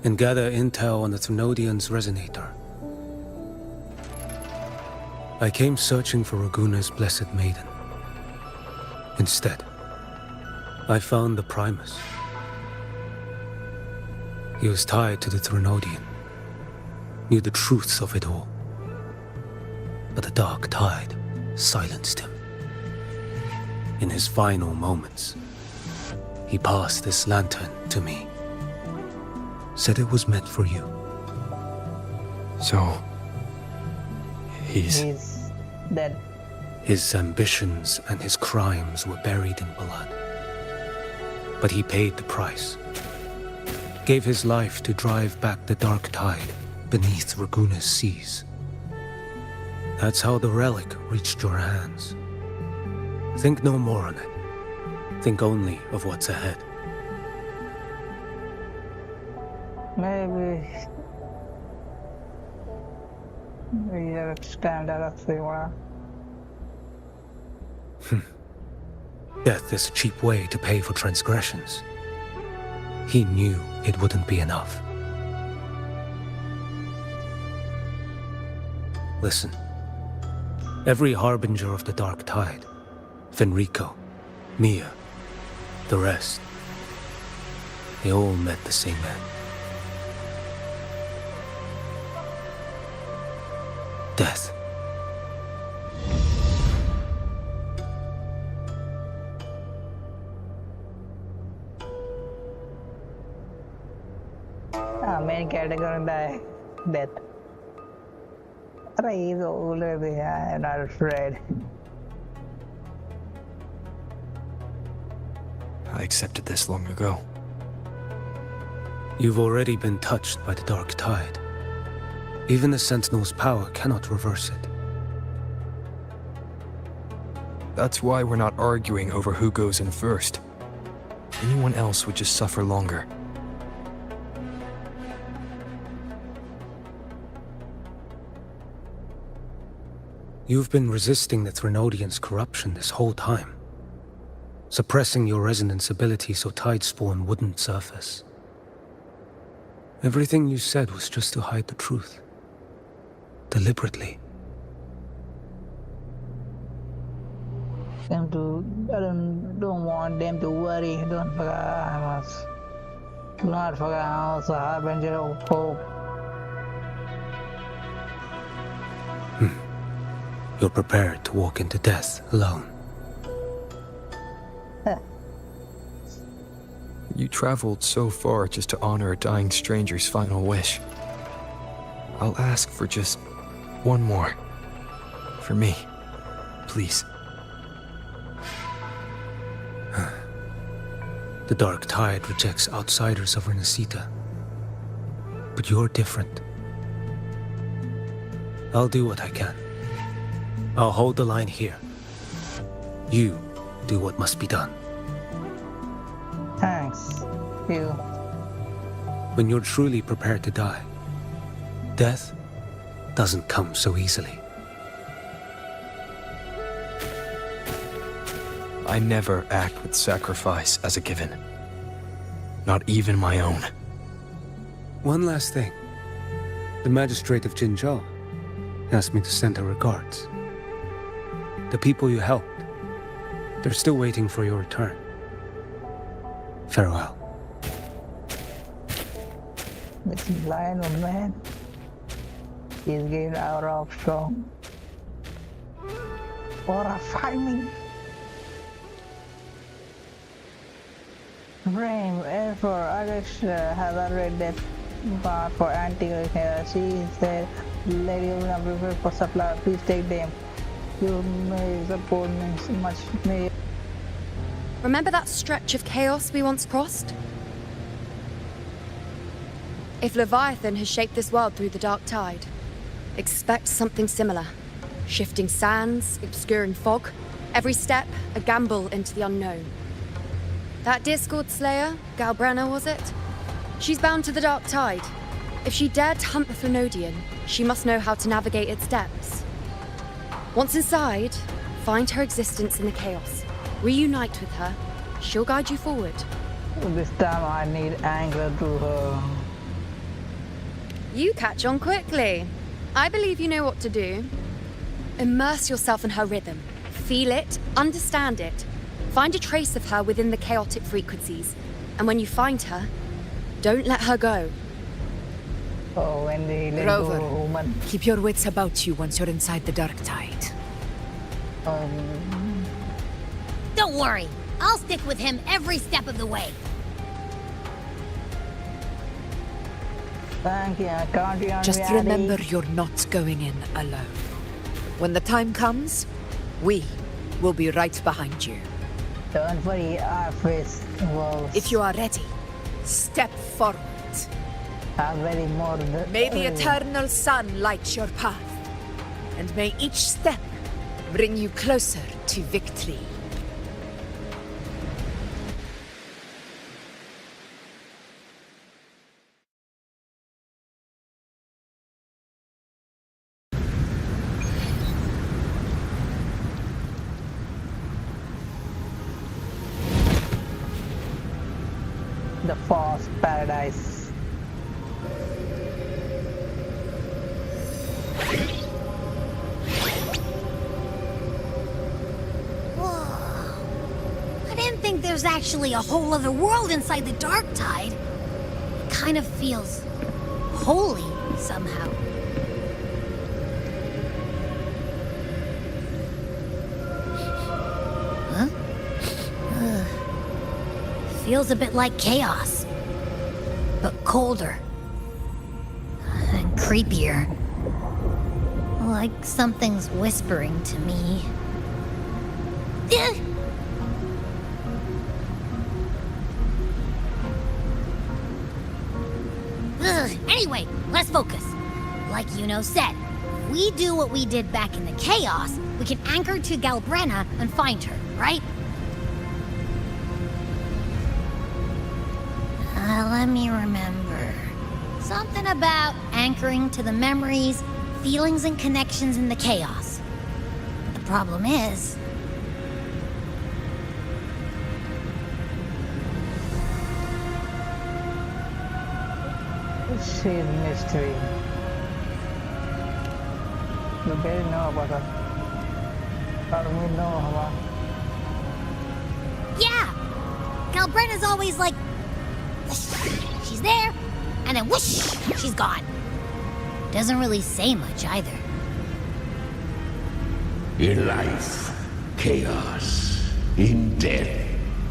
and gather intel on the Thrunodian's resonator. I came searching for Raguna's blessed maiden. Instead, I found the Primus. He was tied to the Thrunodian, knew the truths of it all. But the Dark Tide silenced him. In his final moments, he passed this lantern to me. Said it was meant for you. So, he's dead. His ambitions and his crimes were buried in blood. But he paid the price. Gave his life to drive back the Dark Tide beneath Raguna's seas. That's how the relic reached your hands. Think no more on it. Think only of what's ahead. Maybe we have stand out of the Death is a cheap way to pay for transgressions. He knew it wouldn't be enough. Listen. Every Harbinger of the Dark Tide, Fenrico, Mia, the rest, they all met the same end. Death. Main category die. Death. He's already I'm not afraid. I accepted this long ago. You've already been touched by the Dark Tide. Even the Sentinel's power cannot reverse it. That's why we're not arguing over who goes in first. Anyone else would just suffer longer. You've been resisting the Thrunodian's corruption this whole time. Suppressing your resonance ability so Tidespawn wouldn't surface. Everything you said was just to hide the truth. Deliberately. I don't want them to worry. Don't forget us. Do not forget us, the Harbinger of Hope. You're prepared to walk into death alone. You traveled so far just to honor a dying stranger's final wish. I'll ask for just one more. For me. Please. The Dark Tide rejects outsiders of Renacita. But you're different. I'll do what I can. I'll hold the line here. You do what must be done. Thanks. You. When you're truly prepared to die, death doesn't come so easily. I never act with sacrifice as a given. Not even my own. One last thing. The magistrate of Jinzhou asked me to send her regards. The people you helped, they're still waiting for your return. Farewell. This blind old man is getting out of strong. Horrifying. Frame, therefore, Alexa has already that part for Antigua here. She said, Lady will not prepare for supply. Please take them. You may support me much. May. Remember that stretch of chaos we once crossed? If Leviathan has shaped this world through the dark tide, expect something similar. Shifting sands, obscuring fog, every step a gamble into the unknown. That Discord Slayer, Galbrenna was it? She's bound to the dark tide. If she dared to hunt the Threnodian, she must know how to navigate its depths. Once inside, find her existence in the chaos. Reunite with her. She'll guide you forward. This time I need anger to her. You catch on quickly. I believe you know what to do. Immerse yourself in her rhythm. Feel it, understand it. Find a trace of her within the chaotic frequencies. And when you find her, don't let her go. Oh, when they let Rover, go, woman. keep your wits about you once you're inside the dark tide. Don't worry, I'll stick with him every step of the way. Thank you, I can't be on Just reality. remember you're not going in alone. When the time comes, we will be right behind you. Don't worry, our face wolves. If you are ready, step forward. I'm very more May the eternal sun light your path, and may each step bring you closer to victory. the false paradise. I didn't think there's actually a whole other world inside the dark tide. It kind of feels holy somehow. Huh? Feels a bit like chaos, but colder and creepier. Like something's whispering to me. Anyway, let's focus. Like Yuno said, if we do what we did back in the chaos, we can anchor to Galbrenna and find her, right? Let me remember. Something about anchoring to the memories, feelings, and connections in the chaos. The problem is... She's mystery. You better know about her. How do we know about her? Yeah! Galbrenna's always like... she's there, and then whoosh, she's gone. Doesn't really say much either. In life, chaos. In death,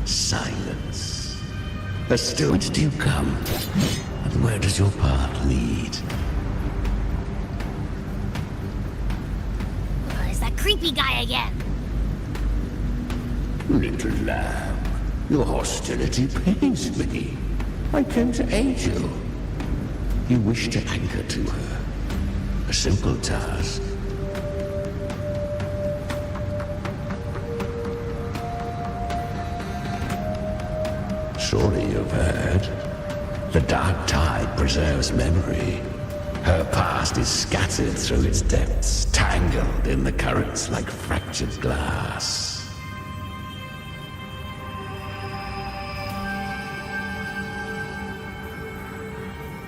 silence. But still, whence do you come? And where does your path lead? Is that creepy guy again? Little lamb, your hostility pains me. I came to aid you. You wish to anchor to her. A simple task. Surely you've heard. The dark tide preserves memory. Her past is scattered through its depths, tangled in the currents like fractured glass.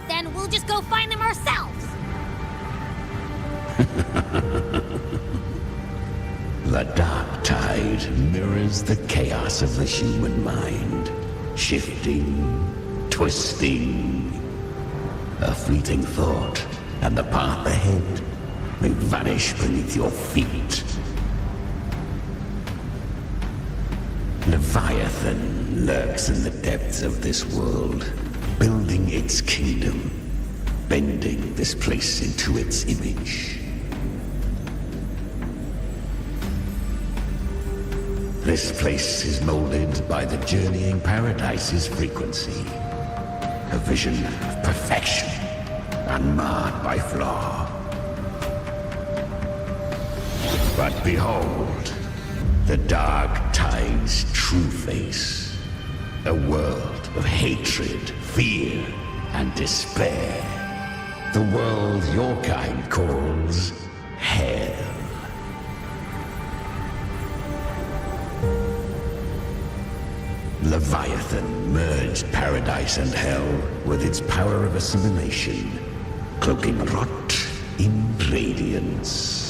Then we'll just go find them ourselves. The dark tide mirrors the chaos of the human mind, shifting, twisting. A fleeting thought, and the path ahead may vanish beneath your feet. Leviathan lurks in the depths of this world, building its kingdom, bending this place into its image. This place is molded by the journeying paradise's frequency, a vision of perfection, unmarred by flaw. But behold, the dark tide's true face, a world of hatred, fear, and despair. The world your kind calls hell. Leviathan merged paradise and hell with its power of assimilation, cloaking rot in radiance.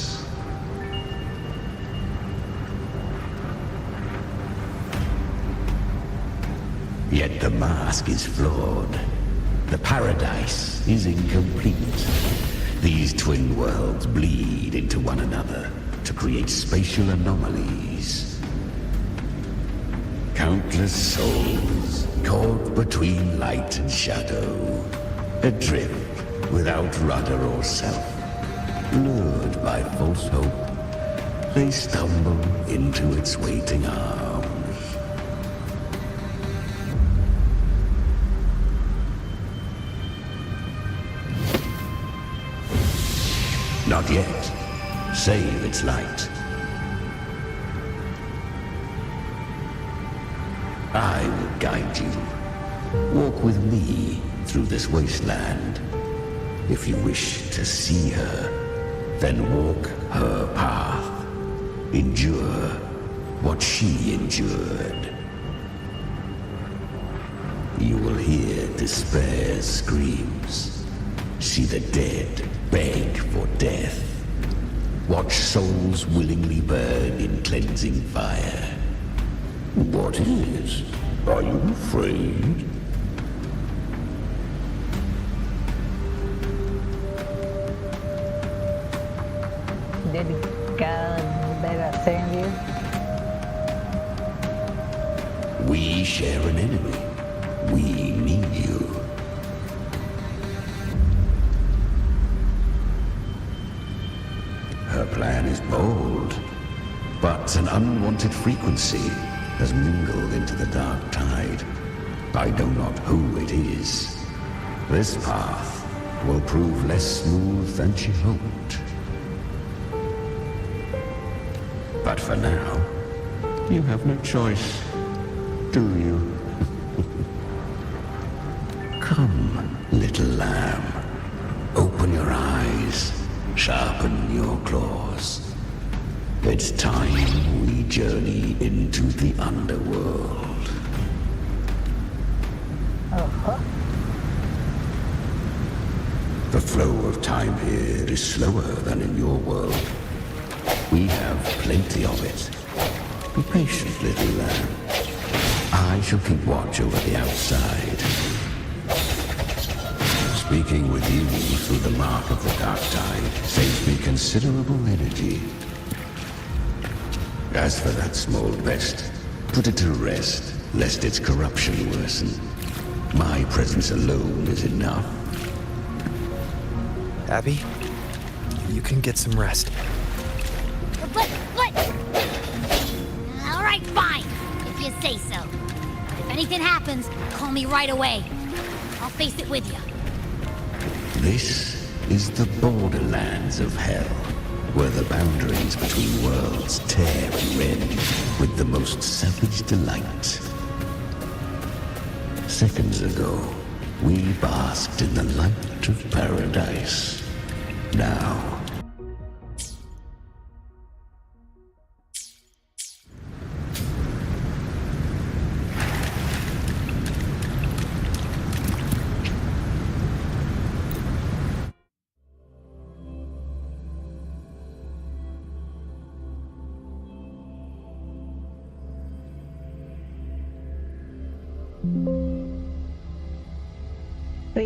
Yet the mask is flawed. The paradise is incomplete. These twin worlds bleed into one another to create spatial anomalies. Countless souls caught between light and shadow, adrift without rudder or self. Lured by false hope, they stumble into its waiting arms. Not yet, save its light. I will guide you. Walk with me through this wasteland. If you wish to see her, then walk her path. Endure what she endured. You will hear despair's screams. See the dead beg for death. Watch souls willingly burn in cleansing fire. What is? Are you afraid? Did God better send you? We share an enemy. We need you. Her plan is bold, but an unwanted frequency has mingled into the dark tide. I know not who it is. This path will prove less smooth than she hoped. But for now, you have no choice, do you? Come, little lamb. Open your eyes. Sharpen your claws. It's time we journey into the underworld. The flow of time here is slower than in your world. We have plenty of it. Be patient, little lamb. I shall keep watch over the outside. Speaking with you through the mark of the dark tide saves me considerable energy. As for that small pest, put it to rest, lest its corruption worsen. My presence alone is enough. Abby, you can get some rest. But... All right, fine, if you say so. But if anything happens, call me right away. I'll face it with you. This is the borderlands of hell, where the boundaries between worlds tear and rend with the most savage delight. Seconds ago, we basked in the light of paradise. Now,